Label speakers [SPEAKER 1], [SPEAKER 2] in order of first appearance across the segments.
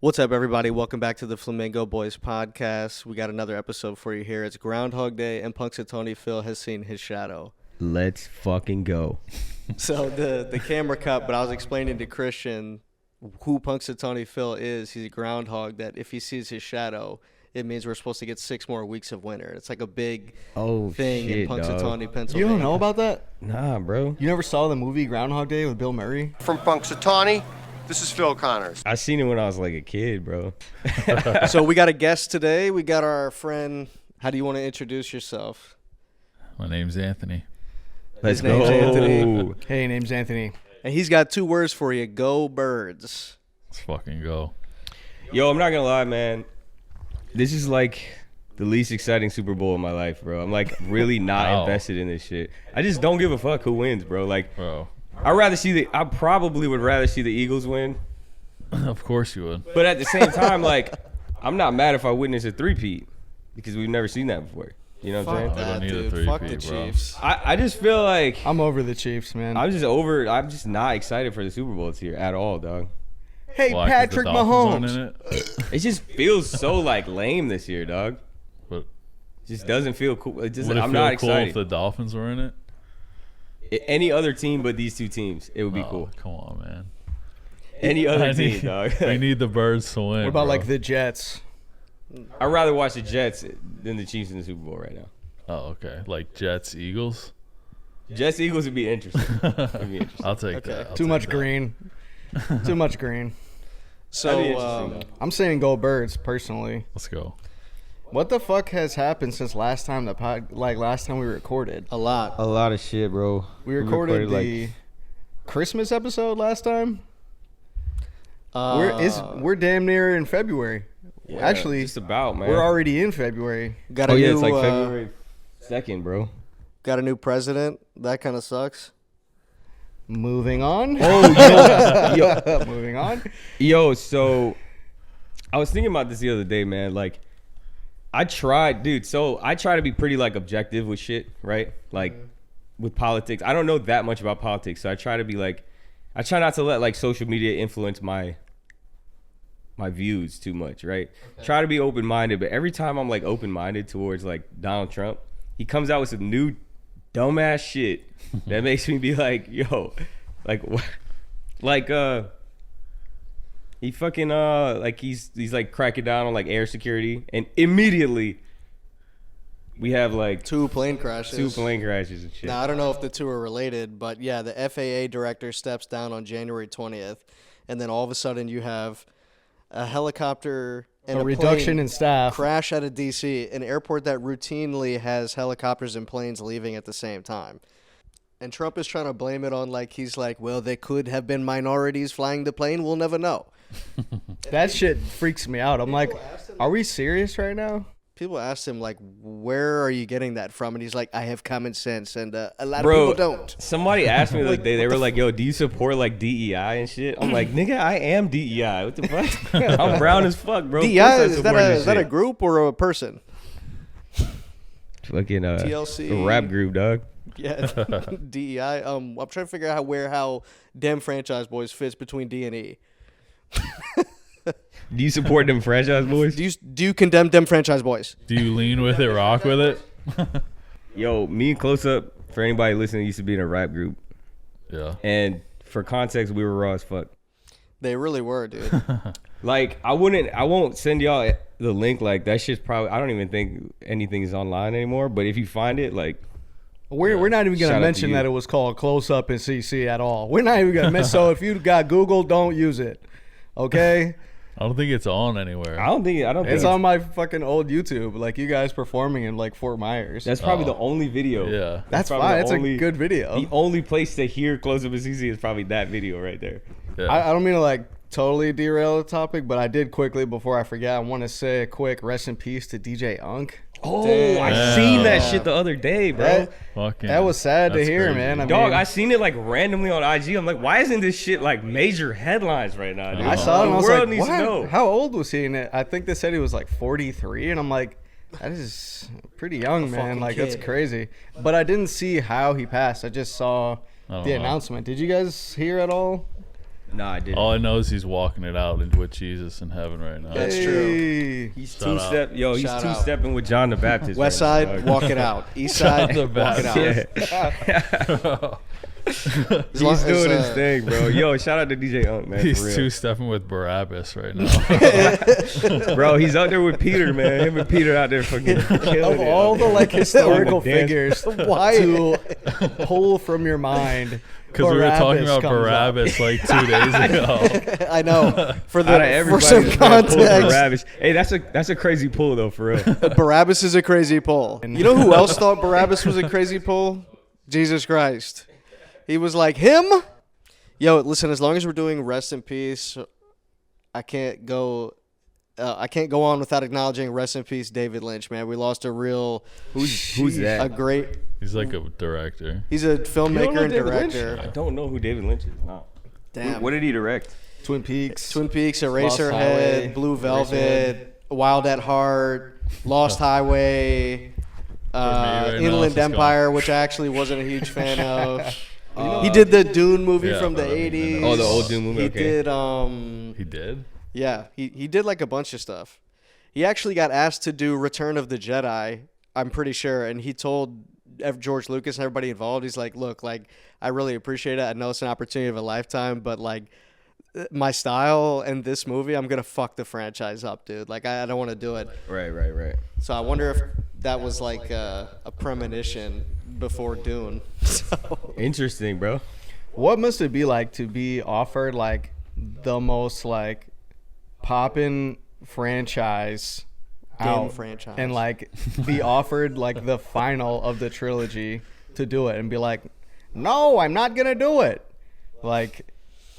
[SPEAKER 1] What's up, everybody? Welcome back to the Flamingo Boyz podcast. We got another episode for you here. It's Groundhog Day, and Punxsutawney Phil has seen his shadow.
[SPEAKER 2] Let's fucking go.
[SPEAKER 1] So the camera cut, but I was explaining to Christian who Punxsutawney Phil is. He's a groundhog that if he sees his shadow, it means we're supposed to get 6 more weeks of winter. It's like a big thing in Punxsutawney, Pennsylvania.
[SPEAKER 3] You don't know about that?
[SPEAKER 2] Nah, bro.
[SPEAKER 3] You never saw the movie Groundhog Day with Bill Murray?
[SPEAKER 4] From Punxsutawney, this is Phil Connors.
[SPEAKER 2] I seen it when I was like a kid, bro.
[SPEAKER 1] So we got a guest today. We got our friend. How do you want to introduce yourself?
[SPEAKER 5] My name's Anthony.
[SPEAKER 1] His name's Anthony.
[SPEAKER 3] Hey, name's Anthony.
[SPEAKER 1] And he's got 2 words for you. Go Birds.
[SPEAKER 5] Let's fucking go.
[SPEAKER 2] Yo, I'm not gonna lie, man. This is like the least exciting Super Bowl in my life, bro. I'm like really not invested in this shit. I just don't give a fuck who wins, bro. Like,
[SPEAKER 5] Bro.
[SPEAKER 2] I probably would rather see the Eagles win.
[SPEAKER 5] Of course you would.
[SPEAKER 2] But at the same time, like, I'm not mad if I witness a three-peat because we've never seen that before. You know what I'm saying?
[SPEAKER 5] I don't need a
[SPEAKER 1] dude. Fuck the
[SPEAKER 5] three-peat, bro.
[SPEAKER 1] Chiefs.
[SPEAKER 2] I just feel like
[SPEAKER 3] I'm over the Chiefs, man.
[SPEAKER 2] I'm just not excited for the Super Bowl this year at all, dog.
[SPEAKER 3] Hey,
[SPEAKER 5] Why, 'cause
[SPEAKER 3] Patrick
[SPEAKER 5] the Dolphins
[SPEAKER 3] Mahomes.
[SPEAKER 5] aren't in it?
[SPEAKER 2] It just feels so like lame this year, dog.
[SPEAKER 5] But
[SPEAKER 2] It just doesn't feel cool. It just,
[SPEAKER 5] would it
[SPEAKER 2] I'm
[SPEAKER 5] feel
[SPEAKER 2] not
[SPEAKER 5] cool
[SPEAKER 2] excited.
[SPEAKER 5] if the Dolphins were in it?
[SPEAKER 2] Any other team but these 2 teams, it would be
[SPEAKER 5] Oh,
[SPEAKER 2] cool.
[SPEAKER 5] Come on, man.
[SPEAKER 2] Any other
[SPEAKER 5] I
[SPEAKER 2] team,
[SPEAKER 5] need-
[SPEAKER 2] dog.
[SPEAKER 5] We need the Birds to win.
[SPEAKER 3] What about
[SPEAKER 5] bro.
[SPEAKER 3] like the Jets?
[SPEAKER 2] I'd rather watch the Jets than the Chiefs in the Super Bowl right now.
[SPEAKER 5] Oh, okay. Like Jets, Eagles?
[SPEAKER 2] Jets Eagles would be interesting. It'd be interesting.
[SPEAKER 5] I'll take
[SPEAKER 1] Okay.
[SPEAKER 5] that. I'll
[SPEAKER 3] Too
[SPEAKER 5] take
[SPEAKER 3] much
[SPEAKER 5] that.
[SPEAKER 3] green. Too much green.
[SPEAKER 1] So,
[SPEAKER 2] That'd be interesting, though.
[SPEAKER 3] I'm saying go Birds personally.
[SPEAKER 5] Let's go.
[SPEAKER 3] What the fuck has happened since last time last time we recorded?
[SPEAKER 1] a lot.
[SPEAKER 2] A lot of shit, bro.
[SPEAKER 3] We recorded the Christmas episode last time. We're damn near in February. Actually,
[SPEAKER 2] just about, man.
[SPEAKER 3] we're already in February.
[SPEAKER 1] got a
[SPEAKER 2] Oh yeah,
[SPEAKER 1] new,
[SPEAKER 2] it's like February 2nd, bro.
[SPEAKER 1] got a new president. That kind of sucks.
[SPEAKER 3] Moving on.
[SPEAKER 2] Yo,
[SPEAKER 3] Moving on.
[SPEAKER 2] yo, so I was thinking about this the other day, man. Like, I try to be pretty like objective with shit, right? Like with politics. I don't know that much about politics, so I try not to let like social media influence my views too much, right? Okay. Try to be open-minded, but every time I'm like open-minded towards like Donald Trump, he comes out with some new dumbass shit that makes me be like, yo, like what? Like he fucking like he's like cracking down on like air security, and immediately we have like
[SPEAKER 1] 2 plane crashes.
[SPEAKER 2] and shit.
[SPEAKER 1] Now, I don't know if the 2 are related, but yeah, the FAA director steps down on January 20th, and then all of a sudden you have a helicopter and
[SPEAKER 3] A
[SPEAKER 1] a
[SPEAKER 3] reduction
[SPEAKER 1] plane
[SPEAKER 3] in staff.
[SPEAKER 1] crash out of D.C., an airport that routinely has helicopters and planes leaving at the same time. And Trump is trying to blame it on, like, he's like, well, there could have been minorities flying the plane. We'll never know.
[SPEAKER 3] That shit freaks me out. I'm like, are we serious right now?
[SPEAKER 1] People asked him, like, where are you getting that from? And he's like, I have common sense, and a lot
[SPEAKER 2] Bro,
[SPEAKER 1] of people don't.
[SPEAKER 2] Somebody asked me the other day, they were like, yo, do you support like DEI and shit? I'm like, nigga, I am DEI. What the fuck? I'm brown as fuck, bro. Of course I
[SPEAKER 1] DEI, is
[SPEAKER 2] support this
[SPEAKER 1] that a
[SPEAKER 2] shit.
[SPEAKER 1] group or a person?
[SPEAKER 2] Fucking
[SPEAKER 1] TLC.
[SPEAKER 2] a rap group, dog.
[SPEAKER 1] Yeah, DEI. I'm trying to figure out how Dem Franchise Boys fits between D and E.
[SPEAKER 2] Do you support them franchise boys?
[SPEAKER 1] Do you condemn Dem Franchise Boys?
[SPEAKER 5] Do you lean with it, rock with it?
[SPEAKER 2] Yo, me and Close Up, for anybody listening, used to be in a rap group.
[SPEAKER 5] Yeah.
[SPEAKER 2] And for context, we were raw as fuck.
[SPEAKER 1] They really were, dude.
[SPEAKER 2] Like, I won't send y'all the link. Like, that shit's probably, I don't even think anything is online anymore. But if you find it, like,
[SPEAKER 3] We're not even
[SPEAKER 2] Shout
[SPEAKER 3] gonna
[SPEAKER 2] out to
[SPEAKER 3] mention
[SPEAKER 2] you.
[SPEAKER 3] that it was called Close Up in CC at all. We're not even gonna mention. So if you got Google, don't use it. Okay,
[SPEAKER 5] I don't think it's on anywhere.
[SPEAKER 2] I don't think
[SPEAKER 3] it's on my fucking old YouTube. Like you guys performing in like Fort Myers.
[SPEAKER 2] That's probably the only video.
[SPEAKER 5] Yeah.
[SPEAKER 3] That's
[SPEAKER 2] probably
[SPEAKER 3] fine.
[SPEAKER 2] the
[SPEAKER 3] It's
[SPEAKER 2] only-
[SPEAKER 3] a good video.
[SPEAKER 2] The only place to hear Close Up in CC is probably that video right there.
[SPEAKER 5] Yeah.
[SPEAKER 3] I don't mean to like totally derail the topic, but I did quickly before I forget. I want to say a quick rest in peace to DJ Unk.
[SPEAKER 2] Oh,
[SPEAKER 3] Damn.
[SPEAKER 2] I seen that shit the other day, bro.
[SPEAKER 3] That was sad to
[SPEAKER 5] That's
[SPEAKER 3] hear,
[SPEAKER 5] crazy.
[SPEAKER 3] man. I
[SPEAKER 2] Dog,
[SPEAKER 3] mean,
[SPEAKER 2] I seen it like randomly on IG. I'm like, why isn't this shit like major headlines right now, dude?
[SPEAKER 3] I saw it and I was
[SPEAKER 2] The world
[SPEAKER 3] like,
[SPEAKER 2] needs to know.
[SPEAKER 3] what? How old was he in it? I think they said he was like 43, and I'm like, that is pretty young, man.
[SPEAKER 1] fucking
[SPEAKER 3] Like,
[SPEAKER 1] kid.
[SPEAKER 3] that's crazy. But I didn't see how he passed. I just saw
[SPEAKER 5] I don't
[SPEAKER 3] the
[SPEAKER 5] know.
[SPEAKER 3] announcement. Did you guys hear at all?
[SPEAKER 2] No, I didn't.
[SPEAKER 5] All I know is he's walking it out with Jesus in heaven right now.
[SPEAKER 1] That's true.
[SPEAKER 3] Hey.
[SPEAKER 2] He's
[SPEAKER 5] Shout out.
[SPEAKER 2] He's
[SPEAKER 1] Shout out.
[SPEAKER 2] two-stepping with John the Baptist.
[SPEAKER 1] West
[SPEAKER 2] right now,
[SPEAKER 1] Side,
[SPEAKER 2] dog.
[SPEAKER 1] walk it out. East Side,
[SPEAKER 5] the
[SPEAKER 1] walk it out.
[SPEAKER 2] Yeah.
[SPEAKER 1] As long
[SPEAKER 2] He's
[SPEAKER 1] as,
[SPEAKER 2] doing his thing, bro. Yo, shout out to DJ Unk, man.
[SPEAKER 5] He's
[SPEAKER 2] for real.
[SPEAKER 5] two-stepping with Barabbas right now.
[SPEAKER 2] Bro, he's out there with Peter, man. Him and Peter out there fucking killing
[SPEAKER 3] Of
[SPEAKER 2] it.
[SPEAKER 3] all the like historical
[SPEAKER 2] Dance.
[SPEAKER 3] figures
[SPEAKER 1] Why?
[SPEAKER 3] to pull from your mind,
[SPEAKER 5] Because we were talking
[SPEAKER 3] Barabbas
[SPEAKER 5] about
[SPEAKER 3] comes up.
[SPEAKER 5] Barabbas like 2 days ago.
[SPEAKER 1] I know. For
[SPEAKER 2] Out of
[SPEAKER 1] for some
[SPEAKER 2] everybody, man, pull
[SPEAKER 1] context,
[SPEAKER 2] Barabbas. Hey, that's a crazy pull though, for real.
[SPEAKER 1] Barabbas is a crazy pull. You know who else thought Barabbas was a crazy pull? Jesus Christ. He was like, him? Yo, listen, as long as we're doing rest in peace, I can't go on without acknowledging rest in peace David Lynch, man. We lost a real
[SPEAKER 2] Who's that?
[SPEAKER 1] a great
[SPEAKER 5] He's like a director.
[SPEAKER 1] he's a filmmaker
[SPEAKER 3] know
[SPEAKER 1] and
[SPEAKER 3] David Lynch?
[SPEAKER 1] director.
[SPEAKER 2] I don't know who David Lynch is. No.
[SPEAKER 1] Damn.
[SPEAKER 2] What did he direct?
[SPEAKER 3] Twin Peaks.
[SPEAKER 1] Twin Peaks,
[SPEAKER 3] Highway,
[SPEAKER 1] Eraserhead, Blue Velvet, Wild at Heart, Lost Highway,
[SPEAKER 5] right now,
[SPEAKER 1] Inland
[SPEAKER 5] it's just
[SPEAKER 1] Empire, which I actually wasn't a huge fan of. He did the Dune movie
[SPEAKER 5] Yeah,
[SPEAKER 1] from the
[SPEAKER 5] but I mean,
[SPEAKER 1] 80s.
[SPEAKER 2] Oh, the old Dune movie,
[SPEAKER 1] He
[SPEAKER 2] okay.
[SPEAKER 1] did
[SPEAKER 5] He did?
[SPEAKER 1] yeah, he did like a bunch of stuff. He actually got asked to do Return of the Jedi, I'm pretty sure, and he told George Lucas and everybody involved, he's like, look, like, I really appreciate it. I know it's an opportunity of a lifetime, but like, my style and this movie, I'm gonna fuck the franchise up, dude. Like, I don't want to do it.
[SPEAKER 2] Right.
[SPEAKER 1] So I wonder if that was like a premonition before Dune. So,
[SPEAKER 2] Interesting, bro.
[SPEAKER 3] What must it be like to be offered like the most like poppin' franchise out
[SPEAKER 1] franchise.
[SPEAKER 3] and like be offered like the final of the trilogy to do it and be like, no, I'm not gonna do it. Like,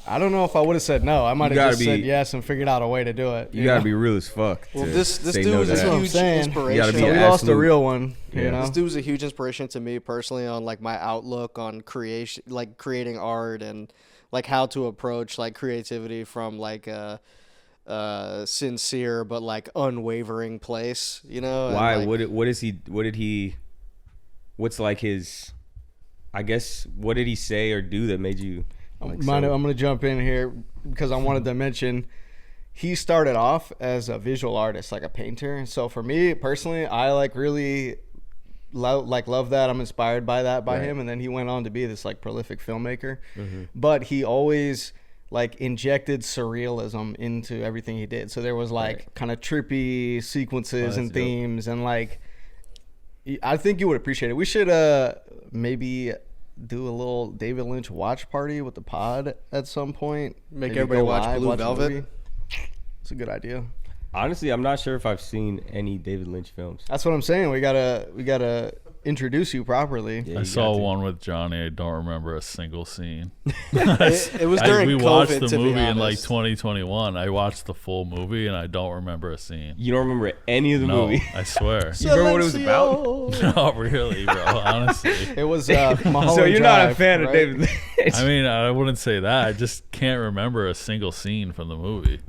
[SPEAKER 3] I don't know if I would have said no. I might
[SPEAKER 2] You
[SPEAKER 3] have
[SPEAKER 2] gotta
[SPEAKER 3] just said
[SPEAKER 2] be-
[SPEAKER 3] yes and figured out a way to do it.
[SPEAKER 2] You gotta
[SPEAKER 3] know?
[SPEAKER 2] be real as fuck.
[SPEAKER 1] well,
[SPEAKER 2] to
[SPEAKER 1] this
[SPEAKER 2] say
[SPEAKER 1] dude
[SPEAKER 2] no
[SPEAKER 1] was
[SPEAKER 2] to
[SPEAKER 1] a
[SPEAKER 3] That's what
[SPEAKER 2] that.
[SPEAKER 3] I'm
[SPEAKER 1] huge
[SPEAKER 3] saying.
[SPEAKER 1] inspiration.
[SPEAKER 2] You gotta be
[SPEAKER 3] So we
[SPEAKER 2] an
[SPEAKER 3] lost the
[SPEAKER 2] absolute-
[SPEAKER 3] real one,
[SPEAKER 2] Yeah.
[SPEAKER 3] you know.
[SPEAKER 1] This dude was a huge inspiration to me personally on like my outlook on creation, like creating art and like how to approach like creativity from like a sincere but like unwavering place, you know? And,
[SPEAKER 2] Why?
[SPEAKER 1] like,
[SPEAKER 2] What's like his? I guess what did he say or do that made you? Like,
[SPEAKER 3] I'm going to jump in here because I wanted to mention he started off as a visual artist, like a painter. So for me personally, I like really love that. I'm inspired by that by
[SPEAKER 2] Right.
[SPEAKER 3] him. And then he went on to be this like prolific filmmaker.
[SPEAKER 2] Mm-hmm.
[SPEAKER 3] But he always like injected surrealism into everything he did. So there was like kind of trippy sequences and
[SPEAKER 2] that's dope.
[SPEAKER 3] themes and like I think you would appreciate it. We should maybe do a little David Lynch watch party with the pod at some point.
[SPEAKER 1] Make
[SPEAKER 3] Maybe
[SPEAKER 1] everybody
[SPEAKER 3] go
[SPEAKER 1] watch
[SPEAKER 3] live,
[SPEAKER 1] Blue
[SPEAKER 3] a
[SPEAKER 1] Velvet?
[SPEAKER 3] movie. It's a good idea.
[SPEAKER 2] Honestly, I'm not sure if I've seen any David Lynch films.
[SPEAKER 3] That's what I'm saying. We gotta introduce you properly.
[SPEAKER 2] Yeah,
[SPEAKER 5] I
[SPEAKER 2] you
[SPEAKER 5] saw
[SPEAKER 2] got to.
[SPEAKER 5] one with Johnny. I don't remember a single scene.
[SPEAKER 1] it was during
[SPEAKER 5] we
[SPEAKER 1] COVID,
[SPEAKER 5] watched the
[SPEAKER 1] to be
[SPEAKER 5] movie in like
[SPEAKER 1] honest.
[SPEAKER 5] 2021. I watched the full movie and I don't remember a scene.
[SPEAKER 2] You don't remember any of the
[SPEAKER 5] No,
[SPEAKER 2] movie?
[SPEAKER 5] I swear.
[SPEAKER 2] You remember what it was about?
[SPEAKER 5] Not really, bro. Honestly.
[SPEAKER 3] It was Mulholland
[SPEAKER 2] So you're not a
[SPEAKER 3] Drive,
[SPEAKER 2] fan of
[SPEAKER 3] right?
[SPEAKER 2] David Lynch?
[SPEAKER 5] I mean, I wouldn't say that. I just can't remember a single scene from the movie.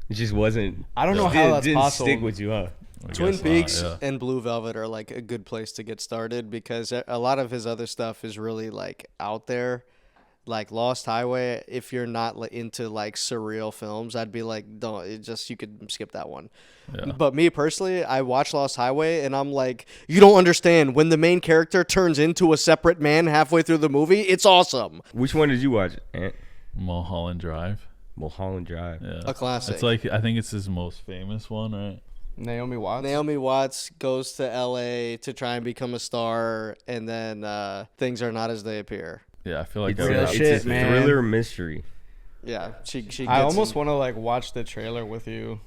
[SPEAKER 2] It just wasn't.
[SPEAKER 3] I don't know
[SPEAKER 2] it
[SPEAKER 3] how that's
[SPEAKER 2] didn't
[SPEAKER 3] possible.
[SPEAKER 2] stick with you, huh?
[SPEAKER 5] I
[SPEAKER 1] Twin
[SPEAKER 5] guess not,
[SPEAKER 1] Peaks
[SPEAKER 5] yeah.
[SPEAKER 1] and Blue Velvet are like a good place to get started because a lot of his other stuff is really like out there. Like Lost Highway, if you're not into like surreal films, I'd be like, don't. It just you could skip that one.
[SPEAKER 5] Yeah.
[SPEAKER 1] But me personally, I watch Lost Highway and I'm like, you don't understand when the main character turns into a separate man halfway through the movie. It's awesome.
[SPEAKER 2] Which one did you watch, Ant?
[SPEAKER 5] Mulholland Drive.
[SPEAKER 2] Mulholland Drive.
[SPEAKER 5] Yeah.
[SPEAKER 1] A classic.
[SPEAKER 5] It's like, I think it's his most famous one, right?
[SPEAKER 3] Naomi Watts.
[SPEAKER 1] Naomi Watts goes to LA to try and become a star, and then things are not as they appear.
[SPEAKER 5] Yeah, I feel like
[SPEAKER 2] It's,
[SPEAKER 3] Real
[SPEAKER 2] a,
[SPEAKER 3] shit,
[SPEAKER 2] it's a
[SPEAKER 3] man.
[SPEAKER 2] thriller mystery.
[SPEAKER 1] Yeah, she gets
[SPEAKER 3] I almost want to like watch the trailer with you,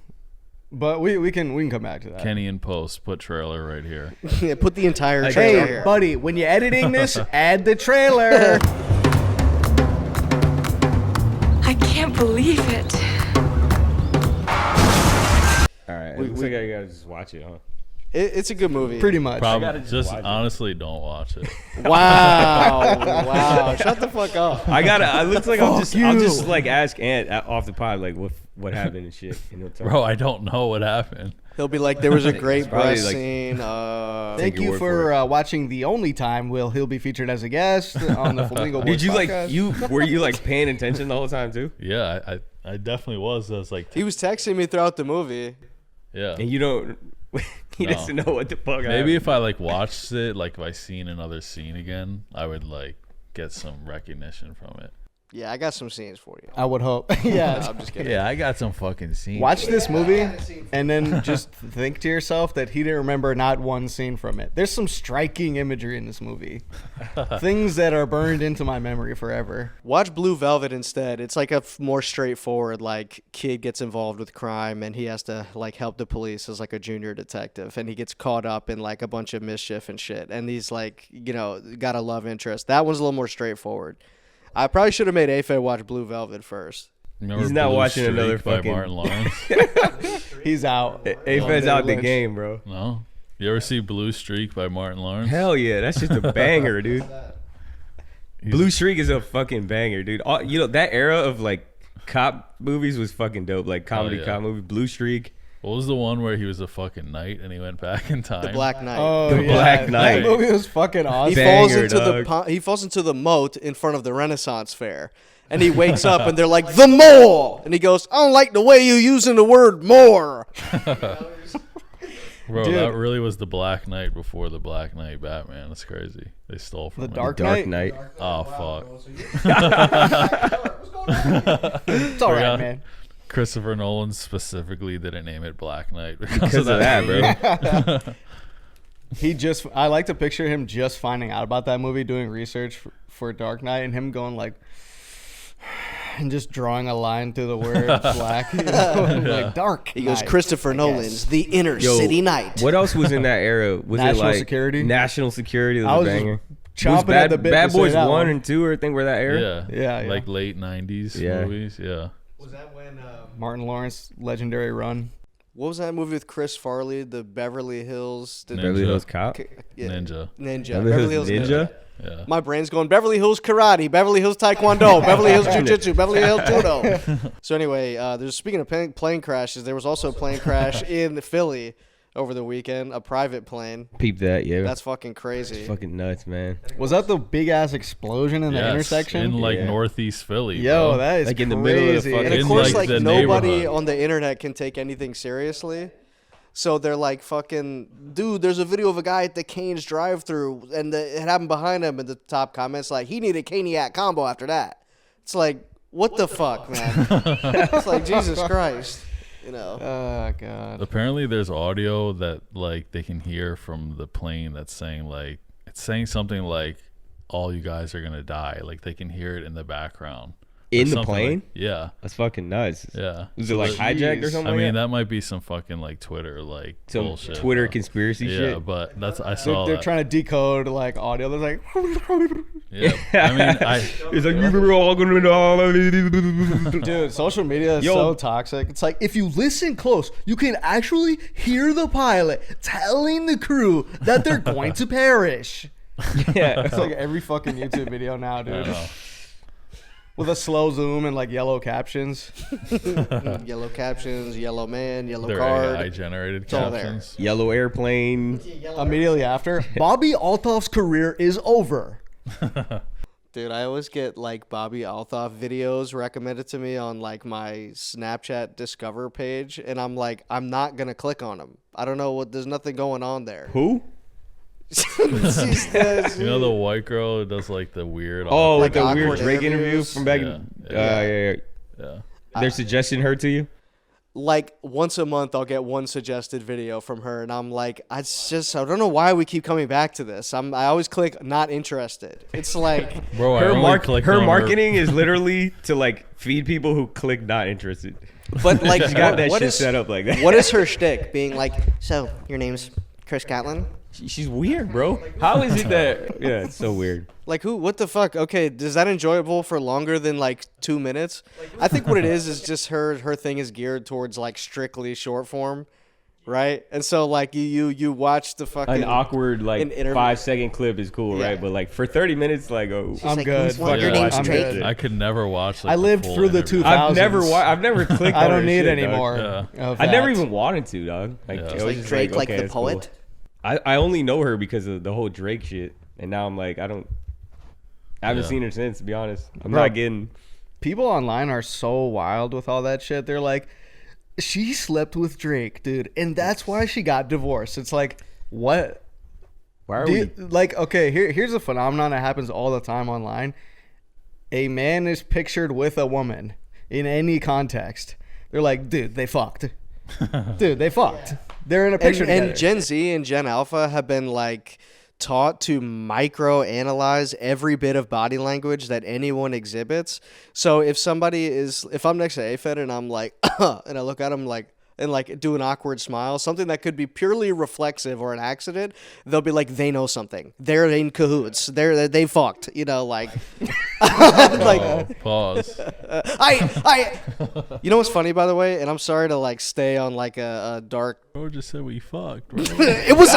[SPEAKER 3] but we can come back to that.
[SPEAKER 5] Kenny and Post put trailer right here.
[SPEAKER 1] yeah, put the entire trailer
[SPEAKER 3] Hey,
[SPEAKER 1] here.
[SPEAKER 3] buddy, when you're editing this, add the trailer.
[SPEAKER 6] I can't believe it.
[SPEAKER 2] All right. It looks like I gotta just watch it, huh?
[SPEAKER 1] It's a good movie.
[SPEAKER 3] Pretty much.
[SPEAKER 5] Probably
[SPEAKER 2] gotta just
[SPEAKER 5] just
[SPEAKER 2] watch it.
[SPEAKER 5] honestly don't watch it.
[SPEAKER 1] Wow, shut the fuck up.
[SPEAKER 2] I gotta. It looks like I'll
[SPEAKER 3] Fuck
[SPEAKER 2] just
[SPEAKER 3] you.
[SPEAKER 2] like ask Ant off the pod like what happened and shit. And he'll tell me.
[SPEAKER 5] Bro, I don't know what happened.
[SPEAKER 1] He'll be like, there was a great
[SPEAKER 2] probably
[SPEAKER 1] breast
[SPEAKER 2] like-
[SPEAKER 1] scene.
[SPEAKER 3] Thank
[SPEAKER 2] your
[SPEAKER 3] you
[SPEAKER 2] word
[SPEAKER 3] for watching the only time he'll be featured as a guest on the Flamingo Boyz
[SPEAKER 2] Did you
[SPEAKER 3] podcast.
[SPEAKER 2] were you like paying attention the whole time too?
[SPEAKER 5] Yeah, I definitely was. I was like,
[SPEAKER 1] He was texting me throughout the movie.
[SPEAKER 5] yeah.
[SPEAKER 2] And you don't. He
[SPEAKER 5] No.
[SPEAKER 2] doesn't know what the fuck.
[SPEAKER 5] Maybe
[SPEAKER 2] happened.
[SPEAKER 5] if I like watched it, like if I seen another scene again, I would like get some recognition from it.
[SPEAKER 1] Yeah, I got some scenes for you.
[SPEAKER 3] I would hope. Yeah.
[SPEAKER 1] I'm just kidding.
[SPEAKER 5] Yeah, I got some fucking scenes.
[SPEAKER 3] Watch this movie and then just think to yourself that he didn't remember not one scene from it. There's some striking imagery in this movie. Things that are burned into my memory forever.
[SPEAKER 1] Watch Blue Velvet instead. It's like a more straightforward, like, kid gets involved with crime and he has to, like, help the police as, like, a junior detective. And he gets caught up in, like, a bunch of mischief and shit. And he's, like, you know, got a love interest. That one's a little more straightforward. I probably should have made Afe watch Blue Velvet first.
[SPEAKER 5] Remember
[SPEAKER 2] He's not
[SPEAKER 5] Blue
[SPEAKER 2] watching
[SPEAKER 5] Streak
[SPEAKER 2] another
[SPEAKER 5] by
[SPEAKER 2] fucking-
[SPEAKER 5] Martin Lawrence.
[SPEAKER 3] He's out.
[SPEAKER 2] Aphead's out the
[SPEAKER 3] Lynch.
[SPEAKER 2] game, bro.
[SPEAKER 5] No, you ever see Blue Streak by Martin Lawrence?
[SPEAKER 2] Hell yeah, that's just a banger, dude. Blue Streak is a fucking banger, dude. You know that era of like cop movies was fucking dope, like comedy
[SPEAKER 5] yeah.
[SPEAKER 2] cop movie. Blue Streak.
[SPEAKER 5] What was the one where he was a fucking knight and he went back in time?
[SPEAKER 1] The Black Knight.
[SPEAKER 3] Oh,
[SPEAKER 2] The
[SPEAKER 3] yeah.
[SPEAKER 2] Black Knight.
[SPEAKER 3] That movie was fucking
[SPEAKER 1] He
[SPEAKER 3] awesome.
[SPEAKER 1] falls
[SPEAKER 2] Banger,
[SPEAKER 1] into
[SPEAKER 2] dog.
[SPEAKER 1] he falls into the moat in front of the Renaissance Fair. And he wakes up and they're like, the mole! And he goes, I don't like the way you using the word more.
[SPEAKER 5] Bro,
[SPEAKER 3] Dude.
[SPEAKER 5] that really was the Black Knight before the Black Knight Batman. That's crazy. They stole from
[SPEAKER 3] The
[SPEAKER 5] him.
[SPEAKER 3] Dark
[SPEAKER 2] Dark
[SPEAKER 3] Knight?
[SPEAKER 2] Knight.
[SPEAKER 5] Oh, fuck.
[SPEAKER 3] It's all right,
[SPEAKER 5] Yeah.
[SPEAKER 3] man.
[SPEAKER 5] Christopher Nolan specifically didn't name it Black Knight
[SPEAKER 2] Because of that, bro.
[SPEAKER 3] I like to picture him just finding out about that movie, doing research for Dark Knight, and him going like, and just drawing a line through the word black, you know? Like dark.
[SPEAKER 1] He goes,
[SPEAKER 3] Knight,
[SPEAKER 1] Christopher
[SPEAKER 3] I
[SPEAKER 1] Nolan's
[SPEAKER 3] guess.
[SPEAKER 1] The Inner
[SPEAKER 2] Yo,
[SPEAKER 1] City Knight.
[SPEAKER 2] What else was in that era? Was it
[SPEAKER 3] National
[SPEAKER 2] like
[SPEAKER 3] Security?
[SPEAKER 2] National Security was
[SPEAKER 3] I
[SPEAKER 2] a
[SPEAKER 3] was just
[SPEAKER 2] banger.
[SPEAKER 3] chomping
[SPEAKER 2] Was
[SPEAKER 3] at the bit
[SPEAKER 2] Bad
[SPEAKER 3] to say
[SPEAKER 2] Boys
[SPEAKER 3] that
[SPEAKER 2] 1
[SPEAKER 3] one.
[SPEAKER 2] and 2 or anything were that era?
[SPEAKER 5] Yeah.
[SPEAKER 3] Yeah.
[SPEAKER 5] Like late 90s
[SPEAKER 2] Yeah.
[SPEAKER 5] movies. Yeah.
[SPEAKER 1] Was that when,
[SPEAKER 3] Martin Lawrence legendary run.
[SPEAKER 1] what was that movie with Chris Farley, the Beverly Hills? The
[SPEAKER 2] Beverly
[SPEAKER 5] Ninja.
[SPEAKER 2] Hills Cop.
[SPEAKER 1] yeah,
[SPEAKER 5] Ninja.
[SPEAKER 1] Beverly Hills
[SPEAKER 2] Ninja.
[SPEAKER 5] Yeah.
[SPEAKER 1] My brain's going Beverly Hills Karate, Beverly Hills Taekwondo, Beverly Hills Jiu Jitsu, Beverly Hills Judo. So anyway, there's speaking of plane crashes, there was also a plane crash in Philly over the weekend, a private plane.
[SPEAKER 2] Peep that, yeah.
[SPEAKER 1] That's fucking crazy.
[SPEAKER 2] fucking nuts, man.
[SPEAKER 3] Was that the big ass explosion in the
[SPEAKER 5] Yes,
[SPEAKER 3] intersection?
[SPEAKER 5] in like
[SPEAKER 2] Yeah.
[SPEAKER 5] northeast Philly.
[SPEAKER 3] Yo,
[SPEAKER 5] bro.
[SPEAKER 3] that is
[SPEAKER 2] Like in the
[SPEAKER 3] crazy.
[SPEAKER 2] middle of the fucking-
[SPEAKER 1] And of
[SPEAKER 5] in,
[SPEAKER 1] course,
[SPEAKER 5] like,
[SPEAKER 1] like
[SPEAKER 5] the
[SPEAKER 1] nobody
[SPEAKER 5] neighborhood.
[SPEAKER 1] on the internet can take anything seriously. So they're like, fucking, dude, there's a video of a guy at the Cane's drive-thru, and it happened behind him, and the top comments like, he needed a Caniac combo after that. It's like, what the fuck, man? It's like, Jesus Christ. You know.
[SPEAKER 3] Oh god.
[SPEAKER 5] Apparently, there's audio that like they can hear from the plane that's saying like it's saying something like all you guys are gonna die. Like they can hear it in the background. Or
[SPEAKER 2] In the
[SPEAKER 5] something
[SPEAKER 2] plane?
[SPEAKER 5] like- yeah.
[SPEAKER 2] That's fucking nuts.
[SPEAKER 5] Yeah.
[SPEAKER 2] Was it like hijacked or something?
[SPEAKER 5] I
[SPEAKER 2] like
[SPEAKER 5] mean,
[SPEAKER 2] that?
[SPEAKER 5] that might be some fucking like Twitter like
[SPEAKER 2] Some
[SPEAKER 5] bullshit.
[SPEAKER 2] Twitter
[SPEAKER 5] though.
[SPEAKER 2] conspiracy
[SPEAKER 5] Yeah,
[SPEAKER 2] shit.
[SPEAKER 5] but that's I saw
[SPEAKER 3] They're
[SPEAKER 5] that.
[SPEAKER 3] trying to decode like audio. They're like,
[SPEAKER 5] Yeah. I mean, I
[SPEAKER 2] It's like we were all gonna
[SPEAKER 3] dude, social media is
[SPEAKER 2] Yo.
[SPEAKER 3] so toxic. It's like if you listen close, you can actually hear the pilot telling the crew that they're going to perish.
[SPEAKER 2] Yeah.
[SPEAKER 3] It's like every fucking YouTube video now,
[SPEAKER 5] I
[SPEAKER 3] dude.
[SPEAKER 5] know.
[SPEAKER 3] With a slow zoom and like yellow captions.
[SPEAKER 1] Yellow captions, yellow man, yellow
[SPEAKER 5] They're
[SPEAKER 1] card.
[SPEAKER 5] AI generated
[SPEAKER 1] all there.
[SPEAKER 5] captions.
[SPEAKER 2] Yellow airplane.
[SPEAKER 3] Immediately after, Bobbi Altoid's career is over.
[SPEAKER 1] Dude, I always get like Bobbi Altoid videos recommended to me on like my Snapchat Discover page, and I'm like, I'm not gonna click on them. I don't know what. There's nothing going on there.
[SPEAKER 2] Who?
[SPEAKER 5] You know the white girl who does like the weird.
[SPEAKER 2] Oh,
[SPEAKER 1] Like
[SPEAKER 2] like the weird
[SPEAKER 1] awkward
[SPEAKER 2] Drake interview
[SPEAKER 1] interviews?
[SPEAKER 2] from back.
[SPEAKER 5] Yeah,
[SPEAKER 2] Yeah.
[SPEAKER 5] yeah.
[SPEAKER 2] They're suggesting her to you.
[SPEAKER 1] Like once a month, I'll get one suggested video from her, and I'm like, I don't know why we keep coming back to this. I always click not interested. It's like,
[SPEAKER 5] Bro, I
[SPEAKER 2] Her
[SPEAKER 5] only clicked
[SPEAKER 2] her
[SPEAKER 5] on
[SPEAKER 2] marketing is literally to like feed people who click not interested.
[SPEAKER 1] but like,
[SPEAKER 2] She's got that
[SPEAKER 1] what
[SPEAKER 2] shit
[SPEAKER 1] is-
[SPEAKER 2] set up like that.
[SPEAKER 1] What is her shtick? Being like, so your name's Chris Gatlin?
[SPEAKER 2] She's weird, bro. How is it that? Yeah, it's so weird.
[SPEAKER 1] Like who? What the fuck? Okay, is that enjoyable for longer than like 2 minutes? I think what it is just her thing is geared towards like strictly short form, right? And so like you watch the fucking
[SPEAKER 2] An awkward
[SPEAKER 1] an
[SPEAKER 2] like
[SPEAKER 1] interview-
[SPEAKER 2] 5-second clip is cool,
[SPEAKER 1] Yeah.
[SPEAKER 2] right? But like for 30 minutes, like
[SPEAKER 3] I'm
[SPEAKER 1] like,
[SPEAKER 3] good.
[SPEAKER 1] who's what?
[SPEAKER 5] Your name's
[SPEAKER 3] I'm
[SPEAKER 5] Drake?
[SPEAKER 3] good.
[SPEAKER 5] I could never watch. Like,
[SPEAKER 3] I lived
[SPEAKER 5] the full
[SPEAKER 3] through the
[SPEAKER 5] interview.
[SPEAKER 3] 2000s.
[SPEAKER 2] I've never clicked.
[SPEAKER 3] I
[SPEAKER 2] on
[SPEAKER 3] don't
[SPEAKER 2] her
[SPEAKER 3] need
[SPEAKER 2] shit,
[SPEAKER 3] any
[SPEAKER 2] dog.
[SPEAKER 3] more.
[SPEAKER 5] Yeah.
[SPEAKER 3] Of
[SPEAKER 2] I never
[SPEAKER 3] that.
[SPEAKER 2] even wanted to, dog. Like,
[SPEAKER 5] Yeah.
[SPEAKER 2] it
[SPEAKER 5] It's
[SPEAKER 2] was
[SPEAKER 6] Like
[SPEAKER 2] just
[SPEAKER 6] Drake, like
[SPEAKER 2] okay,
[SPEAKER 6] the
[SPEAKER 2] that's cool.
[SPEAKER 6] poet.
[SPEAKER 2] I only know her because of the whole Drake shit, and now I'm like, I haven't
[SPEAKER 5] Yeah.
[SPEAKER 2] seen her since, to be honest. I'm
[SPEAKER 3] Bro.
[SPEAKER 2] not getting.
[SPEAKER 3] People online are so wild with all that shit. They're like, she slept with Drake, dude, and that's why she got divorced. It's like, what?
[SPEAKER 2] Why are
[SPEAKER 3] Do
[SPEAKER 2] we?
[SPEAKER 3] you, like, okay, here's a phenomenon that happens all the time online. A man is pictured with a woman in any context. They're like, dude, they fucked. Dude, they fucked. They're in a picture together.
[SPEAKER 1] and Gen Z and Gen Alpha have been like taught to micro analyze every bit of body language that anyone exhibits. So if I'm next to AFED and I'm like, and I look at him like, and like do an awkward smile, something that could be purely reflexive or an accident, they'll be like, they know something. They're in cahoots. They fucked. You know, like, like
[SPEAKER 5] Oh, pause.
[SPEAKER 1] You know what's funny, by the way, and I'm sorry to like stay on like a dark.
[SPEAKER 5] Bro just said we fucked. Bro.
[SPEAKER 1] It was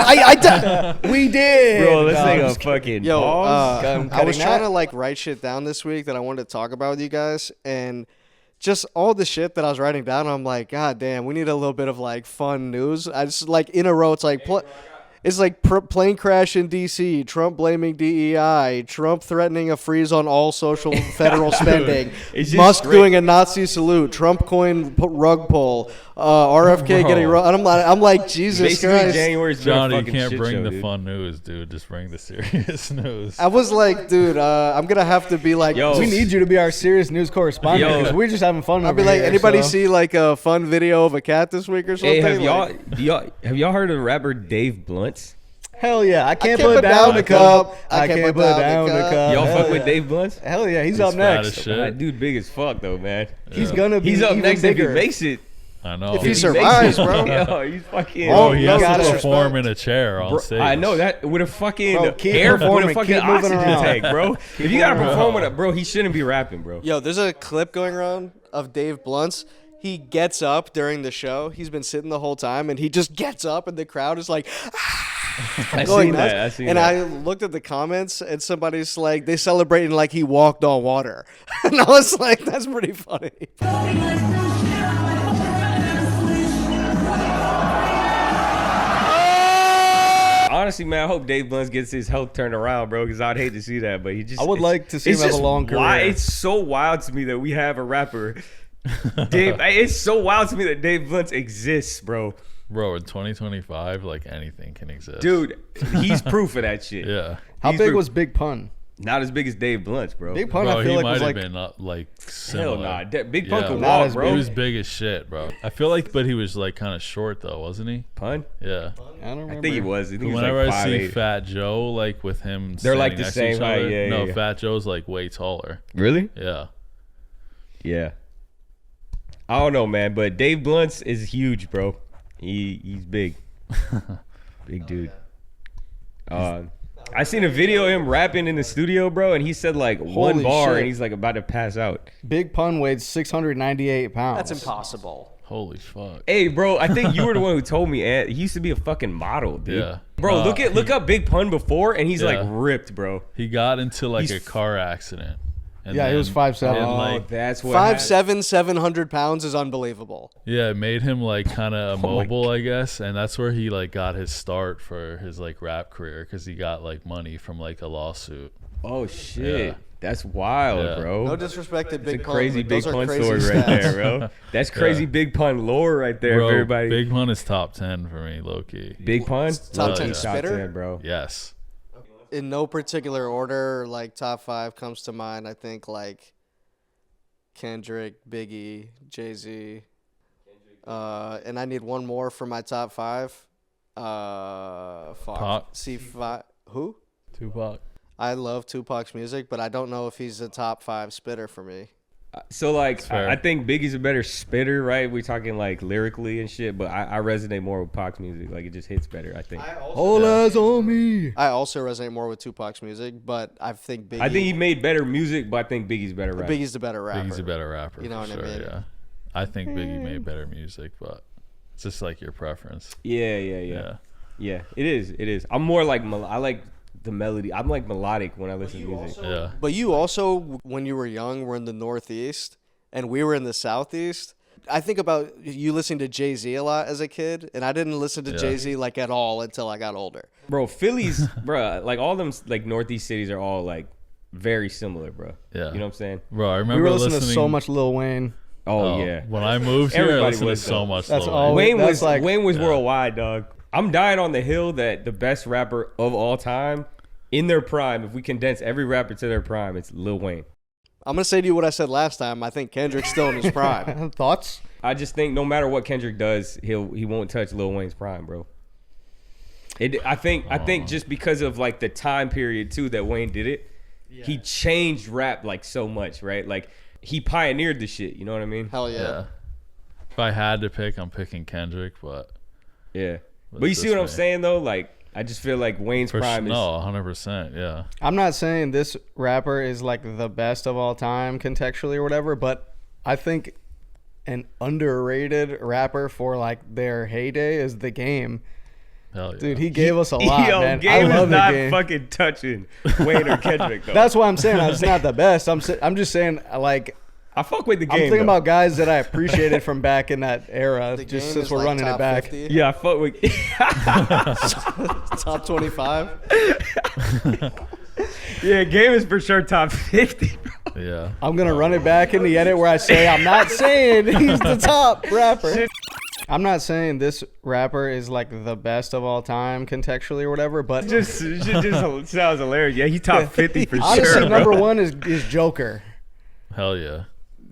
[SPEAKER 3] we did.
[SPEAKER 2] Bro, let's
[SPEAKER 3] No,
[SPEAKER 2] take
[SPEAKER 3] I'm
[SPEAKER 2] a
[SPEAKER 3] just kidding.
[SPEAKER 2] fucking
[SPEAKER 1] Yo,
[SPEAKER 2] pause.
[SPEAKER 3] I'm
[SPEAKER 1] I was
[SPEAKER 3] cutting
[SPEAKER 1] trying
[SPEAKER 3] that.
[SPEAKER 1] to like write shit down this week that I wanted to talk about with you guys, and just all the shit that I was writing down, I'm like, God damn, we need a little bit of like fun news. I just like in a row, it's like it's like plane crash in D.C., Trump blaming DEI, Trump threatening a freeze on all social federal spending,
[SPEAKER 2] It's just
[SPEAKER 1] Musk
[SPEAKER 2] great.
[SPEAKER 1] doing a Nazi salute, Trump coin rug pull, RFK
[SPEAKER 2] Bro.
[SPEAKER 1] getting and I'm like, Jesus
[SPEAKER 2] Basically,
[SPEAKER 1] Christ.
[SPEAKER 2] January's been a
[SPEAKER 5] Johnny, you
[SPEAKER 2] fucking
[SPEAKER 5] can't
[SPEAKER 2] shit
[SPEAKER 5] bring
[SPEAKER 2] show,
[SPEAKER 5] the
[SPEAKER 2] dude.
[SPEAKER 5] fun news, dude. Just bring the serious news.
[SPEAKER 1] I was like, dude, I'm gonna have to be like,
[SPEAKER 2] Yo.
[SPEAKER 3] We need you to be our serious news correspondent
[SPEAKER 2] Yo.
[SPEAKER 3] because we're just having fun.
[SPEAKER 1] I'll
[SPEAKER 3] over
[SPEAKER 1] be like,
[SPEAKER 3] here,
[SPEAKER 1] anybody
[SPEAKER 3] so.
[SPEAKER 1] see like a fun video of a cat this week or something?
[SPEAKER 2] Hey,
[SPEAKER 1] Like,
[SPEAKER 2] have y'all heard of rapper Dave Blunts?
[SPEAKER 3] Hell yeah! I can't
[SPEAKER 1] can't
[SPEAKER 3] put down the cup.
[SPEAKER 1] I
[SPEAKER 3] I can't put down the cup.
[SPEAKER 2] Y'all
[SPEAKER 3] Hell
[SPEAKER 2] fuck with
[SPEAKER 3] yeah.
[SPEAKER 2] Dave Blunts?
[SPEAKER 3] Hell yeah, he's
[SPEAKER 5] He's
[SPEAKER 3] up
[SPEAKER 5] fat
[SPEAKER 3] next.
[SPEAKER 5] as shit.
[SPEAKER 2] That dude big as fuck though, man.
[SPEAKER 3] He's gonna be
[SPEAKER 2] He's up
[SPEAKER 3] even
[SPEAKER 2] next
[SPEAKER 3] bigger.
[SPEAKER 2] if he makes it.
[SPEAKER 5] I know.
[SPEAKER 1] If he
[SPEAKER 2] If
[SPEAKER 1] survives,
[SPEAKER 2] makes it,
[SPEAKER 1] bro.
[SPEAKER 2] Yo, he's fucking.
[SPEAKER 5] Bro, he
[SPEAKER 3] you
[SPEAKER 5] has
[SPEAKER 3] gotta
[SPEAKER 5] to perform
[SPEAKER 3] respect.
[SPEAKER 5] in a chair on stage.
[SPEAKER 2] I know that with a fucking
[SPEAKER 3] Bro, keep
[SPEAKER 2] air, with a
[SPEAKER 3] performing,
[SPEAKER 2] fucking
[SPEAKER 3] keep moving
[SPEAKER 2] oxygen
[SPEAKER 3] around.
[SPEAKER 2] tank, bro. If you gotta perform with a bro, he shouldn't be rapping, bro.
[SPEAKER 1] Yo, there's a clip going around of Dave Blunts. He gets up during the show. He's been sitting the whole time, and he just gets up, and the crowd is like,
[SPEAKER 2] I
[SPEAKER 1] going
[SPEAKER 2] seen
[SPEAKER 1] nuts.
[SPEAKER 2] that. I seen
[SPEAKER 1] and
[SPEAKER 2] that.
[SPEAKER 1] I looked at the comments, and somebody's like, they celebrating like he walked on water, and I was like, that's pretty funny.
[SPEAKER 2] Honestly, man, I hope Dave Blunts gets his health turned around, bro, because I'd hate to see that. But he just.
[SPEAKER 3] I would
[SPEAKER 2] it's-
[SPEAKER 3] like to see
[SPEAKER 2] it's
[SPEAKER 3] him have a
[SPEAKER 2] just
[SPEAKER 3] long career.
[SPEAKER 2] It's so wild to me that we have a rapper. Dave, it's so wild to me that Dave Blunts exists, bro.
[SPEAKER 5] Bro, in 2025, like anything can exist.
[SPEAKER 2] Dude, he's proof of that shit.
[SPEAKER 5] Yeah.
[SPEAKER 3] How
[SPEAKER 2] He's
[SPEAKER 3] big
[SPEAKER 2] proof.
[SPEAKER 3] was Big Pun?
[SPEAKER 2] Not as big as Dave Blunts, bro.
[SPEAKER 3] Big Pun,
[SPEAKER 5] Bro,
[SPEAKER 3] I feel
[SPEAKER 5] he
[SPEAKER 3] like
[SPEAKER 5] might
[SPEAKER 3] was
[SPEAKER 5] have
[SPEAKER 3] like
[SPEAKER 5] been like similar.
[SPEAKER 2] Hell nah. Big Pun
[SPEAKER 5] Yeah.
[SPEAKER 2] can
[SPEAKER 3] Not
[SPEAKER 2] walk,
[SPEAKER 3] as
[SPEAKER 2] bro.
[SPEAKER 5] He was big as shit, bro. I feel like, but he was like kind of short though, wasn't he?
[SPEAKER 2] Pun?
[SPEAKER 5] Yeah.
[SPEAKER 3] I don't remember.
[SPEAKER 2] I think he was. I think he was
[SPEAKER 5] Whenever
[SPEAKER 2] like
[SPEAKER 5] I see
[SPEAKER 2] 5'8".
[SPEAKER 5] Fat Joe, like with him,
[SPEAKER 2] They're, like,
[SPEAKER 5] standing
[SPEAKER 2] the
[SPEAKER 5] next to
[SPEAKER 2] same
[SPEAKER 5] each
[SPEAKER 2] height,
[SPEAKER 5] other,
[SPEAKER 2] yeah,
[SPEAKER 5] no,
[SPEAKER 2] yeah.
[SPEAKER 5] Fat Joe's like way taller.
[SPEAKER 2] Really?
[SPEAKER 5] Yeah.
[SPEAKER 2] Yeah. I don't know, man, but Dave Blunts is huge, bro. He's big. Big dude. I seen a video of him rapping in the studio, bro, and he said like one
[SPEAKER 3] Holy
[SPEAKER 2] bar
[SPEAKER 3] shit.
[SPEAKER 2] and he's like about to pass out.
[SPEAKER 3] Big Pun weighed 698 pounds.
[SPEAKER 1] That's impossible.
[SPEAKER 5] Holy fuck.
[SPEAKER 2] Hey, bro, I think you were the one who told me, Ant. He used to be a fucking model, dude.
[SPEAKER 5] Yeah.
[SPEAKER 2] Bro, look up Big Pun before, and he's like
[SPEAKER 5] Yeah.
[SPEAKER 2] ripped, bro.
[SPEAKER 5] He got into like
[SPEAKER 2] He's-
[SPEAKER 5] a car accident. And
[SPEAKER 3] Yeah, he was 5'7".
[SPEAKER 5] it,
[SPEAKER 2] Oh,
[SPEAKER 5] like,
[SPEAKER 2] that's what.
[SPEAKER 1] 5'7", 700 pounds is unbelievable.
[SPEAKER 5] yeah, it made him like kind of
[SPEAKER 2] Oh my
[SPEAKER 5] immobile, I guess, and that's where he like got his start for his like rap career because he got like money from like a lawsuit.
[SPEAKER 2] Oh shit,
[SPEAKER 5] Yeah.
[SPEAKER 2] that's wild,
[SPEAKER 5] Yeah.
[SPEAKER 2] bro.
[SPEAKER 1] No disrespect to
[SPEAKER 2] It's
[SPEAKER 1] Big
[SPEAKER 2] a
[SPEAKER 1] Pun.
[SPEAKER 2] crazy
[SPEAKER 1] but
[SPEAKER 2] Big
[SPEAKER 1] those are
[SPEAKER 2] Pun
[SPEAKER 1] crazy
[SPEAKER 2] story
[SPEAKER 1] stats.
[SPEAKER 2] right there, bro. That's crazy
[SPEAKER 5] Yeah.
[SPEAKER 2] Big Pun lore right there,
[SPEAKER 5] Bro,
[SPEAKER 2] for everybody.
[SPEAKER 5] Big Pun is top 10 for me, low key.
[SPEAKER 2] Big Pun?
[SPEAKER 1] Top 10
[SPEAKER 2] Low-key
[SPEAKER 1] spitter?
[SPEAKER 2] 10, bro.
[SPEAKER 5] Yes.
[SPEAKER 1] In no particular order, like top 5 comes to mind. I think like Kendrick, Biggie, Jay-Z, and I need one more for my top 5. Fuck.
[SPEAKER 5] Pac.
[SPEAKER 1] C5. Who?
[SPEAKER 5] Tupac.
[SPEAKER 1] I love Tupac's music, but I don't know if he's a top 5 spitter for me.
[SPEAKER 2] So, like,
[SPEAKER 5] fair.
[SPEAKER 2] I think Biggie's a better spitter, right? We're talking, like, lyrically and shit, but I resonate more with Pac's music. Like, it just hits better, I think.
[SPEAKER 3] All eyes on me.
[SPEAKER 1] I also resonate more with Tupac's music, but I think Biggie.
[SPEAKER 2] I think he made better music, but I think Biggie's better rapper.
[SPEAKER 1] Biggie's the better rapper.
[SPEAKER 5] Biggie's a better rapper.
[SPEAKER 1] You know
[SPEAKER 5] for
[SPEAKER 1] what I
[SPEAKER 5] sure,
[SPEAKER 1] mean?
[SPEAKER 5] Yeah. I think Biggie made better music, but It's just like your preference.
[SPEAKER 2] Yeah. Yeah, it is. I'm more like I like the melody. I'm like melodic when I listen to music.
[SPEAKER 5] Yeah.
[SPEAKER 1] But you also, when you were young, were in the Northeast, and we were in the Southeast. I think about you listening to Jay-Z a lot as a kid, and I didn't listen to Jay-Z like at all until I got older.
[SPEAKER 2] Bro, Philly's, bro, like all them like Northeast cities are all like very similar, bro.
[SPEAKER 5] Yeah.
[SPEAKER 2] You know what I'm saying?
[SPEAKER 5] Bro, I
[SPEAKER 3] We
[SPEAKER 5] remember
[SPEAKER 3] were listening to so much Lil Wayne.
[SPEAKER 2] Oh, yeah.
[SPEAKER 5] When I moved here, I
[SPEAKER 2] Everybody
[SPEAKER 5] listened to
[SPEAKER 2] was,
[SPEAKER 5] so
[SPEAKER 2] though.
[SPEAKER 5] much.
[SPEAKER 3] That's
[SPEAKER 5] Lil
[SPEAKER 3] all-
[SPEAKER 5] Wayne.
[SPEAKER 2] Wayne was worldwide, dog. I'm dying on the hill that the best rapper of all time in their prime, if we condense every rapper to their prime, it's Lil Wayne.
[SPEAKER 1] I'm gonna say to you what I said last time. I think Kendrick's still in his prime.
[SPEAKER 3] Thoughts?
[SPEAKER 2] I just think no matter what Kendrick does, he won't touch Lil Wayne's prime, bro. I think just because of like the time period too that Wayne did it, he changed rap like so much, right? Like he pioneered the shit. You know what I mean?
[SPEAKER 1] Hell yeah.
[SPEAKER 5] If I had to pick, I'm picking Kendrick, but
[SPEAKER 2] Yeah. But you see what I'm saying though? Like I just feel like Wayne's prime is.
[SPEAKER 5] No, 100%. Yeah.
[SPEAKER 3] I'm not saying this rapper is like the best of all time contextually or whatever, but I think an underrated rapper for like their heyday is The Game.
[SPEAKER 5] Hell yeah.
[SPEAKER 3] Dude, he gave us a lot,
[SPEAKER 2] Yo,
[SPEAKER 3] man. I
[SPEAKER 2] Game
[SPEAKER 3] love
[SPEAKER 2] is
[SPEAKER 3] The
[SPEAKER 2] not
[SPEAKER 3] Game.
[SPEAKER 2] fucking touching Wayne or Kendrick though.
[SPEAKER 3] That's why I'm saying it's not the best. I'm just saying like
[SPEAKER 2] I fuck with the Game.
[SPEAKER 3] I'm thinking
[SPEAKER 2] though.
[SPEAKER 3] about guys that I appreciated from back in that era.
[SPEAKER 1] The
[SPEAKER 3] Just
[SPEAKER 1] Game
[SPEAKER 3] since
[SPEAKER 1] is
[SPEAKER 3] we're
[SPEAKER 1] like
[SPEAKER 3] running it
[SPEAKER 1] top
[SPEAKER 3] back.
[SPEAKER 1] 50,
[SPEAKER 2] Yeah, I fuck with.
[SPEAKER 1] top 25.
[SPEAKER 2] Yeah, Game is for sure top 50. Bro.
[SPEAKER 5] Yeah.
[SPEAKER 3] I'm gonna run it back in the edit where I say I'm not saying he's the top rapper. I'm not saying this rapper is like the best of all time contextually or whatever, but
[SPEAKER 2] It just sounds hilarious. Yeah, he top 50 for
[SPEAKER 3] honestly,
[SPEAKER 2] sure. Bro.
[SPEAKER 3] number one is Joker.
[SPEAKER 5] Hell yeah.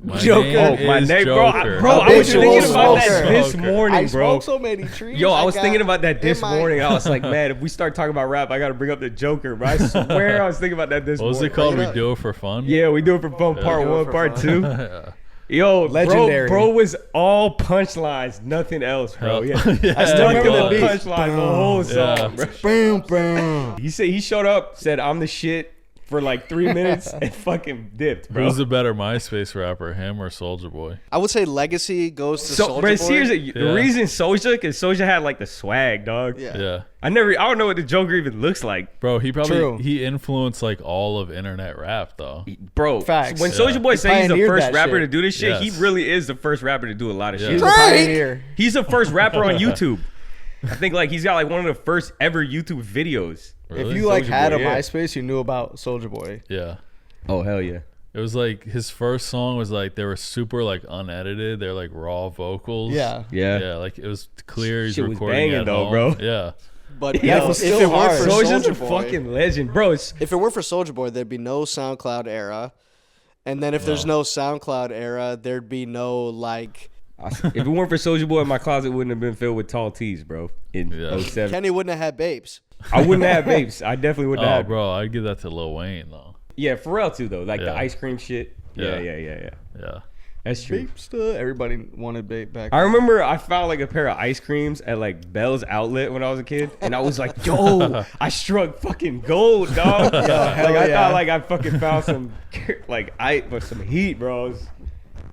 [SPEAKER 5] My
[SPEAKER 3] Joker.
[SPEAKER 5] name
[SPEAKER 2] Oh, my
[SPEAKER 5] is
[SPEAKER 2] name, bro.
[SPEAKER 5] Joker.
[SPEAKER 2] Bro, I was
[SPEAKER 3] Habitual
[SPEAKER 2] thinking about that
[SPEAKER 3] smoker.
[SPEAKER 2] this morning,
[SPEAKER 3] I
[SPEAKER 2] bro.
[SPEAKER 3] smoke so many trees.
[SPEAKER 2] Yo, I was
[SPEAKER 1] got
[SPEAKER 2] thinking about that this
[SPEAKER 1] in my-
[SPEAKER 2] morning. I was like, man, if we start talking about rap, I got to bring up the Joker, bro. I swear I was thinking about that this
[SPEAKER 5] What was
[SPEAKER 2] morning.
[SPEAKER 5] it called?
[SPEAKER 1] Bring it
[SPEAKER 5] We
[SPEAKER 1] up.
[SPEAKER 5] do it for fun?
[SPEAKER 2] Yeah, we do it for fun. Part
[SPEAKER 1] do it
[SPEAKER 2] one,
[SPEAKER 1] for
[SPEAKER 2] part
[SPEAKER 1] fun.
[SPEAKER 2] two.
[SPEAKER 5] Yeah.
[SPEAKER 2] Yo,
[SPEAKER 3] Legendary.
[SPEAKER 2] Bro was all punchlines, nothing else, bro. Yeah.
[SPEAKER 3] I still
[SPEAKER 2] Nothing
[SPEAKER 3] remember
[SPEAKER 2] but
[SPEAKER 3] the beat.
[SPEAKER 2] punchlines the whole song, bro.
[SPEAKER 3] Boom, boom.
[SPEAKER 2] He said he showed up, said I'm the shit for like 3 minutes and fucking dipped, bro.
[SPEAKER 5] Who's the better MySpace rapper, him or Soulja Boy?
[SPEAKER 1] I would say Legacy goes to
[SPEAKER 2] So,
[SPEAKER 1] Soulja
[SPEAKER 2] but
[SPEAKER 1] Boy.
[SPEAKER 2] seriously, the
[SPEAKER 5] Yeah.
[SPEAKER 2] reason Soulja, because Soulja had like the swag, dog.
[SPEAKER 1] Yeah.
[SPEAKER 5] Yeah.
[SPEAKER 2] I don't know what the Joker even looks like,
[SPEAKER 5] Bro, he probably
[SPEAKER 3] True.
[SPEAKER 5] he influenced like all of internet rap though.
[SPEAKER 2] bro.
[SPEAKER 3] Facts.
[SPEAKER 2] When
[SPEAKER 5] Yeah.
[SPEAKER 2] Soulja Boy
[SPEAKER 3] He
[SPEAKER 2] says he's the
[SPEAKER 3] pioneered
[SPEAKER 2] first
[SPEAKER 3] that
[SPEAKER 2] rapper
[SPEAKER 3] shit.
[SPEAKER 2] to do this shit, he
[SPEAKER 5] Yes.
[SPEAKER 2] really is the first rapper to do a lot of
[SPEAKER 5] Yeah.
[SPEAKER 2] shit.
[SPEAKER 3] He's a
[SPEAKER 1] Drake!
[SPEAKER 3] pioneer.
[SPEAKER 2] He's the first rapper on YouTube. I think like he's got like one of the first ever YouTube videos.
[SPEAKER 5] Really?
[SPEAKER 3] If you like
[SPEAKER 2] Soulja
[SPEAKER 3] had
[SPEAKER 2] Boy,
[SPEAKER 3] a
[SPEAKER 2] yeah.
[SPEAKER 3] MySpace, you knew about Soulja Boy.
[SPEAKER 5] Yeah.
[SPEAKER 2] Oh hell yeah.
[SPEAKER 5] It was like his first song was like they were super like unedited. They're like raw vocals.
[SPEAKER 3] Yeah.
[SPEAKER 5] Yeah, like it was clear he's
[SPEAKER 2] Shit was
[SPEAKER 5] banging
[SPEAKER 2] banging
[SPEAKER 5] at
[SPEAKER 2] though,
[SPEAKER 5] home.
[SPEAKER 2] bro.
[SPEAKER 5] Yeah.
[SPEAKER 1] But
[SPEAKER 2] Yeah,
[SPEAKER 1] yo,
[SPEAKER 3] it's
[SPEAKER 1] if
[SPEAKER 3] still
[SPEAKER 1] it weren't
[SPEAKER 3] hard.
[SPEAKER 1] for
[SPEAKER 2] Soulja's a
[SPEAKER 1] Soulja Boy,
[SPEAKER 2] fucking legend, bro.
[SPEAKER 1] if it weren't for Soulja Boy, there'd be no SoundCloud era. And then if there's no SoundCloud era, there'd be no like
[SPEAKER 2] If it weren't for Soulja Boy, my closet wouldn't have been filled with tall tees, bro. In
[SPEAKER 5] Yeah.
[SPEAKER 2] 07.
[SPEAKER 1] Kenny wouldn't have had babes.
[SPEAKER 2] I wouldn't have babes. I definitely wouldn't
[SPEAKER 5] Oh,
[SPEAKER 2] have.
[SPEAKER 5] bro, I'd give that to Lil Wayne though.
[SPEAKER 2] Yeah, Pharrell too though. Like the
[SPEAKER 5] Yeah.
[SPEAKER 2] ice cream shit. Yeah.
[SPEAKER 5] Yeah. Yeah.
[SPEAKER 2] That's true.
[SPEAKER 3] Babesta. Everybody wanted babe back.
[SPEAKER 2] I remember I found like a pair of ice creams at like Bell's Outlet when I was a kid, and I was like, "Yo, I struck fucking gold, dog!"
[SPEAKER 3] hell
[SPEAKER 2] like I
[SPEAKER 3] yeah.
[SPEAKER 2] thought like I fucking found some but some heat, bros.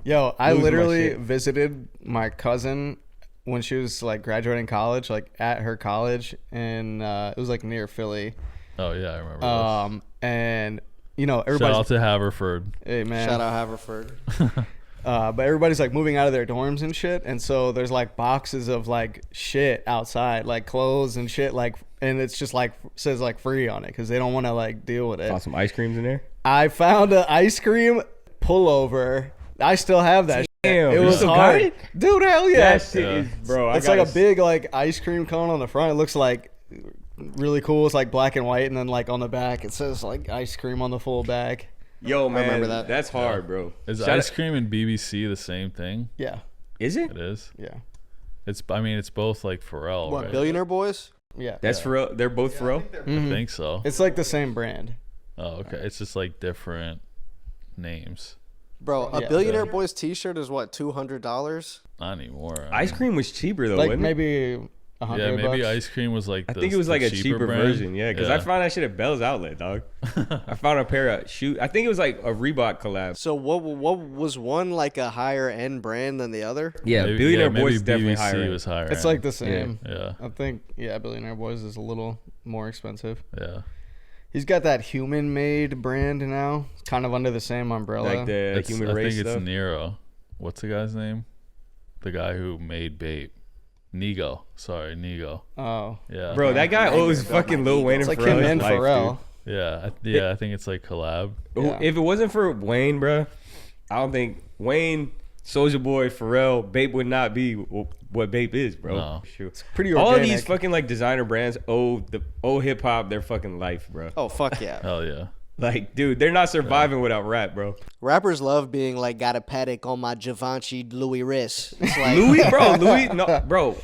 [SPEAKER 3] Yo, I
[SPEAKER 2] Losing my
[SPEAKER 3] literally
[SPEAKER 2] shit.
[SPEAKER 3] visited my cousin when she was like graduating college, like at her college, and it was like near Philly.
[SPEAKER 5] Oh yeah, I remember this.
[SPEAKER 3] And you know
[SPEAKER 5] Shout
[SPEAKER 3] everybody's
[SPEAKER 5] out to Haverford.
[SPEAKER 3] hey man,
[SPEAKER 1] Shout out Haverford.
[SPEAKER 3] but everybody's like moving out of their dorms and shit, and so there's like boxes of like shit outside, like clothes and shit, like, and it's just like says like free on it because they don't want to like deal with it.
[SPEAKER 2] Found some ice creams in there.
[SPEAKER 3] I found an ice cream pullover. I still have that.
[SPEAKER 2] Damn,
[SPEAKER 3] It
[SPEAKER 2] you
[SPEAKER 3] was
[SPEAKER 2] still got
[SPEAKER 3] hard,
[SPEAKER 2] it?
[SPEAKER 3] dude. Hell yeah!
[SPEAKER 2] That shit
[SPEAKER 5] Yeah.
[SPEAKER 2] is, bro.
[SPEAKER 3] It's like a big like ice cream cone on the front. It looks like really cool. It's like black and white, and then like on the back it says like ice cream on the full bag.
[SPEAKER 2] Yo, man,
[SPEAKER 1] remember that.
[SPEAKER 2] That's hard, bro.
[SPEAKER 5] Is
[SPEAKER 2] Shout
[SPEAKER 5] ice
[SPEAKER 2] out-
[SPEAKER 5] cream and BBC the same thing?
[SPEAKER 3] Yeah,
[SPEAKER 2] Is it?
[SPEAKER 5] It is.
[SPEAKER 3] yeah,
[SPEAKER 5] It's. I mean, it's both like Pharrell,
[SPEAKER 1] What,
[SPEAKER 5] right?
[SPEAKER 1] Billionaire Boys?
[SPEAKER 3] yeah.
[SPEAKER 2] That's Pharrell. They're both Pharrell.
[SPEAKER 5] I think so.
[SPEAKER 3] It's like the same brand.
[SPEAKER 5] Oh, okay. It's just like different names.
[SPEAKER 1] Bro, a
[SPEAKER 3] Yeah.
[SPEAKER 1] Billionaire Boys t-shirt is what, $200?
[SPEAKER 5] Not anymore.
[SPEAKER 2] Ice cream was cheaper though,
[SPEAKER 3] Like
[SPEAKER 2] wasn't it?
[SPEAKER 3] maybe $100.
[SPEAKER 5] maybe ice cream was like.
[SPEAKER 2] I think it was like a cheaper
[SPEAKER 5] brand.
[SPEAKER 2] version. Yeah, because I found that shit at Bell's Outlet, dog. I found a pair of shoes. I think it was like a Reebok collab.
[SPEAKER 1] So what was one like a higher end brand than the other?
[SPEAKER 2] Yeah,
[SPEAKER 5] Maybe-
[SPEAKER 2] Billionaire
[SPEAKER 5] maybe
[SPEAKER 2] Boys is definitely
[SPEAKER 5] BBC
[SPEAKER 2] higher.
[SPEAKER 5] was higher.
[SPEAKER 3] It's like the same.
[SPEAKER 5] Yeah.
[SPEAKER 3] I think Billionaire Boys is a little more expensive.
[SPEAKER 5] Yeah.
[SPEAKER 3] He's got that human made brand now. It's kind of under the same umbrella.
[SPEAKER 2] Like the
[SPEAKER 5] It's-
[SPEAKER 2] human
[SPEAKER 5] I
[SPEAKER 2] race
[SPEAKER 5] think it's
[SPEAKER 2] stuff.
[SPEAKER 5] Nero. What's the guy's name? The guy who made Bape. Nego. Sorry, Nego.
[SPEAKER 3] oh.
[SPEAKER 5] Yeah.
[SPEAKER 2] Bro, that guy owes fucking Lil Wayne
[SPEAKER 3] It's
[SPEAKER 2] and
[SPEAKER 3] like him
[SPEAKER 2] Pharrell's
[SPEAKER 3] and
[SPEAKER 2] life,
[SPEAKER 3] Pharrell.
[SPEAKER 5] Yeah. I think it's like collab.
[SPEAKER 2] dude.
[SPEAKER 3] Yeah.
[SPEAKER 2] If it wasn't for Wayne, bro, I don't think Wayne, Soulja Boy, Pharrell, Bape would not be what Bape is, bro.
[SPEAKER 5] No.
[SPEAKER 2] Sure.
[SPEAKER 3] Pretty
[SPEAKER 2] All
[SPEAKER 3] organic.
[SPEAKER 2] of these fucking like designer brands owe hip hop their fucking life, bro.
[SPEAKER 1] Oh fuck yeah.
[SPEAKER 5] Hell yeah.
[SPEAKER 2] Like, dude, they're not surviving without rap, bro.
[SPEAKER 1] Rappers love being like, got a Patek on my Givenchy Louis wrist. It's like,
[SPEAKER 2] Louis, no, bro.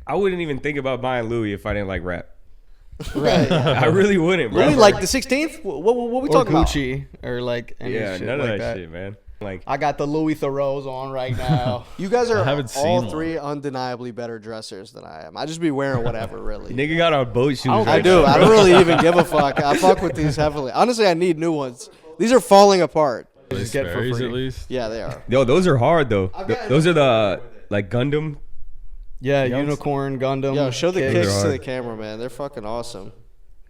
[SPEAKER 2] I wouldn't even think about buying Louis if I didn't like rap.
[SPEAKER 3] right.
[SPEAKER 2] I really wouldn't, bro.
[SPEAKER 1] Louis like the 16th? What we
[SPEAKER 3] Or
[SPEAKER 1] talking about?
[SPEAKER 3] Gucci or like any
[SPEAKER 2] Yeah,
[SPEAKER 3] shit
[SPEAKER 2] none of
[SPEAKER 3] like
[SPEAKER 2] that shit, man. Like,
[SPEAKER 3] I got the Louis Theroux on right now.
[SPEAKER 1] You guys are
[SPEAKER 5] haven't seen
[SPEAKER 1] all
[SPEAKER 5] one.
[SPEAKER 1] three undeniably better dressers than I am. I just be wearing whatever, really.
[SPEAKER 2] nigga got on boat shoes.
[SPEAKER 3] I
[SPEAKER 1] I
[SPEAKER 2] right
[SPEAKER 1] do.
[SPEAKER 2] now,
[SPEAKER 1] I
[SPEAKER 2] bro.
[SPEAKER 1] don't really even give a fuck. I fuck with these heavily. Honestly, I need new ones. These are falling apart.
[SPEAKER 3] Just get for
[SPEAKER 5] Sperry's
[SPEAKER 3] free.
[SPEAKER 5] at least.
[SPEAKER 1] Yeah, they are.
[SPEAKER 2] Yo, those are hard though.
[SPEAKER 1] got
[SPEAKER 2] Those are the like Gundam.
[SPEAKER 3] Yeah,
[SPEAKER 2] Youngs-
[SPEAKER 3] Unicorn, Gundam.
[SPEAKER 1] Yo, show the
[SPEAKER 3] kicks.
[SPEAKER 1] kicks to
[SPEAKER 2] hard.
[SPEAKER 1] the camera, man. They're fucking awesome.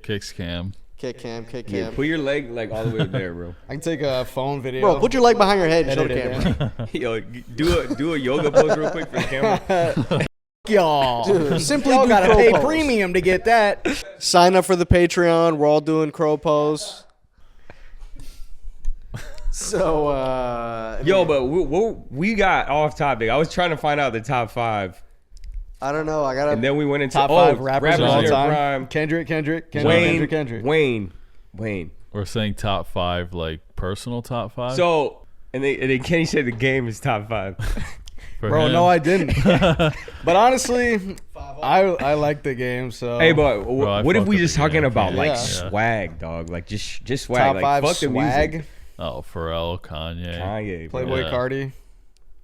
[SPEAKER 5] Kicks cam.
[SPEAKER 1] Kick cam, kick
[SPEAKER 2] Yeah,
[SPEAKER 1] cam.
[SPEAKER 2] put your leg like all the way up there, bro.
[SPEAKER 3] I can take a phone video.
[SPEAKER 1] Bro, put your leg behind your head and show the
[SPEAKER 3] Edit it
[SPEAKER 1] camera.
[SPEAKER 2] Yo, do a yoga pose real quick for the camera.
[SPEAKER 3] y'all.
[SPEAKER 1] Dude, simply
[SPEAKER 3] Y'all
[SPEAKER 1] do
[SPEAKER 3] gotta
[SPEAKER 1] crow
[SPEAKER 3] pay
[SPEAKER 1] pose.
[SPEAKER 3] premium to get that.
[SPEAKER 1] Sign up for the Patreon. We're all doing crow pose. So,
[SPEAKER 2] Yo, but we got off topic. I was trying to find out the top 5,
[SPEAKER 1] I don't know. I gotta.
[SPEAKER 2] and then we went into
[SPEAKER 3] Top 5 rappers of
[SPEAKER 2] in
[SPEAKER 3] all
[SPEAKER 2] their
[SPEAKER 3] time.
[SPEAKER 2] prime.
[SPEAKER 3] Kendrick.
[SPEAKER 2] Wayne.
[SPEAKER 5] We're saying top 5, like personal top 5.
[SPEAKER 2] So, and then Kenny said the game is top 5.
[SPEAKER 5] For
[SPEAKER 3] Bro,
[SPEAKER 5] him.
[SPEAKER 3] no, I didn't. But honestly, I like the game. So
[SPEAKER 2] Hey, but
[SPEAKER 5] I
[SPEAKER 2] what if
[SPEAKER 5] fuck
[SPEAKER 2] we
[SPEAKER 5] with
[SPEAKER 2] just
[SPEAKER 5] the
[SPEAKER 2] talking
[SPEAKER 5] game.
[SPEAKER 2] about like
[SPEAKER 3] Yeah.
[SPEAKER 2] swag, dog? Like just swag.
[SPEAKER 3] top
[SPEAKER 2] like
[SPEAKER 3] 5
[SPEAKER 2] fuck the
[SPEAKER 3] swag.
[SPEAKER 2] music.
[SPEAKER 5] Oh, Pharrell, Kanye.
[SPEAKER 2] Kanye, bro.
[SPEAKER 3] Playboy
[SPEAKER 5] Yeah.
[SPEAKER 3] Cardi.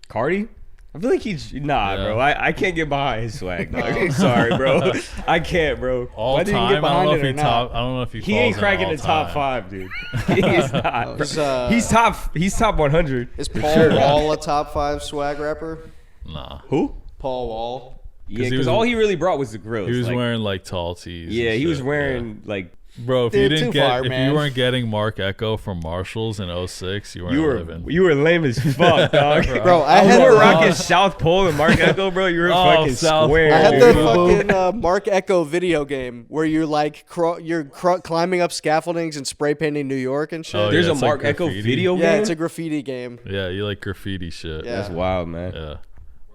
[SPEAKER 2] Cardi? I feel like he's nah,
[SPEAKER 5] Yeah.
[SPEAKER 2] bro. I can't get behind his swag. Dog. I'm sorry, bro. I can't, bro.
[SPEAKER 5] All
[SPEAKER 3] Why did you get
[SPEAKER 5] time. I don't
[SPEAKER 3] behind
[SPEAKER 5] know
[SPEAKER 3] it
[SPEAKER 5] if he
[SPEAKER 3] or not?
[SPEAKER 5] top. I don't know if he.
[SPEAKER 2] He
[SPEAKER 5] falls
[SPEAKER 2] ain't
[SPEAKER 5] in
[SPEAKER 2] cracking
[SPEAKER 5] all
[SPEAKER 2] the top
[SPEAKER 5] time.
[SPEAKER 2] 5, dude. He is not.
[SPEAKER 1] Is,
[SPEAKER 2] He's top 100.
[SPEAKER 1] is Paul Wall a top 5 swag rapper?
[SPEAKER 5] Nah.
[SPEAKER 2] Who?
[SPEAKER 1] Paul Wall.
[SPEAKER 2] Yeah,
[SPEAKER 5] he
[SPEAKER 2] because
[SPEAKER 5] was-
[SPEAKER 2] all he really brought was the grills.
[SPEAKER 5] He was
[SPEAKER 2] like,
[SPEAKER 5] wearing like tall tees. and
[SPEAKER 2] Yeah, he was
[SPEAKER 5] shit,
[SPEAKER 2] wearing like.
[SPEAKER 5] Bro, if
[SPEAKER 3] Dude,
[SPEAKER 5] you didn't
[SPEAKER 3] too
[SPEAKER 5] get,
[SPEAKER 3] far,
[SPEAKER 5] if
[SPEAKER 3] man.
[SPEAKER 5] you weren't getting Mark Echo from Marshalls in 06, you weren't living.
[SPEAKER 2] You were lame as fuck, dog.
[SPEAKER 1] Bro, I
[SPEAKER 2] You
[SPEAKER 1] had
[SPEAKER 2] were
[SPEAKER 1] the-
[SPEAKER 2] rocking South Pole and Mark Echo, bro. You were
[SPEAKER 5] Oh,
[SPEAKER 2] fucking
[SPEAKER 5] South
[SPEAKER 2] square.
[SPEAKER 1] I had
[SPEAKER 5] Pole.
[SPEAKER 1] the
[SPEAKER 2] dude.
[SPEAKER 1] fucking Mark Echo video game where you're like climbing up scaffoldings and spray painting New York and shit.
[SPEAKER 5] Oh,
[SPEAKER 2] There's
[SPEAKER 5] yeah,
[SPEAKER 2] a
[SPEAKER 5] it's like
[SPEAKER 2] Mark Echo
[SPEAKER 5] graffiti.
[SPEAKER 2] video
[SPEAKER 1] Yeah,
[SPEAKER 2] game.
[SPEAKER 1] it's a graffiti game.
[SPEAKER 5] Yeah, you like graffiti shit.
[SPEAKER 1] Yeah.
[SPEAKER 2] That's wild, man.
[SPEAKER 5] Yeah.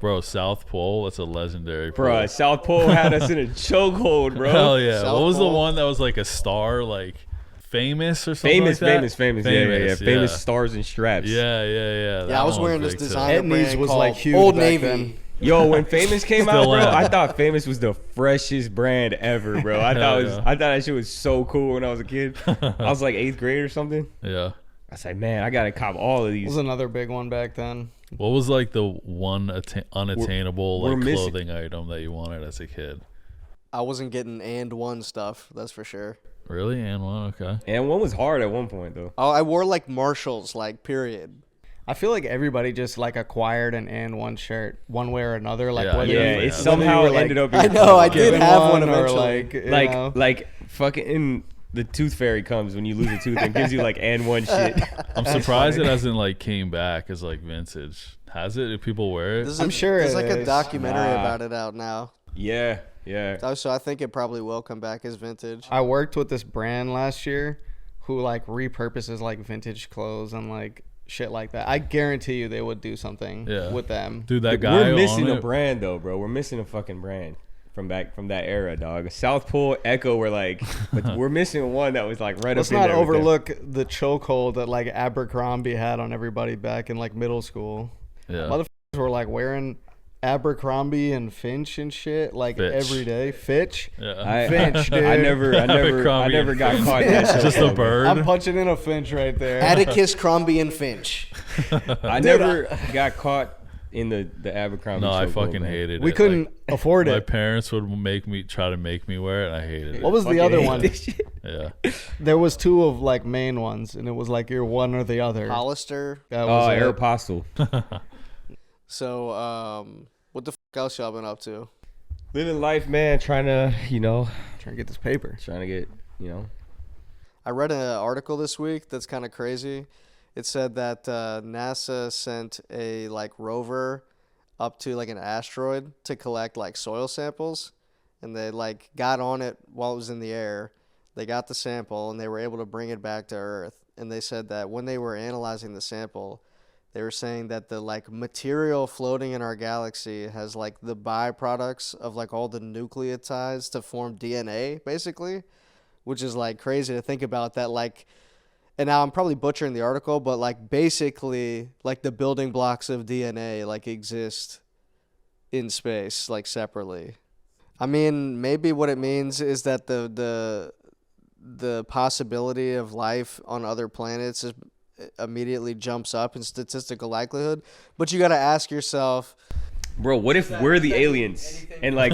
[SPEAKER 5] Bro, South Pole, that's a legendary
[SPEAKER 2] Bro,
[SPEAKER 5] pole.
[SPEAKER 2] South Pole had us in a chokehold, bro.
[SPEAKER 5] Hell yeah.
[SPEAKER 1] South
[SPEAKER 5] What was the
[SPEAKER 1] Pole.
[SPEAKER 5] one that was like a star, like famous or something
[SPEAKER 2] Famous.
[SPEAKER 5] like that?
[SPEAKER 2] Yeah. Famous stars and straps.
[SPEAKER 5] Yeah.
[SPEAKER 1] Yeah,
[SPEAKER 5] That
[SPEAKER 1] I was
[SPEAKER 5] one
[SPEAKER 1] wearing this
[SPEAKER 5] big too.
[SPEAKER 1] designer
[SPEAKER 3] Etnies
[SPEAKER 1] brand
[SPEAKER 3] was,
[SPEAKER 1] called
[SPEAKER 3] like, huge
[SPEAKER 1] Old
[SPEAKER 3] back
[SPEAKER 1] Navy.
[SPEAKER 3] then.
[SPEAKER 2] Yo, when Famous came out,
[SPEAKER 5] Still
[SPEAKER 2] bro,
[SPEAKER 5] am.
[SPEAKER 2] I thought Famous was the freshest brand ever, bro. I thought that shit was so cool when I was a kid. I was like 8th grade or something.
[SPEAKER 5] Yeah.
[SPEAKER 2] I was like, man, I gotta cop all of
[SPEAKER 3] It
[SPEAKER 2] these.
[SPEAKER 3] was another big one back then.
[SPEAKER 5] What was like the one unattainable
[SPEAKER 2] we're
[SPEAKER 5] like
[SPEAKER 2] missing-
[SPEAKER 5] clothing item that you wanted as a kid?
[SPEAKER 1] I wasn't getting and one stuff, that's for sure.
[SPEAKER 5] Really? And one? Okay.
[SPEAKER 2] And one was hard at one point though.
[SPEAKER 1] Oh, I wore like Marshalls, like period.
[SPEAKER 3] I feel like everybody just like acquired an and one shirt one way or another. Like
[SPEAKER 5] Yeah,
[SPEAKER 3] whether
[SPEAKER 2] Yeah,
[SPEAKER 5] definitely
[SPEAKER 2] it
[SPEAKER 5] has.
[SPEAKER 2] somehow
[SPEAKER 3] whether you were,
[SPEAKER 2] ended up.
[SPEAKER 1] I
[SPEAKER 2] in-
[SPEAKER 1] know, I did
[SPEAKER 3] given
[SPEAKER 1] have one
[SPEAKER 3] or
[SPEAKER 1] eventually.
[SPEAKER 3] like, you know.
[SPEAKER 2] like fucking the tooth fairy comes when you lose a tooth and gives you like and one shit.
[SPEAKER 5] I'm surprised it hasn't like came back as like vintage. Has it? Do people wear it?
[SPEAKER 1] I'm
[SPEAKER 3] sure
[SPEAKER 1] there's
[SPEAKER 3] it
[SPEAKER 1] like a
[SPEAKER 3] is.
[SPEAKER 1] documentary
[SPEAKER 2] Nah.
[SPEAKER 1] about it out now.
[SPEAKER 2] Yeah.
[SPEAKER 1] So I think it probably will come back as vintage.
[SPEAKER 3] I worked with this brand last year who like repurposes like vintage clothes and like shit like that. I guarantee you they would do something
[SPEAKER 5] Yeah.
[SPEAKER 3] with them.
[SPEAKER 5] Dude, that guy
[SPEAKER 2] We're missing
[SPEAKER 5] on
[SPEAKER 2] a
[SPEAKER 5] it,
[SPEAKER 2] brand though, bro. We're missing a fucking brand from that era, dog. South Pole, Echo were like, but we're missing one that was like right
[SPEAKER 3] Let's
[SPEAKER 2] up in
[SPEAKER 3] not
[SPEAKER 2] there with them.
[SPEAKER 3] overlook the chokehold that like Abercrombie had on everybody back in like middle school.
[SPEAKER 5] Yeah.
[SPEAKER 3] Motherfuckers were like wearing Abercrombie and Finch and shit like
[SPEAKER 5] Fitch.
[SPEAKER 3] every day. Fitch.
[SPEAKER 5] Yeah.
[SPEAKER 3] Finch, dude.
[SPEAKER 2] I never
[SPEAKER 5] Abercrombie
[SPEAKER 2] got
[SPEAKER 5] and
[SPEAKER 2] caught in that shit.
[SPEAKER 5] Just a bird.
[SPEAKER 3] I'm punching in a Finch right there.
[SPEAKER 1] Atticus, Crombie, and Finch.
[SPEAKER 2] I never got caught in the Abercrombie.
[SPEAKER 5] No, I
[SPEAKER 2] chokehold,
[SPEAKER 5] fucking
[SPEAKER 2] man.
[SPEAKER 5] hated it.
[SPEAKER 3] We couldn't afford
[SPEAKER 5] My
[SPEAKER 3] it.
[SPEAKER 5] parents would try to make me wear it, and I hated it.
[SPEAKER 3] What was the
[SPEAKER 2] Fucking
[SPEAKER 3] other
[SPEAKER 2] hate
[SPEAKER 3] one?
[SPEAKER 2] this shit.
[SPEAKER 5] Yeah.
[SPEAKER 3] There was two of like main ones, and it was like you're one or the other.
[SPEAKER 1] Hollister.
[SPEAKER 3] That
[SPEAKER 2] Oh,
[SPEAKER 3] was it.
[SPEAKER 2] Aeropostale.
[SPEAKER 1] So, what the fuck else y'all been up to?
[SPEAKER 2] Living life, man. Trying to
[SPEAKER 3] Trying to get this paper.
[SPEAKER 2] get,
[SPEAKER 1] I read an article this week that's kind of crazy. It said that NASA sent a like rover up to like an asteroid to collect like soil samples, and they like got on it while it was in the air. They got the sample and they were able to bring it back to Earth. And they said that when they were analyzing the sample, they were saying that the like material floating in our galaxy has like the byproducts of like all the nucleotides to form DNA, basically, which is like crazy to think about that. Like, and now I'm probably butchering the article, but like basically like the building blocks of DNA like exist in space, like separately. I mean, maybe what it means is that the possibility of life on other planets is immediately jumps up in statistical likelihood, but you got to ask yourself,
[SPEAKER 2] bro, what if we're the aliens and like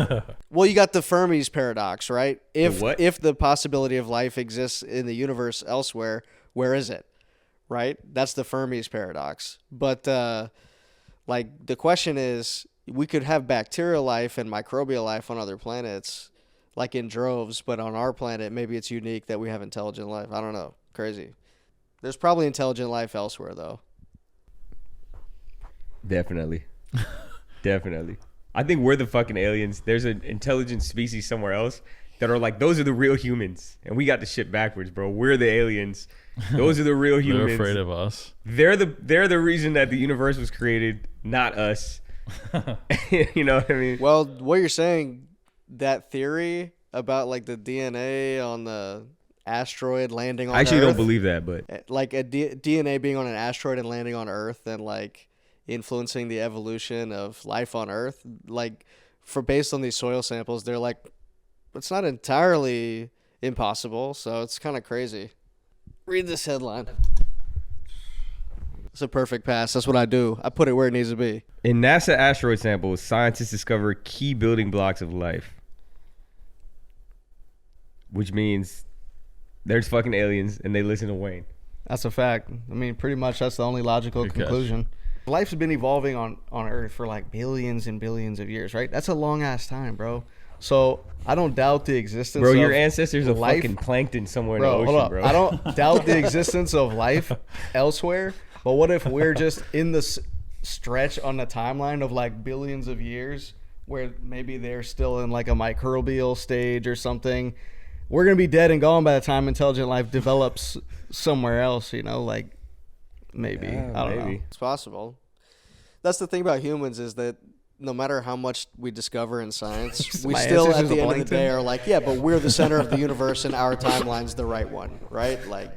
[SPEAKER 1] well, you got the Fermi's paradox, right?
[SPEAKER 2] what?
[SPEAKER 1] If the possibility of life exists in the universe elsewhere, where is it? Right? That's the Fermi's paradox. But like the question is, we could have bacterial life and microbial life on other planets like in droves, but on our planet maybe it's unique that we have intelligent life. I don't know. Crazy. There's probably intelligent life elsewhere, though.
[SPEAKER 2] Definitely. I think we're the fucking aliens. There's an intelligent species somewhere else that are like, those are the real humans, and we got the shit backwards, bro. We're the aliens. Those are the real humans.
[SPEAKER 5] They're afraid of us.
[SPEAKER 2] They're the reason that the universe was created, not us. You know what I mean?
[SPEAKER 1] Well, what you're saying, that theory about like the DNA on the asteroid landing on
[SPEAKER 2] I actually
[SPEAKER 1] Earth,
[SPEAKER 2] don't believe that, but
[SPEAKER 1] like a DNA being on an asteroid and landing on Earth and like influencing the evolution of life on Earth, like for based on these soil samples, they're like, it's not entirely impossible. So it's kind of crazy. Read this headline. It's a perfect pass. That's what I do. I put it where it needs to be.
[SPEAKER 2] in NASA asteroid samples, scientists discover key building blocks of life, which means there's fucking aliens and they listen to Wayne.
[SPEAKER 3] That's a fact. I mean, pretty much that's the only logical
[SPEAKER 5] Good catch.
[SPEAKER 3] conclusion. Life's been evolving on Earth for like billions and billions of years, right? That's a long ass time, bro. So I don't doubt the existence
[SPEAKER 2] Bro,
[SPEAKER 3] of
[SPEAKER 2] your ancestors are
[SPEAKER 3] life.
[SPEAKER 2] fucking plankton somewhere in
[SPEAKER 3] Bro,
[SPEAKER 2] the ocean,
[SPEAKER 3] hold up.
[SPEAKER 2] bro.
[SPEAKER 3] I don't doubt the existence of life elsewhere, but what if we're just in this stretch on the timeline of like billions of years where maybe they're still in like a microbial stage or something? We're going to be dead and gone by the time intelligent life develops somewhere else, you know, like maybe.
[SPEAKER 2] Yeah,
[SPEAKER 3] I don't
[SPEAKER 2] maybe.
[SPEAKER 3] know.
[SPEAKER 1] It's possible. That's the thing about humans is that no matter how much we discover in science, we
[SPEAKER 3] My
[SPEAKER 1] still at
[SPEAKER 3] ancestors
[SPEAKER 1] the
[SPEAKER 3] are
[SPEAKER 1] end of the day
[SPEAKER 3] plankton.
[SPEAKER 1] are like, yeah, but we're the center of the universe and our timeline's the right one, right? Like,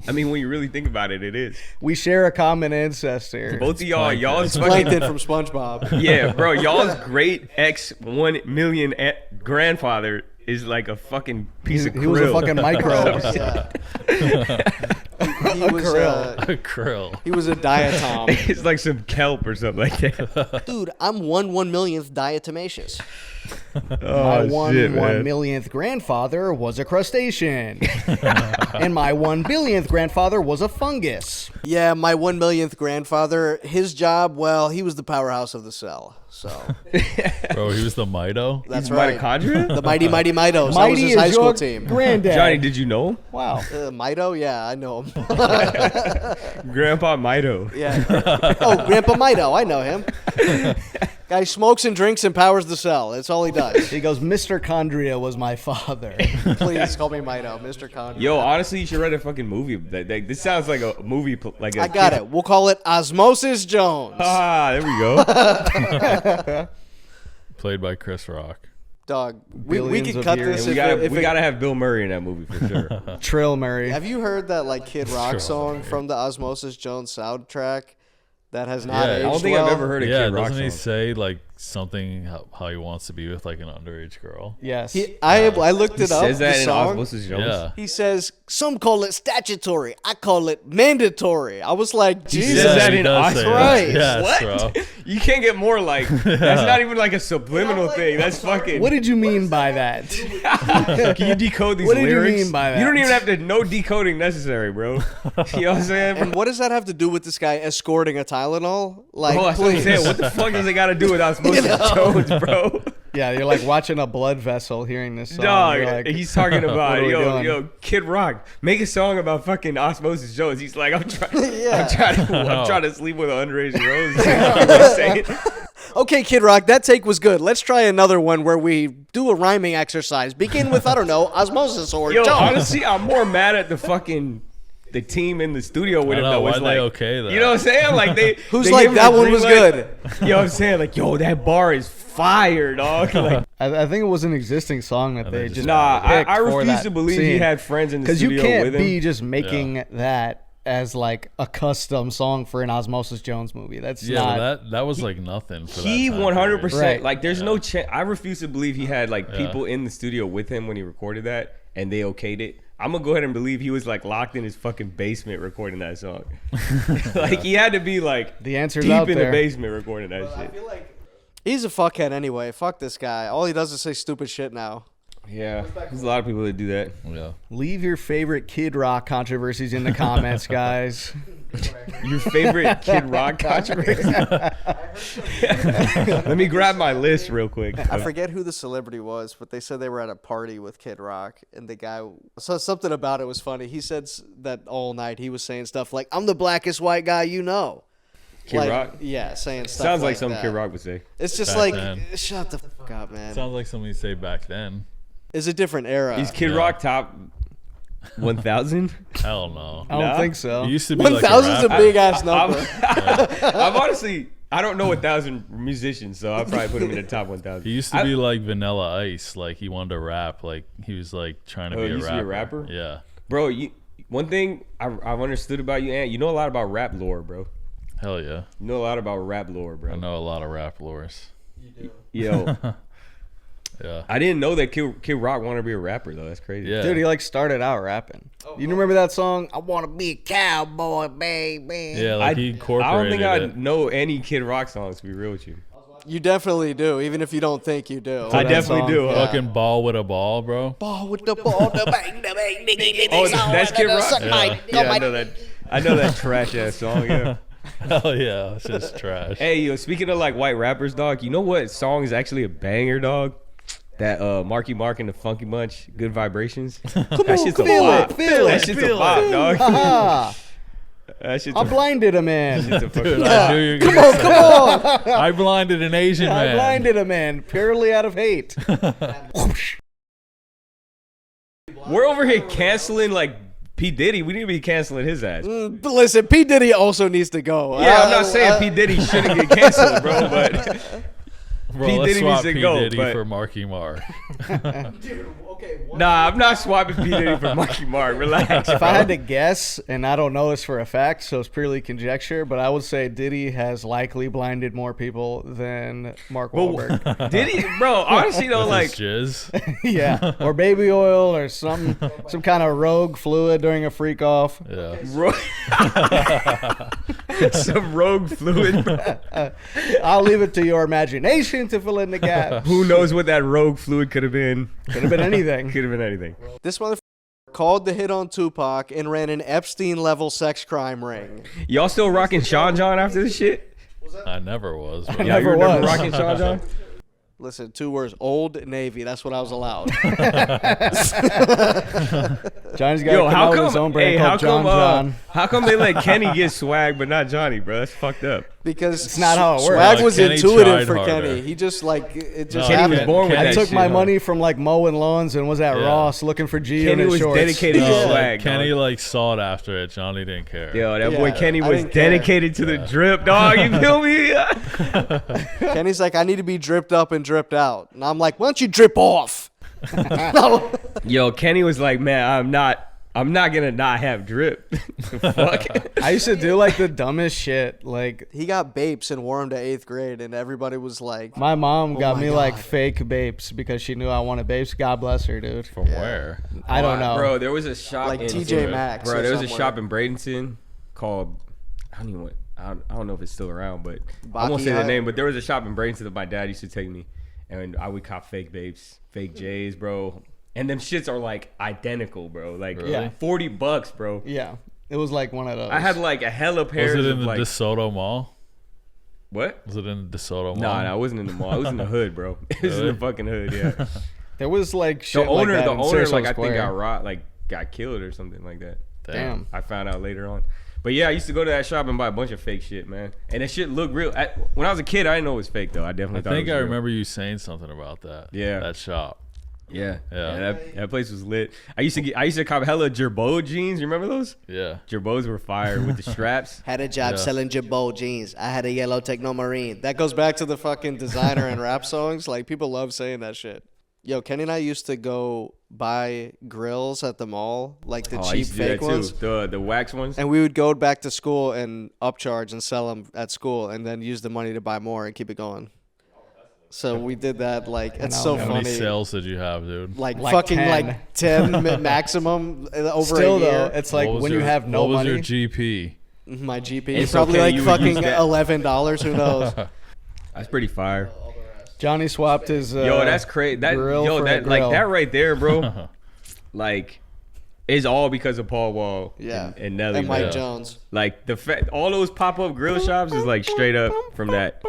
[SPEAKER 2] I mean, when you really think about it, it is.
[SPEAKER 3] We share a common ancestor.
[SPEAKER 2] Both of y'all's
[SPEAKER 1] plankton
[SPEAKER 2] fucking,
[SPEAKER 1] from SpongeBob.
[SPEAKER 2] yeah, bro, y'all's great ex 1 million grandfather is like a fucking piece of krill.
[SPEAKER 3] He was a fucking microbe.
[SPEAKER 1] He was
[SPEAKER 5] A krill.
[SPEAKER 1] he was a diatom.
[SPEAKER 2] It's like some kelp or something like that.
[SPEAKER 1] Dude, I'm 1/1,000,000th diatomaceous.
[SPEAKER 3] My
[SPEAKER 2] Oh,
[SPEAKER 3] one
[SPEAKER 2] shit, man.
[SPEAKER 3] millionth grandfather was a crustacean. And my 1 billionth grandfather was a fungus.
[SPEAKER 1] Yeah, my 1 millionth grandfather, his job, well, he was the powerhouse of the cell. So
[SPEAKER 5] Bro, he was the Mito.
[SPEAKER 1] that's
[SPEAKER 2] He's
[SPEAKER 1] right.
[SPEAKER 2] mitochondria?
[SPEAKER 1] The Mighty Mitos. That was
[SPEAKER 3] Mighty
[SPEAKER 1] his
[SPEAKER 3] is
[SPEAKER 1] high school
[SPEAKER 3] your
[SPEAKER 1] team.
[SPEAKER 3] granddad.
[SPEAKER 2] Johnny, did you know him?
[SPEAKER 3] Wow.
[SPEAKER 1] Mito? Yeah, I know him.
[SPEAKER 2] Grandpa Mito.
[SPEAKER 1] Yeah. Oh, Grandpa Mito. I know him. Guy smokes and drinks and powers the cell. That's all he does.
[SPEAKER 3] He goes, Mr. Chondria was my father.
[SPEAKER 1] Please call me Mito, Mr. Condor.
[SPEAKER 2] Yo, honestly, you should write a fucking movie. This sounds like a movie. Like a
[SPEAKER 1] I got it. We'll call it Osmosis Jones.
[SPEAKER 2] Ah, there we go.
[SPEAKER 5] Played by Chris Rock.
[SPEAKER 1] Dog, we
[SPEAKER 3] Billions
[SPEAKER 1] could
[SPEAKER 3] of
[SPEAKER 1] cut
[SPEAKER 3] years.
[SPEAKER 1] this
[SPEAKER 2] And we gotta have Bill Murray in that movie for sure.
[SPEAKER 3] Trill Murray.
[SPEAKER 1] Have you heard that like Kid Rock
[SPEAKER 5] Sure.
[SPEAKER 1] song from the Osmosis Jones soundtrack that has not
[SPEAKER 5] Yeah. I
[SPEAKER 1] aged
[SPEAKER 5] don't
[SPEAKER 2] I don't think
[SPEAKER 1] well?
[SPEAKER 2] I've ever heard a
[SPEAKER 5] Yeah,
[SPEAKER 2] Kid Rock
[SPEAKER 5] doesn't he
[SPEAKER 2] song.
[SPEAKER 5] say like something how he wants to be with like an underage girl.
[SPEAKER 3] Yes.
[SPEAKER 1] I looked it up.
[SPEAKER 2] Says that
[SPEAKER 1] the
[SPEAKER 2] in
[SPEAKER 1] song.
[SPEAKER 2] Osmosis Jones.
[SPEAKER 5] Yeah.
[SPEAKER 1] He says, some call it statutory. I call it mandatory. I was like,
[SPEAKER 2] He
[SPEAKER 1] Jesus.
[SPEAKER 2] says that
[SPEAKER 5] he
[SPEAKER 2] in
[SPEAKER 5] does say
[SPEAKER 2] Osmosis.
[SPEAKER 1] Right.
[SPEAKER 5] Yes,
[SPEAKER 2] What?
[SPEAKER 5] bro.
[SPEAKER 2] You can't get more like. That's not even like a subliminal thing. That's fucking.
[SPEAKER 3] What did you mean by that?
[SPEAKER 2] Can you decode these
[SPEAKER 3] What did you
[SPEAKER 2] lyrics?
[SPEAKER 3] mean by
[SPEAKER 2] You don't
[SPEAKER 3] that?
[SPEAKER 2] even have to. No decoding necessary, bro. You know what I'm saying?
[SPEAKER 1] And what does that have to do with this guy escorting a Tylenol? Like,
[SPEAKER 2] Oh, that's what I'm
[SPEAKER 1] please.
[SPEAKER 2] saying. What the fuck does it got to do with Osmosis Jones, bro?
[SPEAKER 3] Yeah, you're like watching a blood vessel hearing this song.
[SPEAKER 2] Dog,
[SPEAKER 3] You're like,
[SPEAKER 2] he's talking about,
[SPEAKER 3] what are we doing?
[SPEAKER 2] yo, Kid Rock, make a song about fucking Osmosis Jones. He's like, I'm trying
[SPEAKER 1] Yeah.
[SPEAKER 2] to sleep with an underage girl. Is what he's saying.
[SPEAKER 1] Okay, Kid Rock, that take was good. Let's try another one where we do a rhyming exercise. Begin with, I don't know, Osmosis or
[SPEAKER 2] Yo,
[SPEAKER 1] Jones.
[SPEAKER 2] honestly, I'm more mad at the team in the studio with
[SPEAKER 5] I
[SPEAKER 2] him.
[SPEAKER 5] know,
[SPEAKER 2] That
[SPEAKER 5] why
[SPEAKER 2] was
[SPEAKER 5] they
[SPEAKER 2] like,
[SPEAKER 5] okay that?
[SPEAKER 2] you know what I'm saying? Like they,
[SPEAKER 1] Who's
[SPEAKER 2] they
[SPEAKER 1] like,
[SPEAKER 2] give him
[SPEAKER 1] that
[SPEAKER 2] the
[SPEAKER 1] one
[SPEAKER 2] green
[SPEAKER 1] was
[SPEAKER 2] light.
[SPEAKER 1] good?
[SPEAKER 2] You know what I'm saying? Like, yo, that bar is fire, dog. Like,
[SPEAKER 3] I think it was an existing song that
[SPEAKER 5] they
[SPEAKER 3] they
[SPEAKER 5] just-
[SPEAKER 3] just
[SPEAKER 2] nah,
[SPEAKER 3] picked
[SPEAKER 2] I
[SPEAKER 3] for
[SPEAKER 2] refuse
[SPEAKER 3] that
[SPEAKER 2] to believe he
[SPEAKER 3] scene.
[SPEAKER 2] had friends in the
[SPEAKER 3] Because you
[SPEAKER 2] studio
[SPEAKER 3] can't
[SPEAKER 2] with him.
[SPEAKER 3] be just making that as like a custom song for an Osmosis Jones movie. That's
[SPEAKER 5] Yeah,
[SPEAKER 3] not.
[SPEAKER 5] but that was like nothing for
[SPEAKER 2] He
[SPEAKER 5] that time
[SPEAKER 2] 100%.
[SPEAKER 5] period.
[SPEAKER 3] Right.
[SPEAKER 2] Like, there's no chance. I refuse to believe he had like
[SPEAKER 5] Yeah.
[SPEAKER 2] people in the studio with him when he recorded that, and they okayed it. I'm gonna go ahead and believe he was like locked in his fucking basement recording that song. Like he had to be like
[SPEAKER 3] The answer's
[SPEAKER 2] deep
[SPEAKER 3] out
[SPEAKER 2] in
[SPEAKER 3] there.
[SPEAKER 2] the basement recording that shit.
[SPEAKER 1] He's a fuckhead anyway. Fuck this guy. All he does is say stupid shit now.
[SPEAKER 2] Yeah, there's a lot of people that do that.
[SPEAKER 5] Yeah.
[SPEAKER 3] Leave your favorite Kid Rock controversies in the comments, guys.
[SPEAKER 2] Your favorite Kid Rock controversy? Let me grab my list real quick.
[SPEAKER 1] I forget who the celebrity was, but they said they were at a party with Kid Rock, and the guy, so something about it was funny. He said that all night he was saying stuff like, "I'm the blackest white guy you know."
[SPEAKER 2] Kid
[SPEAKER 1] Like,
[SPEAKER 2] Rock?
[SPEAKER 1] Yeah, saying stuff
[SPEAKER 2] Sounds like
[SPEAKER 1] like
[SPEAKER 2] something
[SPEAKER 1] that.
[SPEAKER 2] Kid Rock would say.
[SPEAKER 1] It's just
[SPEAKER 5] Back
[SPEAKER 1] like,
[SPEAKER 5] then.
[SPEAKER 1] shut the fuck up, man.
[SPEAKER 5] Sounds like something you say back then.
[SPEAKER 1] It's a different era.
[SPEAKER 2] Is Kid
[SPEAKER 5] Yeah.
[SPEAKER 2] Rock top 1,000?
[SPEAKER 5] Hell no.
[SPEAKER 3] I don't
[SPEAKER 2] Nah.
[SPEAKER 3] think so.
[SPEAKER 5] He used to be
[SPEAKER 1] 1,000's a
[SPEAKER 5] like
[SPEAKER 1] big ass number.
[SPEAKER 2] I'm honestly, I don't know 1,000 musicians, so I'll probably put him in the top 1,000.
[SPEAKER 5] He used to be like Vanilla Ice. Like he wanted to rap. Like he was like trying to
[SPEAKER 2] Oh,
[SPEAKER 5] be
[SPEAKER 2] he
[SPEAKER 5] a
[SPEAKER 2] used to be a rapper?
[SPEAKER 5] Yeah.
[SPEAKER 2] Bro, one thing I've understood about you, Ant, you know a lot about rap lore, bro.
[SPEAKER 5] Hell yeah.
[SPEAKER 2] You know a lot about rap lore, bro.
[SPEAKER 5] I know a lot of rap lores.
[SPEAKER 2] Yo,
[SPEAKER 5] Yeah.
[SPEAKER 2] I didn't know that Kid Rock wanted to be a rapper, though. That's crazy.
[SPEAKER 5] Yeah.
[SPEAKER 3] Dude, he like started out rapping. You remember that song? I want to be a cowboy, baby.
[SPEAKER 5] Yeah, like he incorporated
[SPEAKER 2] I don't think I
[SPEAKER 5] it.
[SPEAKER 2] know any Kid Rock songs, to be real with you.
[SPEAKER 1] You definitely do, even if you don't think you do.
[SPEAKER 2] I
[SPEAKER 3] that
[SPEAKER 2] definitely
[SPEAKER 3] song.
[SPEAKER 2] do.
[SPEAKER 1] Yeah.
[SPEAKER 5] Fucking ball with a ball, bro.
[SPEAKER 1] Ball with the ball, the bang, the bang, diggy, diggy,
[SPEAKER 2] Oh,
[SPEAKER 1] so
[SPEAKER 2] that's Kid Rock?
[SPEAKER 1] suck my-
[SPEAKER 5] Yeah.
[SPEAKER 1] go
[SPEAKER 2] Yeah,
[SPEAKER 1] my-
[SPEAKER 2] I know that. I know that trash ass song. Yeah.
[SPEAKER 5] Hell yeah. It's just trash.
[SPEAKER 2] Hey, yo, speaking of like white rappers, dog, you know what song is actually a banger, dog? That Marky Mark and the Funky Bunch, Good Vibrations. That shit's a
[SPEAKER 3] feel
[SPEAKER 2] bop.
[SPEAKER 3] it, feel
[SPEAKER 2] That
[SPEAKER 3] it,
[SPEAKER 2] shit's
[SPEAKER 3] feel
[SPEAKER 2] a bop,
[SPEAKER 3] it.
[SPEAKER 2] dog.
[SPEAKER 3] Ha
[SPEAKER 2] That shit's
[SPEAKER 3] I
[SPEAKER 2] a
[SPEAKER 3] blinded a man.
[SPEAKER 2] shit's a fucking
[SPEAKER 5] Dude,
[SPEAKER 2] bop.
[SPEAKER 5] I knew you were
[SPEAKER 3] Come
[SPEAKER 5] gonna
[SPEAKER 3] on,
[SPEAKER 5] say
[SPEAKER 3] come
[SPEAKER 5] that.
[SPEAKER 3] on.
[SPEAKER 5] I blinded an Asian
[SPEAKER 3] I
[SPEAKER 5] man.
[SPEAKER 3] blinded a man purely out of hate.
[SPEAKER 2] We're over here canceling like P. Diddy. We need to be canceling his ass.
[SPEAKER 1] But listen, P. Diddy also needs to go.
[SPEAKER 2] Yeah, I'm not saying P. Diddy shouldn't get canceled, bro, but
[SPEAKER 5] Bro,
[SPEAKER 2] P.
[SPEAKER 5] let's
[SPEAKER 2] Diddy
[SPEAKER 5] swap
[SPEAKER 2] needs to
[SPEAKER 5] P.
[SPEAKER 2] go,
[SPEAKER 5] Diddy
[SPEAKER 2] but-
[SPEAKER 5] for Marky Mark.
[SPEAKER 2] nah, I'm not swapping P. Diddy for Marky Mark. Relax.
[SPEAKER 3] If I had to guess, and I don't know this for a fact, so it's purely conjecture, but I would say Diddy has likely blinded more people than Mark Wahlberg.
[SPEAKER 2] Diddy, bro, honestly though,
[SPEAKER 5] With
[SPEAKER 2] like,
[SPEAKER 5] his jizz.
[SPEAKER 3] Yeah, or baby oil, or some kind of rogue fluid during a freak off.
[SPEAKER 5] Yeah.
[SPEAKER 2] some rogue fluid, bro.
[SPEAKER 3] I'll leave it to your imagination to fill in the gaps.
[SPEAKER 2] Who knows what that rogue fluid could have been?
[SPEAKER 3] Could have been anything.
[SPEAKER 2] Could have been anything.
[SPEAKER 1] This motherfucker called the hit on Tupac and ran an Epstein-level sex crime ring.
[SPEAKER 2] Y'all still rocking Sean John after this shit?
[SPEAKER 5] I never was. Bro.
[SPEAKER 3] I never
[SPEAKER 2] never
[SPEAKER 3] was.
[SPEAKER 2] rocking Sean John?
[SPEAKER 1] Listen, 2 words, Old Navy. That's what I was allowed.
[SPEAKER 3] Johnny's got
[SPEAKER 2] Yo,
[SPEAKER 3] to come
[SPEAKER 2] how
[SPEAKER 3] out with his
[SPEAKER 2] come?
[SPEAKER 3] own brand
[SPEAKER 2] Hey,
[SPEAKER 3] called
[SPEAKER 2] how
[SPEAKER 3] John
[SPEAKER 2] come?
[SPEAKER 3] John.
[SPEAKER 2] How come they let Kenny get swag but not Johnny, bro? That's fucked up.
[SPEAKER 1] Because
[SPEAKER 3] It's not how it works.
[SPEAKER 1] swag
[SPEAKER 5] Like,
[SPEAKER 1] was
[SPEAKER 5] Kenny
[SPEAKER 1] intuitive
[SPEAKER 5] tried
[SPEAKER 1] for
[SPEAKER 5] harder.
[SPEAKER 1] Kenny. He just like it just
[SPEAKER 5] No,
[SPEAKER 2] Kenny was
[SPEAKER 1] happened.
[SPEAKER 2] born with
[SPEAKER 3] I
[SPEAKER 2] that
[SPEAKER 3] took
[SPEAKER 2] shit,
[SPEAKER 3] my
[SPEAKER 2] huh?
[SPEAKER 3] money from like mowing lawns and was at
[SPEAKER 5] Yeah.
[SPEAKER 3] Ross looking for G in
[SPEAKER 2] Kenny
[SPEAKER 3] his
[SPEAKER 2] was
[SPEAKER 3] shorts.
[SPEAKER 2] dedicated to
[SPEAKER 5] No,
[SPEAKER 2] swag.
[SPEAKER 5] Kenny
[SPEAKER 2] dog.
[SPEAKER 5] like sought after it. Johnny didn't care.
[SPEAKER 2] Yo, that boy
[SPEAKER 1] Yeah,
[SPEAKER 2] Kenny
[SPEAKER 1] I
[SPEAKER 2] was
[SPEAKER 1] didn't care.
[SPEAKER 2] dedicated to the drip, dog. You feel me?
[SPEAKER 1] Kenny's like, I need to be dripped up and dripped out. And I'm like, why don't you drip off? No.
[SPEAKER 2] Yo, Kenny was like, man, I'm not gonna not have drip. Fuck.
[SPEAKER 3] I used to do like the dumbest shit. Like
[SPEAKER 1] He got Bapes and wore them to 8th grade, and everybody was like,
[SPEAKER 3] my mom got
[SPEAKER 1] my
[SPEAKER 3] me like
[SPEAKER 1] God.
[SPEAKER 3] fake Bapes because she knew I wanted Bapes. God bless her, dude.
[SPEAKER 5] From where?
[SPEAKER 3] I don't know.
[SPEAKER 2] Bro, there was a shop
[SPEAKER 1] like
[SPEAKER 2] in
[SPEAKER 1] TJ Maxx.
[SPEAKER 2] Bro,
[SPEAKER 1] or
[SPEAKER 2] there was a
[SPEAKER 1] somewhere.
[SPEAKER 2] shop in Bradenton called I don't know if it's still around, but I won't
[SPEAKER 1] Baki
[SPEAKER 2] say the
[SPEAKER 1] Hut?
[SPEAKER 2] name. But there was a shop in Bradenton that my dad used to take me, and I would cop fake Bapes, fake J's, bro. And them shits are like identical, bro. Like
[SPEAKER 3] Yeah.
[SPEAKER 2] $40, bro.
[SPEAKER 3] Yeah, it was like one of those.
[SPEAKER 2] I had like a hella pairs
[SPEAKER 5] Was it
[SPEAKER 2] of
[SPEAKER 5] in the
[SPEAKER 2] like
[SPEAKER 5] DeSoto Mall?
[SPEAKER 2] what?
[SPEAKER 5] Was it in the DeSoto Mall?
[SPEAKER 2] No, it wasn't in the mall. It was in the hood, bro. It was in
[SPEAKER 5] Really?
[SPEAKER 2] the fucking hood, yeah.
[SPEAKER 3] There was like
[SPEAKER 2] The
[SPEAKER 3] shit
[SPEAKER 2] owner,
[SPEAKER 3] like that in Sarasota
[SPEAKER 2] like I think
[SPEAKER 3] Square.
[SPEAKER 2] got killed or something like that.
[SPEAKER 3] Damn.
[SPEAKER 2] I found out later on. But yeah, I used to go to that shop and buy a bunch of fake shit, man. And that shit looked real. When I was a kid, I didn't know it was fake though. I definitely
[SPEAKER 5] I
[SPEAKER 2] thought
[SPEAKER 5] think
[SPEAKER 2] it
[SPEAKER 5] I
[SPEAKER 2] was real.
[SPEAKER 5] remember you saying something about that.
[SPEAKER 2] Yeah.
[SPEAKER 5] That shop.
[SPEAKER 2] Yeah.
[SPEAKER 5] Yeah.
[SPEAKER 2] That place was lit. I used to cop hella Gerbo jeans. You remember those?
[SPEAKER 5] Yeah.
[SPEAKER 2] Gerbos were fire with the straps.
[SPEAKER 1] Had a job
[SPEAKER 5] Yeah.
[SPEAKER 1] selling Jabot jeans. I had a yellow Technomarine. That goes back to the fucking designer and rap songs. Like, people love saying that shit. Yo, Kenny and I used to go buy grills at the mall, like the
[SPEAKER 2] Oh, I
[SPEAKER 1] cheap
[SPEAKER 2] used to do
[SPEAKER 1] fake
[SPEAKER 2] that
[SPEAKER 1] ones.
[SPEAKER 2] too. The wax ones.
[SPEAKER 1] And we would go back to school and upcharge and sell them at school and then use the money to buy more and keep it going. So we did that. Like, it's
[SPEAKER 3] know,
[SPEAKER 1] so
[SPEAKER 3] man.
[SPEAKER 5] How many
[SPEAKER 1] funny.
[SPEAKER 5] sales did you have, dude?
[SPEAKER 1] Like,
[SPEAKER 3] Like
[SPEAKER 1] fucking
[SPEAKER 3] 10.
[SPEAKER 1] like 10 maximum over
[SPEAKER 3] Still
[SPEAKER 1] a year.
[SPEAKER 3] though, it's like
[SPEAKER 5] What was
[SPEAKER 3] when
[SPEAKER 5] your-
[SPEAKER 3] you have no
[SPEAKER 5] what was
[SPEAKER 3] money.
[SPEAKER 5] your GP?
[SPEAKER 1] My GP
[SPEAKER 2] It's
[SPEAKER 1] probably
[SPEAKER 2] okay,
[SPEAKER 1] like
[SPEAKER 2] you would use
[SPEAKER 1] fucking
[SPEAKER 2] that.
[SPEAKER 1] $11. Who knows?
[SPEAKER 2] That's pretty fire.
[SPEAKER 3] Johnny swapped his.
[SPEAKER 2] Yo, that's crazy.
[SPEAKER 3] grill for a
[SPEAKER 2] That like
[SPEAKER 3] grill.
[SPEAKER 2] that right there, bro. Like, is all because of Paul Wall.
[SPEAKER 1] Yeah.
[SPEAKER 2] And Nelly.
[SPEAKER 1] And Mike
[SPEAKER 2] man.
[SPEAKER 1] Jones.
[SPEAKER 2] Like all those pop up grill shops is like straight up from that.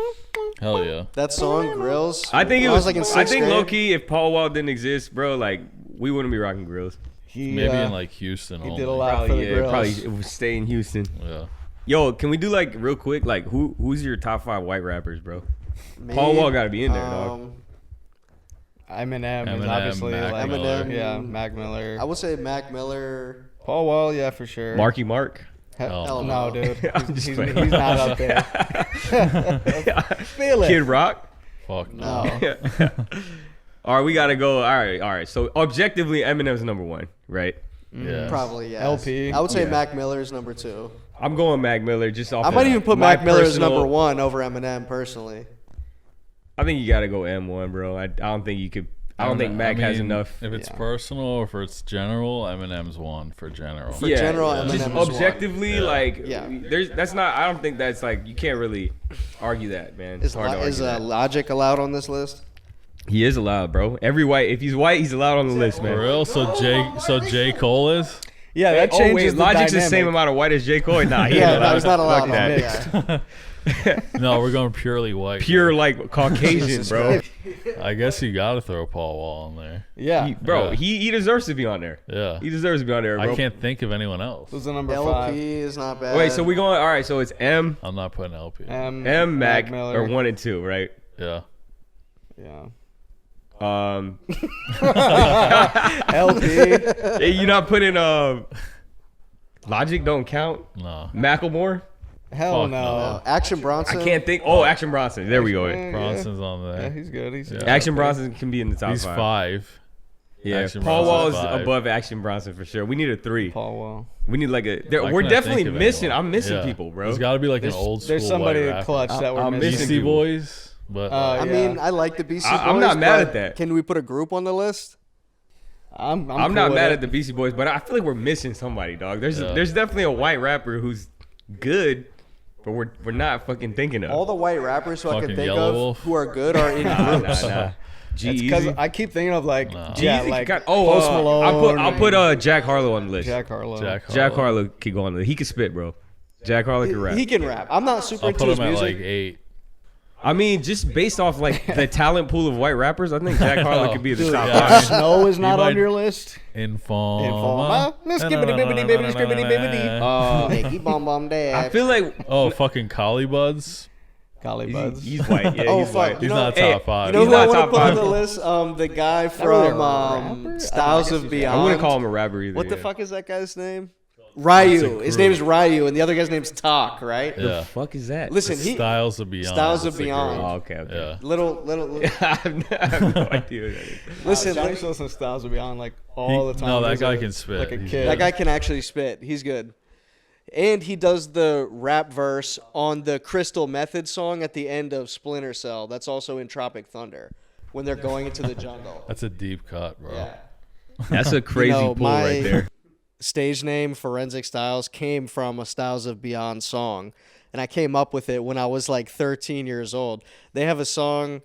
[SPEAKER 5] Hell yeah.
[SPEAKER 1] That song Grills.
[SPEAKER 2] I think it
[SPEAKER 1] when
[SPEAKER 2] was.
[SPEAKER 1] like in
[SPEAKER 2] I
[SPEAKER 1] sixth
[SPEAKER 2] think
[SPEAKER 1] grade.
[SPEAKER 2] low key, if Paul Wall didn't exist, bro, like we wouldn't be rocking grills.
[SPEAKER 3] he,
[SPEAKER 5] Maybe in like Houston
[SPEAKER 3] he
[SPEAKER 5] only.
[SPEAKER 3] did a lot for the grills.
[SPEAKER 2] Probably it would stay in Houston.
[SPEAKER 5] Yeah.
[SPEAKER 2] Yo, can we do like real quick? Like who's your top 5 white rappers, bro?
[SPEAKER 1] Me,
[SPEAKER 2] Paul Wall got to be in there, dog.
[SPEAKER 3] Eminem is
[SPEAKER 5] Eminem,
[SPEAKER 3] obviously
[SPEAKER 5] Mac
[SPEAKER 3] like
[SPEAKER 1] Miller.
[SPEAKER 3] yeah, Mac Miller.
[SPEAKER 1] I would say Mac Miller.
[SPEAKER 3] Paul Wall, yeah, for sure.
[SPEAKER 2] Marky Mark.
[SPEAKER 3] Hell
[SPEAKER 5] no.
[SPEAKER 3] no, dude.
[SPEAKER 2] I'm just
[SPEAKER 3] He's
[SPEAKER 2] playing.
[SPEAKER 3] not up there. Feel it.
[SPEAKER 2] Kid Rock.
[SPEAKER 5] Fuck no.
[SPEAKER 1] No.
[SPEAKER 2] All right, we gotta go. All right. So objectively, Eminem's number 1, right?
[SPEAKER 5] Yeah.
[SPEAKER 1] Probably, yes.
[SPEAKER 3] LP.
[SPEAKER 1] I would say
[SPEAKER 2] Yeah.
[SPEAKER 1] Mac Miller's number 2.
[SPEAKER 2] I'm going Mac Miller just off.
[SPEAKER 1] I might
[SPEAKER 2] of
[SPEAKER 1] even put
[SPEAKER 2] my
[SPEAKER 1] Mac Miller as
[SPEAKER 2] personal-
[SPEAKER 1] number 1 over Eminem personally.
[SPEAKER 2] I think you gotta go M1, bro. I don't think you could. I don't think Mac has
[SPEAKER 5] mean,
[SPEAKER 2] enough.
[SPEAKER 5] If it's
[SPEAKER 3] Yeah.
[SPEAKER 5] personal or if it's general, Eminem's one for general.
[SPEAKER 1] For general, Eminem
[SPEAKER 2] just
[SPEAKER 1] is one.
[SPEAKER 2] objectively,
[SPEAKER 5] Yeah.
[SPEAKER 2] like,
[SPEAKER 1] Yeah.
[SPEAKER 2] there's that's not. I don't think that's like you can't really argue that, man. It's
[SPEAKER 1] Is,
[SPEAKER 2] hard to argue that.
[SPEAKER 1] Logic allowed on this list?
[SPEAKER 2] He is allowed, bro. Every white, if he's white, he's allowed on the list,
[SPEAKER 5] For
[SPEAKER 2] man.
[SPEAKER 5] real? So J Cole is?
[SPEAKER 3] Yeah, that
[SPEAKER 2] Oh
[SPEAKER 3] changes
[SPEAKER 2] wait,
[SPEAKER 3] the
[SPEAKER 2] Logic's the same
[SPEAKER 3] dynamic.
[SPEAKER 2] amount of white as J Cole. Nah, he ain't
[SPEAKER 1] Yeah,
[SPEAKER 2] allowed.
[SPEAKER 1] no, he's not allowed
[SPEAKER 2] Fuck
[SPEAKER 1] on
[SPEAKER 2] that.
[SPEAKER 1] that. Yeah.
[SPEAKER 5] No, we're going purely white.
[SPEAKER 2] Pure like Caucasian,
[SPEAKER 1] Jesus
[SPEAKER 2] bro.
[SPEAKER 1] Christ.
[SPEAKER 5] I guess you got to throw Paul Wall in there.
[SPEAKER 3] Yeah.
[SPEAKER 2] Bro,
[SPEAKER 5] Yeah.
[SPEAKER 2] he deserves to be on there.
[SPEAKER 5] Yeah.
[SPEAKER 2] He deserves to be on there, bro.
[SPEAKER 5] I can't think of anyone else.
[SPEAKER 3] Who's the number
[SPEAKER 1] LP
[SPEAKER 3] 5?
[SPEAKER 1] is not bad.
[SPEAKER 2] Wait, so we going? All right, so it's M,
[SPEAKER 5] I'm not putting LP.
[SPEAKER 2] M, Mac,
[SPEAKER 3] Miller.
[SPEAKER 2] or 1 and 2, right?
[SPEAKER 5] Yeah.
[SPEAKER 3] Yeah. LP.
[SPEAKER 2] Hey, you not putting Logic don't count.
[SPEAKER 5] No.
[SPEAKER 2] Macklemore.
[SPEAKER 3] Hell
[SPEAKER 5] Fuck
[SPEAKER 3] no.
[SPEAKER 5] no.
[SPEAKER 1] Action Bronson.
[SPEAKER 2] I can't think. Oh, Action Bronson. There we go.
[SPEAKER 3] Yeah.
[SPEAKER 5] Bronson's on
[SPEAKER 3] Yeah,
[SPEAKER 5] there.
[SPEAKER 3] he's good. He's
[SPEAKER 5] Yeah.
[SPEAKER 2] Action Bronson can be in the top
[SPEAKER 5] He's
[SPEAKER 2] 5.
[SPEAKER 5] 5.
[SPEAKER 2] Yeah,
[SPEAKER 5] Action
[SPEAKER 2] Paul Wall is
[SPEAKER 5] Bronson's 5.
[SPEAKER 2] above Action Bronson for sure. We need a 3.
[SPEAKER 3] Paul Wall.
[SPEAKER 2] We need like a.
[SPEAKER 5] Why
[SPEAKER 2] We're
[SPEAKER 5] can't I
[SPEAKER 2] definitely
[SPEAKER 5] think of
[SPEAKER 2] missing.
[SPEAKER 5] anyone?
[SPEAKER 2] I'm missing
[SPEAKER 5] Yeah.
[SPEAKER 2] people, bro.
[SPEAKER 5] There's got to be like
[SPEAKER 3] There's,
[SPEAKER 5] an old school
[SPEAKER 3] there's somebody
[SPEAKER 5] white rapper.
[SPEAKER 3] clutch that we're
[SPEAKER 2] I'm
[SPEAKER 3] missing.
[SPEAKER 2] missing
[SPEAKER 5] Beastie
[SPEAKER 2] people.
[SPEAKER 5] Boys, but
[SPEAKER 3] Oh,
[SPEAKER 1] I
[SPEAKER 3] yeah.
[SPEAKER 1] mean, I like the Beastie Boys.
[SPEAKER 2] I'm not mad
[SPEAKER 1] but
[SPEAKER 2] at that.
[SPEAKER 1] Can we put a group on the list?
[SPEAKER 3] I'm
[SPEAKER 2] I'm
[SPEAKER 3] cool
[SPEAKER 2] not
[SPEAKER 3] with
[SPEAKER 2] mad
[SPEAKER 3] it.
[SPEAKER 2] at the Beastie Boys, but I feel like we're missing somebody, dog. There's
[SPEAKER 5] Yeah.
[SPEAKER 2] there's definitely a white rapper who's good, but we're not fucking thinking of.
[SPEAKER 1] All the white rappers who I
[SPEAKER 5] Fucking
[SPEAKER 1] can think
[SPEAKER 5] Yellow
[SPEAKER 1] of
[SPEAKER 5] Wolf.
[SPEAKER 1] who are good are in
[SPEAKER 2] nah,
[SPEAKER 1] groups.
[SPEAKER 2] nah.
[SPEAKER 3] It's because
[SPEAKER 2] G-Eazy.
[SPEAKER 3] I keep thinking of like,
[SPEAKER 5] No.
[SPEAKER 3] yeah,
[SPEAKER 2] G-Eazy
[SPEAKER 3] like
[SPEAKER 2] got-
[SPEAKER 3] Post Malone.
[SPEAKER 2] I'll put Jack Harlow on the list.
[SPEAKER 3] Jack Harlow.
[SPEAKER 2] Jack Harlow could go on the. He could spit, bro. Jack Harlow could rap.
[SPEAKER 1] He can rap. I'm not super
[SPEAKER 5] I'll
[SPEAKER 1] into
[SPEAKER 5] put
[SPEAKER 1] his
[SPEAKER 5] him at
[SPEAKER 1] music.
[SPEAKER 5] like 8.
[SPEAKER 2] I mean, just based off like the talent pool of white rappers, I think Jack Harlow could be the
[SPEAKER 3] Dude,
[SPEAKER 2] top
[SPEAKER 5] yeah.
[SPEAKER 2] 5.
[SPEAKER 3] Snow is not
[SPEAKER 5] might-
[SPEAKER 3] on your list.
[SPEAKER 5] Informa.
[SPEAKER 3] Oh,
[SPEAKER 1] Nicky Bum Bum
[SPEAKER 2] I
[SPEAKER 1] Dad.
[SPEAKER 2] feel like
[SPEAKER 5] Oh, fucking Collie Buds.
[SPEAKER 3] Collie Buds.
[SPEAKER 2] he's white. Yeah,
[SPEAKER 1] Oh,
[SPEAKER 2] he's
[SPEAKER 1] fuck.
[SPEAKER 2] white.
[SPEAKER 5] He's
[SPEAKER 1] know-
[SPEAKER 5] not
[SPEAKER 2] Hey,
[SPEAKER 5] top 5.
[SPEAKER 1] You know
[SPEAKER 2] He's
[SPEAKER 1] who I
[SPEAKER 2] not
[SPEAKER 1] want to
[SPEAKER 2] top
[SPEAKER 1] put on
[SPEAKER 2] 5.
[SPEAKER 1] the list? The guy
[SPEAKER 3] really a
[SPEAKER 1] from
[SPEAKER 3] rapper?
[SPEAKER 1] Styles
[SPEAKER 3] I
[SPEAKER 1] of
[SPEAKER 3] guess
[SPEAKER 1] Beyond.
[SPEAKER 2] I wouldn't call him a rapper either.
[SPEAKER 1] What the
[SPEAKER 2] yeah.
[SPEAKER 1] fuck is that guy's name? Ryu. His name is Ryu, and the other guy's name's Tak, right?
[SPEAKER 5] Yeah.
[SPEAKER 2] Fuck is that?
[SPEAKER 1] Listen,
[SPEAKER 5] It's
[SPEAKER 1] he
[SPEAKER 5] Styles of Beyond.
[SPEAKER 1] Styles of
[SPEAKER 5] It's a
[SPEAKER 1] Beyond.
[SPEAKER 5] group.
[SPEAKER 2] Oh, okay.
[SPEAKER 5] Yeah.
[SPEAKER 1] little.
[SPEAKER 2] I have no idea what that is.
[SPEAKER 1] Listen,
[SPEAKER 3] Johnny
[SPEAKER 1] like,
[SPEAKER 3] shows some Styles will be on like all the time.
[SPEAKER 5] No, that
[SPEAKER 3] He's
[SPEAKER 5] guy
[SPEAKER 3] like-
[SPEAKER 5] can spit.
[SPEAKER 3] like a
[SPEAKER 5] He's
[SPEAKER 3] kid.
[SPEAKER 5] good.
[SPEAKER 1] that guy can actually spit. He's good. And he does the rap verse on the Crystal Method song at the end of Splinter Cell. That's also in Tropic Thunder when they're going into the jungle.
[SPEAKER 5] That's a deep cut, bro.
[SPEAKER 1] Yeah.
[SPEAKER 2] That's a crazy
[SPEAKER 1] know,
[SPEAKER 2] pull right there.
[SPEAKER 1] Stage name Forenzik Styles came from a Styles of Beyond song, and I came up with it when I was like 13 years old. They have a song,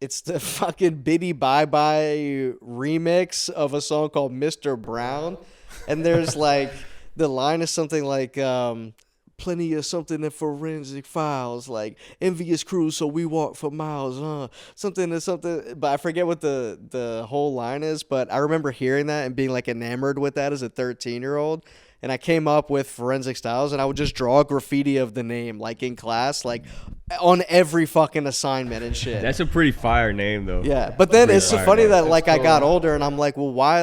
[SPEAKER 1] it's the fucking Biddy Bye Bye remix of a song called Mr. Brown, and there's like the line is something like plenty of something in forensic files, like envious crews, so we walk for miles, something, but I forget what the whole line is, but I remember hearing that and being like enamored with that as a 13-year-old. And I came up with Forenzik Styles, and I would just draw a graffiti of the name, like in class, like on every fucking assignment and shit.
[SPEAKER 2] That's a pretty fire name, though.
[SPEAKER 1] Yeah, but then it's so
[SPEAKER 2] fire
[SPEAKER 1] funny
[SPEAKER 2] name.
[SPEAKER 1] that like I got older, and I'm like, well, why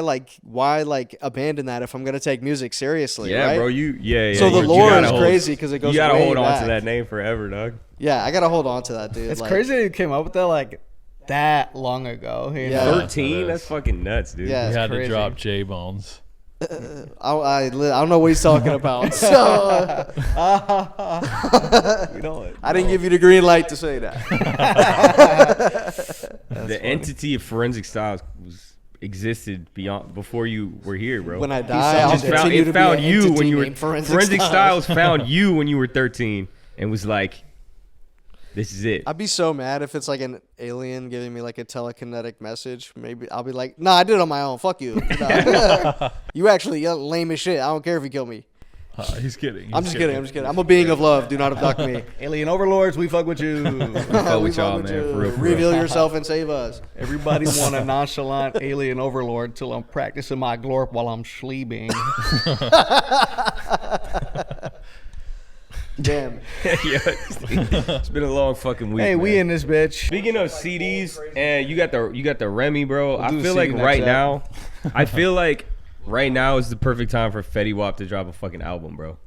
[SPEAKER 1] abandon that if I'm gonna take music seriously?
[SPEAKER 2] Yeah,
[SPEAKER 1] right?
[SPEAKER 2] bro. Yeah.
[SPEAKER 1] So the
[SPEAKER 2] you
[SPEAKER 1] lore
[SPEAKER 2] gotta
[SPEAKER 1] is
[SPEAKER 2] hold-
[SPEAKER 1] crazy because it goes.
[SPEAKER 2] You gotta
[SPEAKER 1] way
[SPEAKER 2] hold on
[SPEAKER 1] back.
[SPEAKER 2] to that name forever, dog.
[SPEAKER 1] Yeah, I gotta hold on to that, dude.
[SPEAKER 3] It's
[SPEAKER 1] like,
[SPEAKER 3] crazy that you came up with that like that long ago. You
[SPEAKER 1] Yeah.
[SPEAKER 3] know?
[SPEAKER 2] 13?
[SPEAKER 5] that
[SPEAKER 2] That's
[SPEAKER 5] is.
[SPEAKER 2] fucking nuts, dude.
[SPEAKER 1] Yeah,
[SPEAKER 5] He
[SPEAKER 1] it's
[SPEAKER 5] had
[SPEAKER 3] crazy.
[SPEAKER 5] to drop J Bones.
[SPEAKER 1] I don't know what he's talking about. So
[SPEAKER 3] You know it.
[SPEAKER 1] I didn't give you the green light to say that.
[SPEAKER 2] The entity of Forenzik Styles existed before you were here, bro.
[SPEAKER 1] When I die, I'll
[SPEAKER 2] Just found,
[SPEAKER 1] continue
[SPEAKER 2] it
[SPEAKER 1] to
[SPEAKER 2] found
[SPEAKER 1] be an
[SPEAKER 2] you
[SPEAKER 1] entity
[SPEAKER 2] when you were
[SPEAKER 1] named Forenzik
[SPEAKER 2] Forenzik
[SPEAKER 1] Styles.
[SPEAKER 2] Styles found you when you were 13 and was like, "This is it."
[SPEAKER 1] I'd be so mad if it's like an alien giving me like a telekinetic message. Maybe I'll be like, nah, I did it on my own. Fuck you. Nah. You actually lame as shit. I don't care if you kill me.
[SPEAKER 5] He's kidding.
[SPEAKER 1] I'm just kidding. I'm a being of love. Do not abduct me.
[SPEAKER 3] Alien overlords, we fuck with you.
[SPEAKER 2] fuck with y'all,
[SPEAKER 1] fuck with
[SPEAKER 2] man,
[SPEAKER 1] you.
[SPEAKER 2] for real, for real.
[SPEAKER 1] Reveal yourself and save us.
[SPEAKER 3] Everybody want a nonchalant alien overlord till I'm practicing my glorp while I'm sleeping.
[SPEAKER 1] Damn.
[SPEAKER 2] Yeah, it's been a long fucking week.
[SPEAKER 3] Hey, we
[SPEAKER 2] man.
[SPEAKER 3] in this bitch.
[SPEAKER 2] Speaking of CDs, and you got the Remy, bro. I
[SPEAKER 3] do
[SPEAKER 2] feel
[SPEAKER 3] the
[SPEAKER 2] like
[SPEAKER 3] CD
[SPEAKER 2] right
[SPEAKER 3] next
[SPEAKER 2] now, I feel like right now is the perfect time for Fetty Wap to drop a fucking album, bro.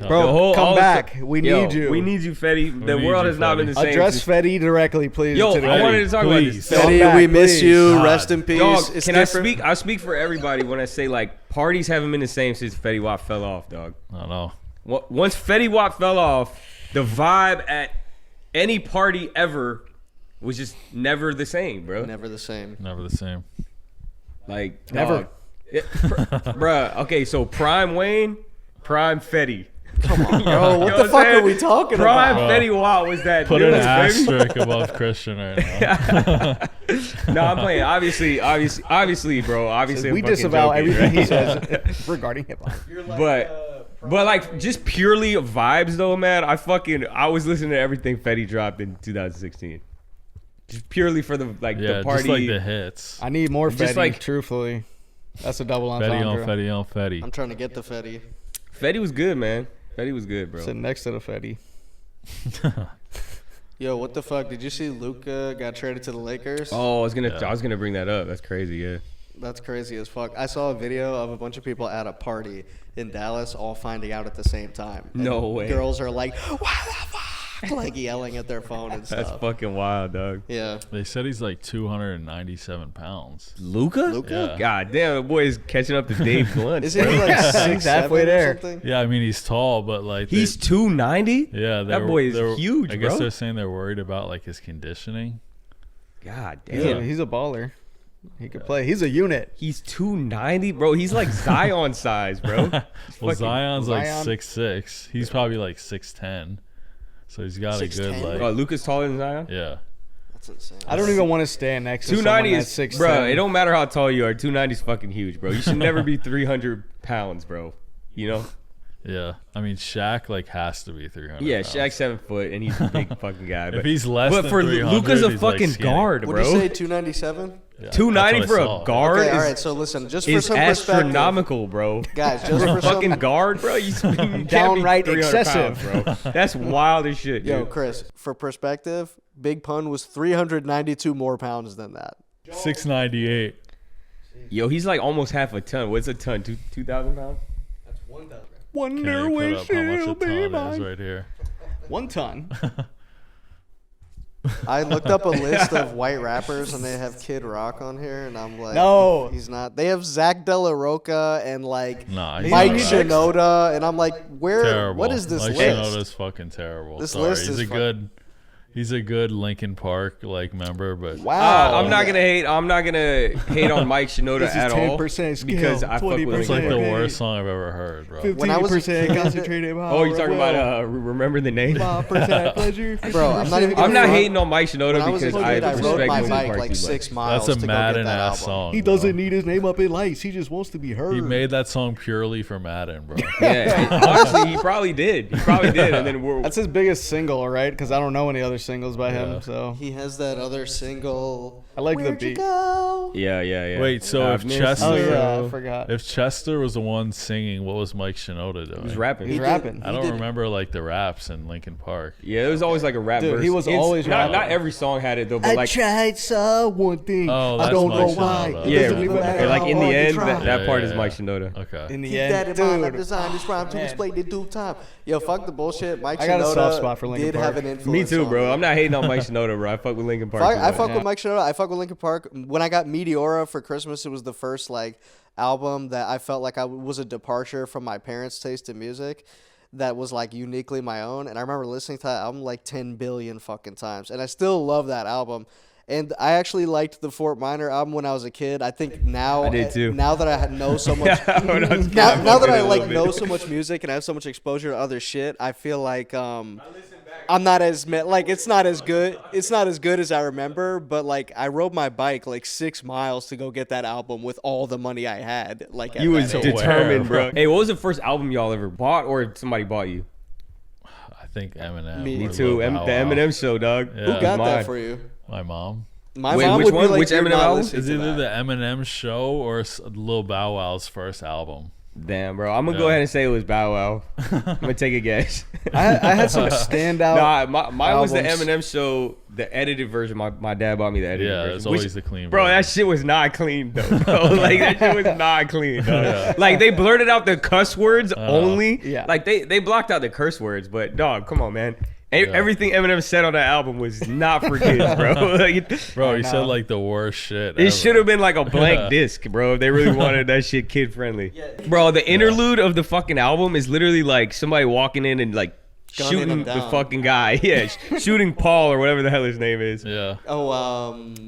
[SPEAKER 3] Bro, come back. We need you.
[SPEAKER 2] We need you, Fetty. The
[SPEAKER 5] need
[SPEAKER 2] world
[SPEAKER 5] you,
[SPEAKER 2] has not been
[SPEAKER 5] Fetty.
[SPEAKER 2] the same.
[SPEAKER 3] Address
[SPEAKER 2] since-
[SPEAKER 3] Fetty directly, please.
[SPEAKER 2] Yo,
[SPEAKER 3] to the
[SPEAKER 2] I wanted to talk about
[SPEAKER 5] please.
[SPEAKER 2] this.
[SPEAKER 3] Come
[SPEAKER 1] Fetty,
[SPEAKER 3] back,
[SPEAKER 1] we miss
[SPEAKER 3] please.
[SPEAKER 1] you.
[SPEAKER 5] God.
[SPEAKER 1] Rest in peace.
[SPEAKER 2] Dog,
[SPEAKER 1] It's
[SPEAKER 2] can
[SPEAKER 1] different.
[SPEAKER 2] I speak for everybody when I say like parties haven't been the same since Fetty Wap fell off, dog.
[SPEAKER 5] I don't know.
[SPEAKER 2] Once Fetty Wap fell off, the vibe at any party ever was just never the same, bro.
[SPEAKER 1] Never the same.
[SPEAKER 5] Never the same.
[SPEAKER 2] Like
[SPEAKER 3] Never.
[SPEAKER 2] dog. Bruh. Okay, so Prime Wayne, Prime Fetty.
[SPEAKER 1] Bro, what
[SPEAKER 2] You know
[SPEAKER 1] the
[SPEAKER 2] I'm
[SPEAKER 1] fuck
[SPEAKER 2] saying?
[SPEAKER 1] are we talking
[SPEAKER 2] Prime
[SPEAKER 1] about?
[SPEAKER 2] Fetty Wap was that.
[SPEAKER 5] Put an
[SPEAKER 2] news, baby.
[SPEAKER 5] asterisk above Christian right now.
[SPEAKER 2] No, I'm playing. Obviously, bro. Obviously,
[SPEAKER 3] We
[SPEAKER 2] I'm fucking
[SPEAKER 3] disavow
[SPEAKER 2] joking,
[SPEAKER 3] everything he
[SPEAKER 2] right?
[SPEAKER 3] says regarding hip hop.
[SPEAKER 2] But like just purely vibes though, man. I was listening to everything Fetty dropped in 2016. Just purely for the
[SPEAKER 5] Yeah,
[SPEAKER 2] the party.
[SPEAKER 5] just like the hits.
[SPEAKER 3] I need more
[SPEAKER 2] Just
[SPEAKER 3] Fetty,
[SPEAKER 2] like-
[SPEAKER 3] truthfully. That's a double
[SPEAKER 5] Fetty on
[SPEAKER 3] entendre.
[SPEAKER 5] Fetty on Fetty.
[SPEAKER 1] I'm trying to get the Fetty.
[SPEAKER 2] Fetty was good, man. Fetty was good, bro.
[SPEAKER 3] Sitting next to the Fetty.
[SPEAKER 1] Yo, what the fuck? Did you see Luka got traded to the Lakers?
[SPEAKER 2] Oh, I was gonna bring that up. That's crazy, yeah.
[SPEAKER 1] That's crazy as fuck. I saw a video of a bunch of people at a party in Dallas all finding out at the same time. And
[SPEAKER 2] No way.
[SPEAKER 1] Girls are like, what the fuck? Like yelling at their phone and stuff.
[SPEAKER 2] That's fucking wild, dog.
[SPEAKER 1] Yeah.
[SPEAKER 5] They said he's like 297 pounds.
[SPEAKER 2] Luca?
[SPEAKER 1] Luka?
[SPEAKER 5] Yeah.
[SPEAKER 2] God damn, the boy is catching up to Dave Blunt.
[SPEAKER 1] Isn't he like
[SPEAKER 3] He's
[SPEAKER 1] 6'7"
[SPEAKER 3] halfway
[SPEAKER 1] or
[SPEAKER 3] there.
[SPEAKER 1] something?
[SPEAKER 5] Yeah, I mean he's tall, but like
[SPEAKER 2] He's 290?
[SPEAKER 5] yeah,
[SPEAKER 2] That boy is huge,
[SPEAKER 5] I guess
[SPEAKER 2] bro.
[SPEAKER 5] they're saying they're worried about like his conditioning.
[SPEAKER 2] God
[SPEAKER 3] He's,
[SPEAKER 2] damn.
[SPEAKER 3] he's a baller. He could play. He's a unit.
[SPEAKER 2] He's 290, bro. He's like Zion size, bro.
[SPEAKER 5] Well,
[SPEAKER 2] fucking-
[SPEAKER 5] Zion's like
[SPEAKER 3] Zion.
[SPEAKER 5] 6'6". He's probably like 6'10". So he's got a good
[SPEAKER 1] 6'10"?
[SPEAKER 5] like
[SPEAKER 2] Oh, Luca's taller than Zion?
[SPEAKER 5] yeah.
[SPEAKER 1] That's insane.
[SPEAKER 3] I don't even want to stand next to someone
[SPEAKER 2] 290
[SPEAKER 3] that's
[SPEAKER 2] is,
[SPEAKER 3] 6'10".
[SPEAKER 2] bro. It don't matter how tall you are. 290 is fucking huge, bro. You should never be 300 pounds, bro. You know?
[SPEAKER 5] Yeah. I mean Shaq like has to be 300.
[SPEAKER 2] Yeah,
[SPEAKER 5] pounds.
[SPEAKER 2] Shaq's 7 foot and he's a big fucking guy. But,
[SPEAKER 5] If he's less
[SPEAKER 2] but
[SPEAKER 5] than
[SPEAKER 2] for
[SPEAKER 5] 300,
[SPEAKER 2] Luca's a
[SPEAKER 5] he's, like,
[SPEAKER 2] fucking
[SPEAKER 5] skinny.
[SPEAKER 2] guard,
[SPEAKER 1] Would
[SPEAKER 2] bro.
[SPEAKER 1] you say 297?
[SPEAKER 5] Yeah,
[SPEAKER 2] 290
[SPEAKER 5] that's what
[SPEAKER 2] for
[SPEAKER 5] I
[SPEAKER 2] a
[SPEAKER 5] saw.
[SPEAKER 2] guard
[SPEAKER 1] Okay, all
[SPEAKER 2] is,
[SPEAKER 1] right. So listen, just for
[SPEAKER 2] is
[SPEAKER 1] some perspective,
[SPEAKER 2] astronomical, bro.
[SPEAKER 1] guys, just
[SPEAKER 2] For
[SPEAKER 1] for
[SPEAKER 2] a fucking
[SPEAKER 1] some.
[SPEAKER 2] guard, bro. You can't
[SPEAKER 3] Downright
[SPEAKER 2] be 300
[SPEAKER 3] excessive.
[SPEAKER 2] pounds, bro. That's wild as shit, dude.
[SPEAKER 1] Yo, Chris, for perspective, Big Pun was 392 more pounds than that.
[SPEAKER 5] 698.
[SPEAKER 2] Yo, he's like almost half a ton. What's a ton? 2,000 pounds?
[SPEAKER 3] Wonder
[SPEAKER 5] Can you
[SPEAKER 3] where
[SPEAKER 5] put up how much
[SPEAKER 3] she'll
[SPEAKER 5] a
[SPEAKER 3] be
[SPEAKER 5] ton is
[SPEAKER 3] mine.
[SPEAKER 5] right here?
[SPEAKER 3] 1 ton.
[SPEAKER 1] I looked up a list of white rappers and they have Kid Rock on here, and I'm like,
[SPEAKER 3] No.
[SPEAKER 1] he's not. They have Zach De La Roca and like
[SPEAKER 5] Nah, he's
[SPEAKER 1] Mike
[SPEAKER 5] not.
[SPEAKER 1] Shinoda, and I'm like, where?
[SPEAKER 5] Terrible.
[SPEAKER 1] What is this
[SPEAKER 5] Mike
[SPEAKER 1] list?
[SPEAKER 5] Shinoda's fucking terrible.
[SPEAKER 1] This
[SPEAKER 5] Sorry.
[SPEAKER 1] list
[SPEAKER 5] He's
[SPEAKER 1] is
[SPEAKER 5] a good. He's a good Linkin Park like member, but
[SPEAKER 3] Wow.
[SPEAKER 2] I'm not gonna hate. I'm not gonna hate on Mike Shinoda
[SPEAKER 3] This is
[SPEAKER 2] at all
[SPEAKER 3] 10% scale,
[SPEAKER 2] because I fuck with
[SPEAKER 3] 20%
[SPEAKER 5] it's like
[SPEAKER 2] Linkin
[SPEAKER 5] the
[SPEAKER 2] Park.
[SPEAKER 5] worst song I've ever heard, bro.
[SPEAKER 3] 15%
[SPEAKER 1] When I was a kid-
[SPEAKER 3] concentrated.
[SPEAKER 2] Oh, you're talking about remember the name?
[SPEAKER 3] 5% pleasure.
[SPEAKER 1] Bro, I'm not even.
[SPEAKER 2] I'm not
[SPEAKER 1] gonna-
[SPEAKER 2] hating on Mike
[SPEAKER 1] When
[SPEAKER 2] Shinoda
[SPEAKER 1] I was a
[SPEAKER 2] because
[SPEAKER 1] kid, I
[SPEAKER 2] I
[SPEAKER 1] rode
[SPEAKER 2] respect
[SPEAKER 1] my
[SPEAKER 2] Linkin
[SPEAKER 1] bike
[SPEAKER 2] Park
[SPEAKER 1] like
[SPEAKER 2] too
[SPEAKER 1] 6
[SPEAKER 2] much.
[SPEAKER 1] miles
[SPEAKER 5] That's a
[SPEAKER 1] to go get
[SPEAKER 5] Madden
[SPEAKER 1] that
[SPEAKER 5] ass
[SPEAKER 1] album.
[SPEAKER 5] song.
[SPEAKER 3] He
[SPEAKER 5] bro.
[SPEAKER 3] doesn't need his name up in lights. He just wants to be heard.
[SPEAKER 5] He made that song purely for Madden, bro.
[SPEAKER 2] Yeah, honestly, he probably did. He probably did, and then we're.
[SPEAKER 3] That's his biggest single, right? Because I don't know any other singles by him.
[SPEAKER 5] Yeah.
[SPEAKER 3] So
[SPEAKER 1] He has that other single.
[SPEAKER 3] I like the
[SPEAKER 1] Where'd you
[SPEAKER 3] beat.
[SPEAKER 1] go?
[SPEAKER 2] Yeah.
[SPEAKER 5] Wait, so if
[SPEAKER 2] Darkness,
[SPEAKER 5] Chester-
[SPEAKER 3] Oh
[SPEAKER 2] bro.
[SPEAKER 3] yeah, I forgot.
[SPEAKER 5] If Chester was the one singing, what was Mike Shinoda doing?
[SPEAKER 2] He was rapping.
[SPEAKER 3] He's
[SPEAKER 1] did-
[SPEAKER 3] rapping.
[SPEAKER 5] I don't remember like the raps in Linkin Park.
[SPEAKER 2] Yeah, it was always like a rap
[SPEAKER 3] Dude,
[SPEAKER 2] verse.
[SPEAKER 3] he was
[SPEAKER 2] It's-
[SPEAKER 3] always
[SPEAKER 2] not
[SPEAKER 3] rapping.
[SPEAKER 2] every song had it though, but
[SPEAKER 3] I
[SPEAKER 2] like
[SPEAKER 3] tried so one thing.
[SPEAKER 5] Oh,
[SPEAKER 3] I
[SPEAKER 5] that's
[SPEAKER 3] don't know
[SPEAKER 5] Mike
[SPEAKER 3] why.
[SPEAKER 5] Shinoda.
[SPEAKER 3] It
[SPEAKER 2] yeah,
[SPEAKER 3] doesn't even matter
[SPEAKER 2] like
[SPEAKER 3] how
[SPEAKER 2] in the
[SPEAKER 3] hard you
[SPEAKER 2] end,
[SPEAKER 3] try.
[SPEAKER 2] that part
[SPEAKER 5] Yeah,
[SPEAKER 2] is
[SPEAKER 5] yeah.
[SPEAKER 2] Mike Shinoda.
[SPEAKER 5] Okay.
[SPEAKER 3] In the
[SPEAKER 1] Keep that
[SPEAKER 3] end,
[SPEAKER 1] in mind. I
[SPEAKER 3] dude.
[SPEAKER 1] designed this rhyme to explain in due time. Yo, fuck the bullshit. Mike
[SPEAKER 3] I got a
[SPEAKER 1] Shinoda
[SPEAKER 3] soft spot for Linkin
[SPEAKER 1] did
[SPEAKER 3] Park.
[SPEAKER 1] have an influence.
[SPEAKER 2] Me too,
[SPEAKER 1] on
[SPEAKER 2] bro.
[SPEAKER 1] me.
[SPEAKER 2] I'm not hating on Mike Shinoda, bro. I fuck with Linkin Park.
[SPEAKER 1] I
[SPEAKER 2] too,
[SPEAKER 1] fuck
[SPEAKER 2] bro.
[SPEAKER 1] with Mike Shinoda. I fuck with Linkin Park. When I got Meteora for Christmas, it was the first like album that I felt like I was a departure from my parents' taste in music. That was like uniquely my own, and I remember listening to that album like 10 billion fucking times, and I still love that album. And I actually liked the Fort Minor album when I was a kid. I think now,
[SPEAKER 2] I did too.
[SPEAKER 1] Now that I know so much,
[SPEAKER 2] When I was a kid,
[SPEAKER 1] now
[SPEAKER 2] I
[SPEAKER 1] that
[SPEAKER 2] fucked
[SPEAKER 1] I
[SPEAKER 2] with it a
[SPEAKER 1] like
[SPEAKER 2] little
[SPEAKER 1] know
[SPEAKER 2] bit.
[SPEAKER 1] so much music and I have so much exposure to other shit, I feel like I'm not as like it's not as good. It's not as good as I remember. But like I rode my bike like 6 miles to go get that album with all the money I had. Like at
[SPEAKER 2] You was
[SPEAKER 1] that age.
[SPEAKER 2] determined, bro. Hey, what was the first album y'all ever bought or somebody bought you?
[SPEAKER 5] I think Eminem.
[SPEAKER 1] Me
[SPEAKER 5] or
[SPEAKER 2] Too.
[SPEAKER 5] Lil Bow
[SPEAKER 2] The
[SPEAKER 5] Wow.
[SPEAKER 2] Eminem show, dog.
[SPEAKER 5] Yeah.
[SPEAKER 1] Who got
[SPEAKER 2] Mine.
[SPEAKER 1] that for you?
[SPEAKER 5] My mom.
[SPEAKER 1] My
[SPEAKER 2] Wait,
[SPEAKER 1] mom
[SPEAKER 2] which
[SPEAKER 1] would be
[SPEAKER 2] one?
[SPEAKER 1] like,
[SPEAKER 2] Which
[SPEAKER 1] "You're
[SPEAKER 2] Eminem
[SPEAKER 1] not
[SPEAKER 2] album?
[SPEAKER 1] listening
[SPEAKER 5] It's
[SPEAKER 1] to
[SPEAKER 5] either
[SPEAKER 1] that."
[SPEAKER 5] the Eminem show or Lil Bow Wow's first album.
[SPEAKER 2] Damn, bro. I'm gonna go
[SPEAKER 5] Yeah.
[SPEAKER 2] ahead and say it was Bow Wow. I'm gonna take a guess.
[SPEAKER 3] I had some standout.
[SPEAKER 2] Nah, mine was the
[SPEAKER 3] albums.
[SPEAKER 2] Eminem show, the edited version. My dad bought me the edited
[SPEAKER 5] Yeah,
[SPEAKER 2] version.
[SPEAKER 5] it's always the clean
[SPEAKER 2] Bro,
[SPEAKER 5] version.
[SPEAKER 2] that shit was not clean though, bro. Like that shit was not clean, dog.
[SPEAKER 5] Yeah.
[SPEAKER 2] Like they blurted out the cuss words only.
[SPEAKER 3] Yeah.
[SPEAKER 2] Like they blocked out the curse words, but dog, come on, man. Everything Eminem said on that album was not for kids, bro. Like,
[SPEAKER 5] Bro, he
[SPEAKER 3] know.
[SPEAKER 5] said like the worst shit.
[SPEAKER 2] it
[SPEAKER 5] ever.
[SPEAKER 2] should have been like a blank disc, bro, if they really wanted that shit kid friendly. Bro, the interlude of the fucking album is literally like somebody walking in and like
[SPEAKER 1] Gunning
[SPEAKER 2] shooting
[SPEAKER 1] him
[SPEAKER 2] the
[SPEAKER 1] down.
[SPEAKER 2] fucking guy. Yeah, shooting Paul or whatever the hell his name is.
[SPEAKER 5] Yeah.
[SPEAKER 1] Oh,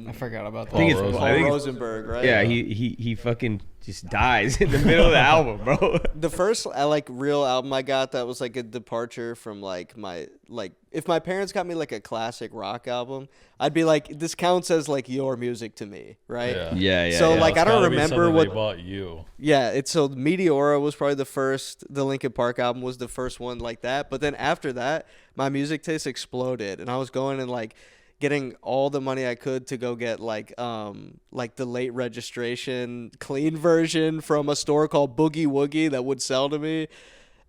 [SPEAKER 3] I forgot about that.
[SPEAKER 2] I think it's
[SPEAKER 5] Rosenberg.
[SPEAKER 2] I think it's-
[SPEAKER 1] Rosenberg, right?
[SPEAKER 2] yeah, he fucking just dies in the middle of the album, bro.
[SPEAKER 1] The first like real album I got that was like a departure from like my like if my parents got me like a classic rock album, I'd be like, this counts as like your music to me, right?
[SPEAKER 5] Yeah.
[SPEAKER 1] So like I
[SPEAKER 5] It's
[SPEAKER 1] don't
[SPEAKER 5] gotta be
[SPEAKER 1] remember
[SPEAKER 5] something
[SPEAKER 1] what.
[SPEAKER 5] they bought you.
[SPEAKER 1] Yeah, it's so Meteora was probably the first. The Linkin Park album was the first one like that. But then after that, my music taste exploded, and I was going and like getting all the money I could to go get like the late registration clean version from a store called Boogie Woogie that would sell to me.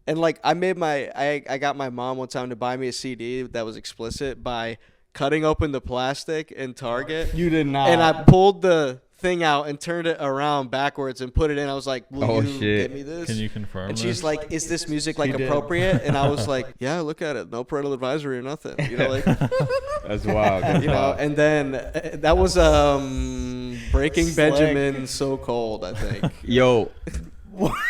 [SPEAKER 1] And like I got my mom one time to buy me a CD that was explicit by cutting open the plastic in Target.
[SPEAKER 3] You did not.
[SPEAKER 1] And I pulled the thing out and turned it around backwards and put it in. I was like, will
[SPEAKER 2] Oh,
[SPEAKER 1] you
[SPEAKER 2] shit.
[SPEAKER 1] get me this?
[SPEAKER 5] Can you confirm
[SPEAKER 1] And
[SPEAKER 5] this?
[SPEAKER 1] she's like, is this music like
[SPEAKER 3] She did.
[SPEAKER 1] appropriate? And I was like, yeah, look at it. No parental advisory or nothing. You know, like,
[SPEAKER 2] That's wild. That's
[SPEAKER 1] you know,
[SPEAKER 2] wild.
[SPEAKER 1] and then that was Breaking Benjamin So Cold, I think.
[SPEAKER 2] Yo,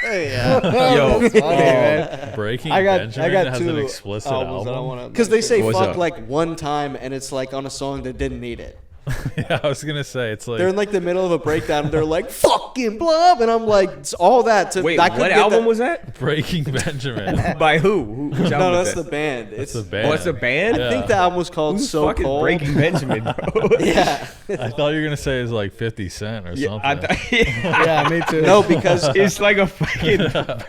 [SPEAKER 1] Yeah.
[SPEAKER 2] yo,
[SPEAKER 3] Funny, man.
[SPEAKER 5] Breaking
[SPEAKER 3] I got
[SPEAKER 5] Benjamin has
[SPEAKER 3] two
[SPEAKER 5] an explicit
[SPEAKER 3] albums that I
[SPEAKER 5] album.
[SPEAKER 3] want to.
[SPEAKER 1] Because they say
[SPEAKER 2] What's
[SPEAKER 1] fuck
[SPEAKER 2] up?
[SPEAKER 1] like one time and it's like on a song that didn't need it.
[SPEAKER 5] Yeah, I was gonna say it's like
[SPEAKER 1] They're in like the middle of a breakdown and they're like, fucking blah. And I'm like, it's all that. To,
[SPEAKER 2] wait,
[SPEAKER 1] I couldn't
[SPEAKER 2] what
[SPEAKER 1] get
[SPEAKER 2] album
[SPEAKER 1] that.
[SPEAKER 2] was that?
[SPEAKER 5] Breaking Benjamin.
[SPEAKER 2] By who? Which
[SPEAKER 1] No,
[SPEAKER 2] album was
[SPEAKER 1] that's
[SPEAKER 2] that?
[SPEAKER 1] the band. It's
[SPEAKER 5] It's a band.
[SPEAKER 2] Oh, it's a band?
[SPEAKER 1] I think the album was called
[SPEAKER 2] Who the
[SPEAKER 1] So
[SPEAKER 2] fuck is
[SPEAKER 1] Cold.
[SPEAKER 2] Breaking Benjamin, bro?
[SPEAKER 1] Yeah.
[SPEAKER 5] I thought you were gonna say it's like 50 Cent or something.
[SPEAKER 3] Yeah, me too.
[SPEAKER 1] No, because
[SPEAKER 2] it's like a fucking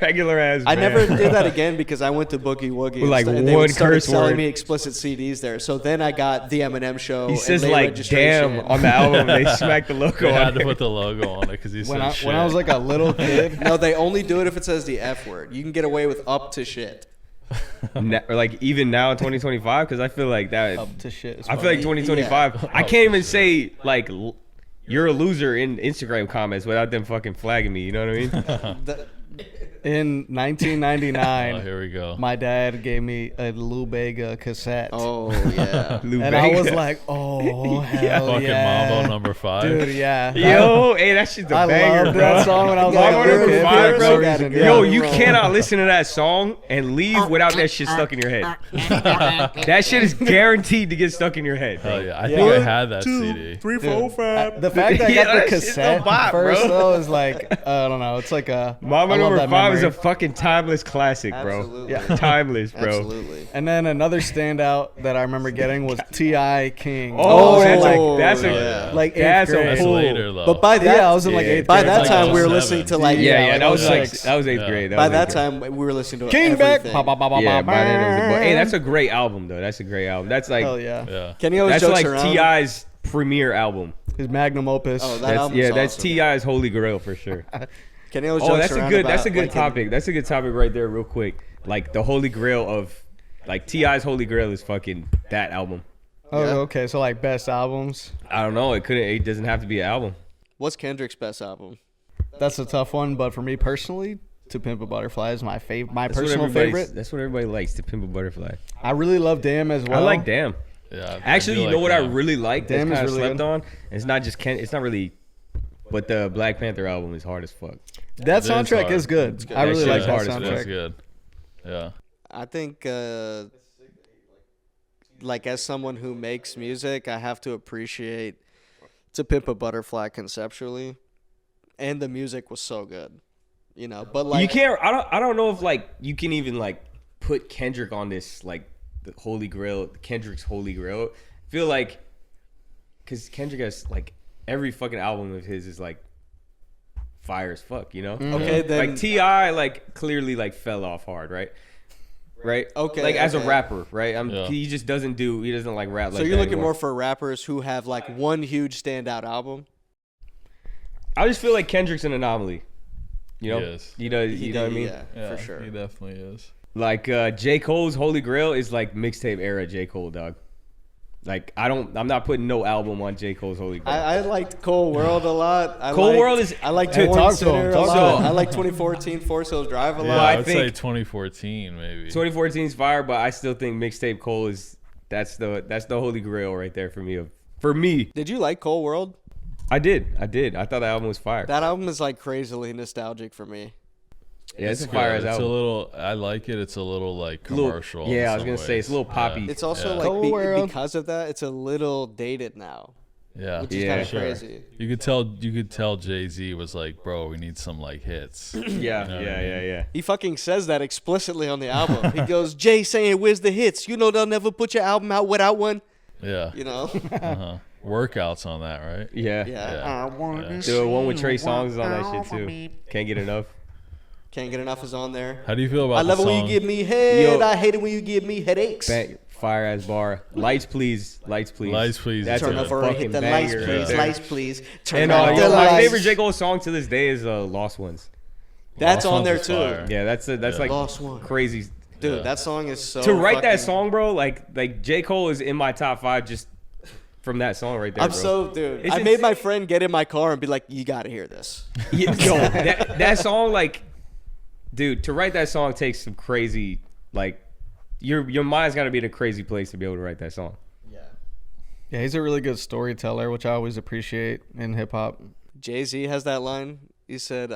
[SPEAKER 2] regular ass.
[SPEAKER 1] I
[SPEAKER 2] band,
[SPEAKER 1] never
[SPEAKER 2] bro.
[SPEAKER 1] did that again because I went to Boogie Woogie
[SPEAKER 2] With, like,
[SPEAKER 1] and they
[SPEAKER 2] one
[SPEAKER 1] started
[SPEAKER 2] curse
[SPEAKER 1] selling
[SPEAKER 2] word.
[SPEAKER 1] me explicit CDs there. So then I got the Eminem show.
[SPEAKER 2] He
[SPEAKER 1] and
[SPEAKER 2] says
[SPEAKER 1] late
[SPEAKER 2] like
[SPEAKER 1] registration.
[SPEAKER 2] "damn" on the album. They smacked the logo
[SPEAKER 5] They had
[SPEAKER 2] on
[SPEAKER 5] to
[SPEAKER 2] it.
[SPEAKER 5] put the logo on it because he said shit.
[SPEAKER 3] when I was like a little kid.
[SPEAKER 1] No, they only do it if it says the F word. You can get away with up to shit.
[SPEAKER 2] Or like even now in 2025, because I feel like that.
[SPEAKER 3] Up to shit. is
[SPEAKER 2] I feel
[SPEAKER 3] funny.
[SPEAKER 2] like 2025. I can't even say like you're a loser in Instagram comments without them fucking flagging me. You know what I mean?
[SPEAKER 1] The-
[SPEAKER 3] In 1999,
[SPEAKER 5] Oh, here we go.
[SPEAKER 3] my dad gave me a Lou Bega cassette.
[SPEAKER 1] Oh yeah.
[SPEAKER 2] Lou
[SPEAKER 3] and I was
[SPEAKER 2] Bega.
[SPEAKER 3] like, oh, hell
[SPEAKER 5] Fucking
[SPEAKER 3] yeah.
[SPEAKER 5] Mambo number 5.
[SPEAKER 3] Dude, yeah.
[SPEAKER 2] Yo, hey, that shit's a
[SPEAKER 3] I
[SPEAKER 2] banger,
[SPEAKER 3] loved
[SPEAKER 2] bro.
[SPEAKER 3] that song when I was
[SPEAKER 2] Mambo
[SPEAKER 3] like a
[SPEAKER 2] number
[SPEAKER 3] little
[SPEAKER 2] 5,
[SPEAKER 3] kid.
[SPEAKER 2] bro.
[SPEAKER 3] Yeah.
[SPEAKER 2] Yo, you cannot listen to that song and leave without that shit stuck in your head. That shit is guaranteed to get stuck in your head, bro.
[SPEAKER 5] Oh yeah, I think I had that CD.
[SPEAKER 1] 3, 4, 5.
[SPEAKER 3] The fact that I
[SPEAKER 2] Yeah,
[SPEAKER 3] got
[SPEAKER 2] that
[SPEAKER 3] the
[SPEAKER 2] shit's a
[SPEAKER 3] cassette
[SPEAKER 2] bop,
[SPEAKER 3] first,
[SPEAKER 2] bro.
[SPEAKER 3] though, is like, I don't know. It's like a.
[SPEAKER 2] Mama
[SPEAKER 3] I love
[SPEAKER 2] number
[SPEAKER 3] that
[SPEAKER 2] 5 is a
[SPEAKER 3] memory.
[SPEAKER 2] fucking timeless classic, bro.
[SPEAKER 1] Absolutely.
[SPEAKER 3] Yeah.
[SPEAKER 2] Timeless, bro.
[SPEAKER 1] Absolutely.
[SPEAKER 3] And then another standout that I remember getting was T.I. King.
[SPEAKER 2] Oh,
[SPEAKER 3] I was
[SPEAKER 2] that's
[SPEAKER 3] in,
[SPEAKER 2] a that's
[SPEAKER 1] yeah.
[SPEAKER 2] a
[SPEAKER 3] like
[SPEAKER 2] that's
[SPEAKER 3] eighth grade.
[SPEAKER 5] That's
[SPEAKER 2] cool.
[SPEAKER 5] later though.
[SPEAKER 1] But by that,
[SPEAKER 3] Yeah, I was in like
[SPEAKER 2] Yeah.
[SPEAKER 3] eighth
[SPEAKER 1] by
[SPEAKER 3] grade.
[SPEAKER 1] that
[SPEAKER 5] like
[SPEAKER 1] time, we were
[SPEAKER 5] 07.
[SPEAKER 1] listening to like
[SPEAKER 2] Yeah, that was like
[SPEAKER 3] six.
[SPEAKER 2] that was 8th
[SPEAKER 5] Yeah.
[SPEAKER 2] grade.
[SPEAKER 1] by
[SPEAKER 2] was
[SPEAKER 1] that
[SPEAKER 2] 8th grade.
[SPEAKER 1] time we were listening to
[SPEAKER 3] King back.
[SPEAKER 1] everything.
[SPEAKER 3] Ba, ba, ba, ba,
[SPEAKER 2] Yeah,
[SPEAKER 3] ba,
[SPEAKER 2] by then it was
[SPEAKER 3] ba.
[SPEAKER 2] hey, that's a great album though. That's a great album. That's like
[SPEAKER 3] Hell yeah.
[SPEAKER 5] yeah.
[SPEAKER 1] Kenny always
[SPEAKER 2] that's
[SPEAKER 1] jokes
[SPEAKER 2] like
[SPEAKER 1] around.
[SPEAKER 2] T.I.'s premiere album.
[SPEAKER 3] His magnum opus.
[SPEAKER 1] Oh, that
[SPEAKER 2] That's
[SPEAKER 1] album's
[SPEAKER 2] yeah, that's
[SPEAKER 1] awesome.
[SPEAKER 2] T.I.'s holy grail for sure.
[SPEAKER 1] Kenny always
[SPEAKER 2] Oh,
[SPEAKER 1] jokes
[SPEAKER 2] that's a
[SPEAKER 1] around
[SPEAKER 2] good that's a
[SPEAKER 1] about,
[SPEAKER 2] good
[SPEAKER 1] like,
[SPEAKER 2] topic. That's a good topic right there, real quick. Like the holy grail of like T.I.'s holy grail is fucking that album.
[SPEAKER 3] Oh,
[SPEAKER 1] Yeah.
[SPEAKER 3] okay. So like best albums.
[SPEAKER 2] I don't know. It doesn't have to be an album.
[SPEAKER 1] What's Kendrick's best album?
[SPEAKER 3] That's a tough one, but for me personally, To Pimp a Butterfly is my my
[SPEAKER 2] That's what
[SPEAKER 3] personal
[SPEAKER 2] everybody's-
[SPEAKER 3] favorite.
[SPEAKER 2] That's what everybody likes. To Pimp a Butterfly.
[SPEAKER 3] I really love Damn as well.
[SPEAKER 2] I like Damn.
[SPEAKER 5] Yeah. I
[SPEAKER 2] Actually,
[SPEAKER 5] do
[SPEAKER 2] you
[SPEAKER 5] like
[SPEAKER 2] know what I
[SPEAKER 5] that.
[SPEAKER 2] really like? That's
[SPEAKER 3] Damn is
[SPEAKER 2] kind of
[SPEAKER 3] really
[SPEAKER 2] slept
[SPEAKER 3] good.
[SPEAKER 2] on. It's not just It's not really. But the Black Panther album is hard as fuck.
[SPEAKER 3] That
[SPEAKER 5] It is
[SPEAKER 3] soundtrack
[SPEAKER 5] hard.
[SPEAKER 3] is good.
[SPEAKER 1] It's good.
[SPEAKER 3] I
[SPEAKER 2] That
[SPEAKER 3] really
[SPEAKER 2] shit
[SPEAKER 3] like
[SPEAKER 2] is
[SPEAKER 3] that
[SPEAKER 2] hard as
[SPEAKER 5] It is
[SPEAKER 3] soundtrack.
[SPEAKER 5] good. Yeah.
[SPEAKER 1] I think, like, as someone who makes music, I have to appreciate To Pimp a Butterfly conceptually, and the music was so good, you know. But like,
[SPEAKER 2] You can't. I don't know if like you can even like put Kendrick on this like the Holy Grail. Kendrick's Holy Grail. I feel like because Kendrick has like every fucking album of his is like fire as fuck. You know.
[SPEAKER 1] okay, then
[SPEAKER 2] Like T.I. like clearly like fell off hard, right? Right.
[SPEAKER 1] Okay,
[SPEAKER 2] Like as a
[SPEAKER 1] okay.
[SPEAKER 2] rapper, right?
[SPEAKER 5] Yeah.
[SPEAKER 2] He just doesn't do. He doesn't like rap.
[SPEAKER 1] so
[SPEAKER 2] like
[SPEAKER 1] you're
[SPEAKER 2] that
[SPEAKER 1] looking
[SPEAKER 2] anymore.
[SPEAKER 1] more for rappers who have like one huge standout album.
[SPEAKER 2] I just feel like Kendrick's an anomaly. You know.
[SPEAKER 5] Yes.
[SPEAKER 2] You know. You know what I mean?
[SPEAKER 1] Yeah,
[SPEAKER 5] Yeah,
[SPEAKER 1] for sure.
[SPEAKER 5] He definitely is.
[SPEAKER 2] Like J. Cole's Holy Grail is like mixtape era J. Cole, dog. Like I'm not putting no album on J. Cole's Holy Grail.
[SPEAKER 1] I liked Cold World a lot.
[SPEAKER 2] Cold World is-
[SPEAKER 1] I like
[SPEAKER 3] Hey,
[SPEAKER 1] Torn
[SPEAKER 3] talk to
[SPEAKER 1] Center
[SPEAKER 3] him,
[SPEAKER 1] a
[SPEAKER 3] talk to
[SPEAKER 1] lot.
[SPEAKER 2] him.
[SPEAKER 1] I like 2014 Forest Hills Drive a
[SPEAKER 5] Yeah,
[SPEAKER 1] lot.
[SPEAKER 2] I
[SPEAKER 5] I would say
[SPEAKER 2] think-
[SPEAKER 5] 2014 maybe.
[SPEAKER 2] 2014's fire, but I still think mixtape Cole is that's the Holy Grail right there for me. For me,
[SPEAKER 1] Did you like Cold World?
[SPEAKER 2] I did. I thought the album was fire.
[SPEAKER 1] That album is like crazily nostalgic for me.
[SPEAKER 2] Yeah, it's a
[SPEAKER 5] good.
[SPEAKER 2] fire
[SPEAKER 5] It's
[SPEAKER 2] album.
[SPEAKER 5] a little. I like it. It's a little like
[SPEAKER 2] Little-
[SPEAKER 5] commercial. in
[SPEAKER 2] yeah, I was
[SPEAKER 5] some
[SPEAKER 2] gonna say it's a little
[SPEAKER 5] ways.
[SPEAKER 2] poppy.
[SPEAKER 1] It's also
[SPEAKER 5] Yeah.
[SPEAKER 1] like
[SPEAKER 3] Cold World.
[SPEAKER 1] because of that, it's a little dated now,
[SPEAKER 5] Yeah,
[SPEAKER 1] which is
[SPEAKER 2] Yeah,
[SPEAKER 1] kind of
[SPEAKER 2] sure.
[SPEAKER 1] crazy.
[SPEAKER 5] You could tell Jay-Z was like, bro, we need some like hits.
[SPEAKER 2] yeah,
[SPEAKER 5] know what I mean?
[SPEAKER 2] yeah.
[SPEAKER 1] He fucking says that explicitly on the album. He goes, "Jay saying, where's the hits? You know they'll never put your album out without one."
[SPEAKER 5] Yeah.
[SPEAKER 1] You know?
[SPEAKER 5] Uh-huh. Workouts on that, right?
[SPEAKER 2] Yeah.
[SPEAKER 1] Yeah.
[SPEAKER 5] Yeah.
[SPEAKER 2] The one with Trey Songz is on that shit too. Can't get enough.
[SPEAKER 1] Can't Get Enough is on there.
[SPEAKER 5] How do you feel about
[SPEAKER 1] I love
[SPEAKER 5] the
[SPEAKER 1] it when
[SPEAKER 5] song?
[SPEAKER 1] you give me head.
[SPEAKER 2] Yo.
[SPEAKER 1] I hate it when you give me headaches.
[SPEAKER 2] Fire ass bar. Lights please. Lights please.
[SPEAKER 5] Lights, Please
[SPEAKER 2] That's
[SPEAKER 5] is
[SPEAKER 1] Turn
[SPEAKER 2] a
[SPEAKER 5] good.
[SPEAKER 1] over and hit
[SPEAKER 2] fucking
[SPEAKER 1] the lights,
[SPEAKER 2] banger
[SPEAKER 1] please.
[SPEAKER 2] right there.
[SPEAKER 1] Lights, please. Turn
[SPEAKER 2] And
[SPEAKER 1] out the
[SPEAKER 2] my
[SPEAKER 1] lights.
[SPEAKER 2] favorite J. Cole song to this day is Lost Ones.
[SPEAKER 1] That's
[SPEAKER 5] Lost
[SPEAKER 1] on there
[SPEAKER 5] Ones is
[SPEAKER 1] too.
[SPEAKER 5] fire.
[SPEAKER 2] Yeah, that's like
[SPEAKER 1] Lost One.
[SPEAKER 2] crazy.
[SPEAKER 1] Dude,
[SPEAKER 5] Yeah.
[SPEAKER 1] that song is so
[SPEAKER 2] To write that
[SPEAKER 1] fucking-
[SPEAKER 2] song, bro, like J. Cole is in my top 5 just from that song right there.
[SPEAKER 1] I'm
[SPEAKER 2] bro.
[SPEAKER 1] so dude.
[SPEAKER 2] It's
[SPEAKER 1] I made my friend get in my car and be like, "You gotta hear this."
[SPEAKER 2] Yeah, yo, that song, like, dude, to write that song takes some crazy, like, your mind's got to be in a crazy place to be able to write that song.
[SPEAKER 3] Yeah, he's a really good storyteller, which I always appreciate in hip hop.
[SPEAKER 1] Jay-Z has that line. He said,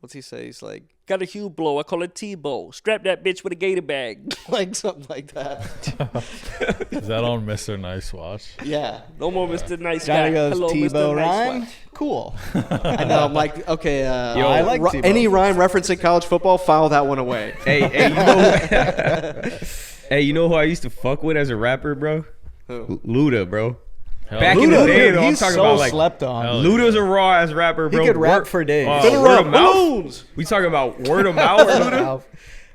[SPEAKER 1] what's he say? He's like, "Got a Hugh blow. I call it T-bow. Strap that bitch with a gator bag." Like something like that.
[SPEAKER 5] Is that on Mr. Nice Watch?
[SPEAKER 1] Yeah. No more Mr. Nice
[SPEAKER 3] Johnny
[SPEAKER 1] Guy.
[SPEAKER 3] goes,
[SPEAKER 1] Hello,
[SPEAKER 3] Tebow
[SPEAKER 1] Mr. Nice
[SPEAKER 3] rhyme?
[SPEAKER 1] Watch.
[SPEAKER 3] Cool.
[SPEAKER 1] I know. I'm like, okay.
[SPEAKER 2] Yo,
[SPEAKER 3] I like Tebow.
[SPEAKER 1] any rhyme referencing college football, file that one away.
[SPEAKER 2] Hey, you know, hey, you know who I used to fuck with as a rapper, bro?
[SPEAKER 1] Who?
[SPEAKER 2] Luda, bro.
[SPEAKER 5] Hell
[SPEAKER 2] Back
[SPEAKER 5] yeah.
[SPEAKER 2] in the
[SPEAKER 3] Luda,
[SPEAKER 2] day,
[SPEAKER 3] dude,
[SPEAKER 2] though, I'm
[SPEAKER 3] he's
[SPEAKER 2] talking
[SPEAKER 3] so
[SPEAKER 2] about like
[SPEAKER 3] slept on.
[SPEAKER 5] Hell
[SPEAKER 2] Luda's a raw ass rapper, bro.
[SPEAKER 3] could rap for days.
[SPEAKER 1] Finna
[SPEAKER 2] Word
[SPEAKER 1] rap
[SPEAKER 2] of mouth.
[SPEAKER 1] balloons.
[SPEAKER 2] We talking about word of mouth, Luda.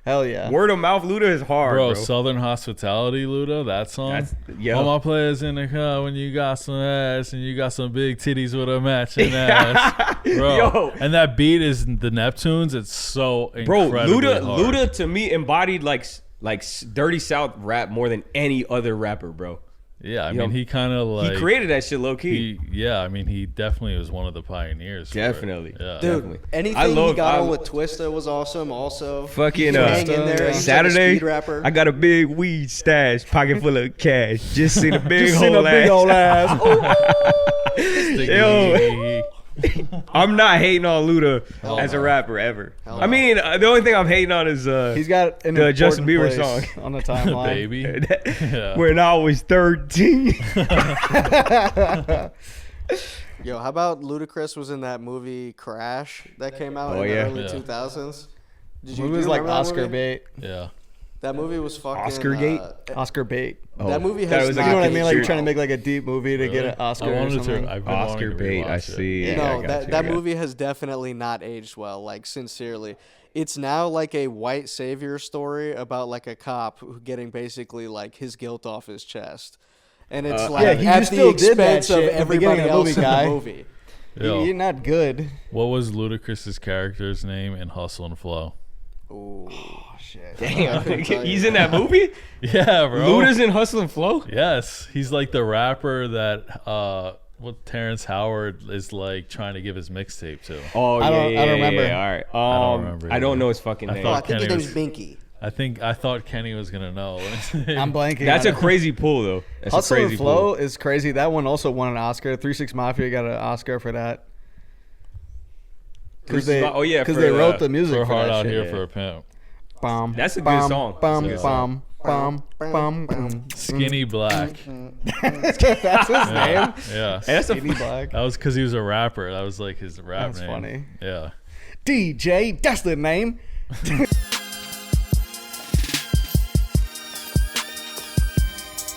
[SPEAKER 3] Hell yeah.
[SPEAKER 2] Word of mouth, Luda is hard,
[SPEAKER 5] Bro,
[SPEAKER 2] bro.
[SPEAKER 5] Southern Hospitality, Luda, that song.
[SPEAKER 2] That's- yo.
[SPEAKER 5] All my players in the car when you got some ass and you got some big titties with a matching ass. Bro.
[SPEAKER 2] Yo.
[SPEAKER 5] And that beat is the Neptunes. It's so
[SPEAKER 2] Bro,
[SPEAKER 5] incredibly hard.
[SPEAKER 2] Luda to me embodied like Dirty South rap more than any other rapper, bro.
[SPEAKER 5] Yeah, I mean, he kind of like
[SPEAKER 2] he created that shit low key.
[SPEAKER 5] I mean, he definitely was one of the pioneers. for it.
[SPEAKER 2] Definitely.
[SPEAKER 5] Yeah.
[SPEAKER 1] Dude,
[SPEAKER 2] Definitely.
[SPEAKER 1] anything he got on with Twista was awesome. Also,
[SPEAKER 2] Fucking
[SPEAKER 1] hang in there. He's
[SPEAKER 2] Saturday,
[SPEAKER 1] like a speed rapper.
[SPEAKER 2] I got a big weed stash, pocket full of cash. Just seen a big
[SPEAKER 3] Just seen a big old ass.
[SPEAKER 2] Yo. I'm not hating on Luda as a rapper ever. I mean, the only thing I'm hating on is
[SPEAKER 3] He's got an
[SPEAKER 2] the Justin Bieber
[SPEAKER 3] important place
[SPEAKER 2] song.
[SPEAKER 3] on the timeline.
[SPEAKER 5] Baby. Yeah.
[SPEAKER 2] When I was 13.
[SPEAKER 1] Yo, how about Ludacris was in that movie Crash that came out in the early 2000s? Did
[SPEAKER 3] It was like
[SPEAKER 1] remember that
[SPEAKER 3] Oscar
[SPEAKER 1] movie?
[SPEAKER 3] bait.
[SPEAKER 5] Yeah.
[SPEAKER 1] That movie was fucking
[SPEAKER 2] Oscar Gate?
[SPEAKER 3] Oscar bait.
[SPEAKER 1] That movie
[SPEAKER 2] that
[SPEAKER 1] has
[SPEAKER 2] was
[SPEAKER 1] not
[SPEAKER 3] You know what I
[SPEAKER 1] aged
[SPEAKER 3] mean? Like you're
[SPEAKER 1] well.
[SPEAKER 3] trying to make like a deep movie to get an Oscar
[SPEAKER 5] I
[SPEAKER 3] or
[SPEAKER 5] wanted
[SPEAKER 3] something.
[SPEAKER 5] to. I've been
[SPEAKER 2] Oscar
[SPEAKER 5] wanting to
[SPEAKER 2] bait, I
[SPEAKER 5] rewatch it.
[SPEAKER 2] see.
[SPEAKER 1] No,
[SPEAKER 2] I got
[SPEAKER 1] that
[SPEAKER 2] you, I got you.
[SPEAKER 1] movie has definitely not aged well. Like sincerely, it's now like a white savior story about like a cop who getting basically like his guilt off his chest, and it's like
[SPEAKER 3] Yeah, you
[SPEAKER 1] at the
[SPEAKER 3] still did that
[SPEAKER 1] expense of
[SPEAKER 3] shit at the
[SPEAKER 1] everybody
[SPEAKER 3] beginning of the
[SPEAKER 1] else
[SPEAKER 3] movie, guy.
[SPEAKER 1] in the movie.
[SPEAKER 5] Yo,
[SPEAKER 3] You're not good.
[SPEAKER 5] what was Ludacris's character's name in Hustle and Flow?
[SPEAKER 1] Ooh.
[SPEAKER 2] Damn,
[SPEAKER 1] couldn't tell you.
[SPEAKER 2] he's in that movie?
[SPEAKER 5] Yeah, bro.
[SPEAKER 2] Luda's in Hustle and Flow?
[SPEAKER 5] Yes, he's like the rapper that what Terrence Howard is like trying to give his mixtape to.
[SPEAKER 2] Oh,
[SPEAKER 3] I don't remember.
[SPEAKER 2] Yeah, all right.
[SPEAKER 5] don't remember
[SPEAKER 2] I don't
[SPEAKER 5] either.
[SPEAKER 2] know his fucking
[SPEAKER 5] I
[SPEAKER 2] name.
[SPEAKER 1] Oh, I
[SPEAKER 5] thought
[SPEAKER 1] think his
[SPEAKER 5] Kenny
[SPEAKER 1] name's
[SPEAKER 5] was-
[SPEAKER 1] Binky.
[SPEAKER 5] I thought Kenny was gonna know.
[SPEAKER 3] I'm blanking.
[SPEAKER 2] That's
[SPEAKER 3] on
[SPEAKER 2] a
[SPEAKER 3] it.
[SPEAKER 2] crazy pull, though. That's
[SPEAKER 3] Hustle
[SPEAKER 2] a crazy
[SPEAKER 3] and Flow
[SPEAKER 2] pull.
[SPEAKER 3] is crazy. That one also won an Oscar. 3 6 Mafia got an Oscar for that. Because they,
[SPEAKER 2] Oh, yeah,
[SPEAKER 3] because
[SPEAKER 2] for,
[SPEAKER 3] they wrote the music
[SPEAKER 5] We're
[SPEAKER 3] for
[SPEAKER 5] hard
[SPEAKER 3] that
[SPEAKER 5] out
[SPEAKER 3] shit.
[SPEAKER 5] here
[SPEAKER 2] yeah.
[SPEAKER 5] for a pimp.
[SPEAKER 3] Bum,
[SPEAKER 2] That's a good
[SPEAKER 3] bum,
[SPEAKER 2] song.
[SPEAKER 3] Bum,
[SPEAKER 2] That's a good
[SPEAKER 3] bum, bum, bum, bum.
[SPEAKER 5] Skinny Black.
[SPEAKER 3] That's his name.
[SPEAKER 5] Yeah.
[SPEAKER 2] Hey, that's a
[SPEAKER 3] Skinny Black.
[SPEAKER 5] That was because he was a rapper. That was like his rap
[SPEAKER 3] That's
[SPEAKER 5] name.
[SPEAKER 3] funny.
[SPEAKER 5] Yeah.
[SPEAKER 3] DJ, that's the name.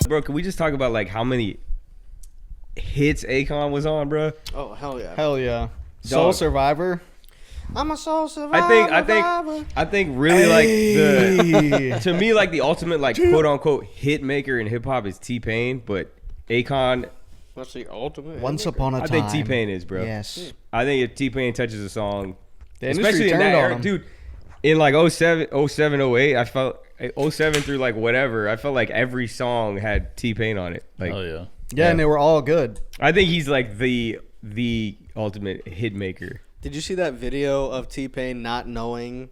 [SPEAKER 2] Bro, can we just talk about like how many hits Akon was on, bro?
[SPEAKER 1] Oh hell yeah!
[SPEAKER 3] Hell yeah. Soul
[SPEAKER 2] Dog.
[SPEAKER 3] Survivor.
[SPEAKER 1] I'm a soul survivor.
[SPEAKER 2] I think really like
[SPEAKER 3] Hey.
[SPEAKER 2] the to me like the ultimate like quote unquote hit maker in hip hop is T-Pain, but Akon,
[SPEAKER 1] That's the ultimate.
[SPEAKER 3] Once upon a time.
[SPEAKER 2] I think T-Pain is, bro.
[SPEAKER 3] Yes.
[SPEAKER 2] I think if T-Pain touches a song,
[SPEAKER 3] The industry
[SPEAKER 2] especially in
[SPEAKER 3] turned
[SPEAKER 2] that
[SPEAKER 3] on
[SPEAKER 2] era,
[SPEAKER 3] him.
[SPEAKER 2] dude, in like 07, 08, I felt 07 through like whatever, I felt like every song had T-Pain on it. Like,
[SPEAKER 5] Oh yeah.
[SPEAKER 3] Yeah, and they were all good.
[SPEAKER 2] I think he's like the ultimate hit maker.
[SPEAKER 1] Did you see that video of T-Pain not knowing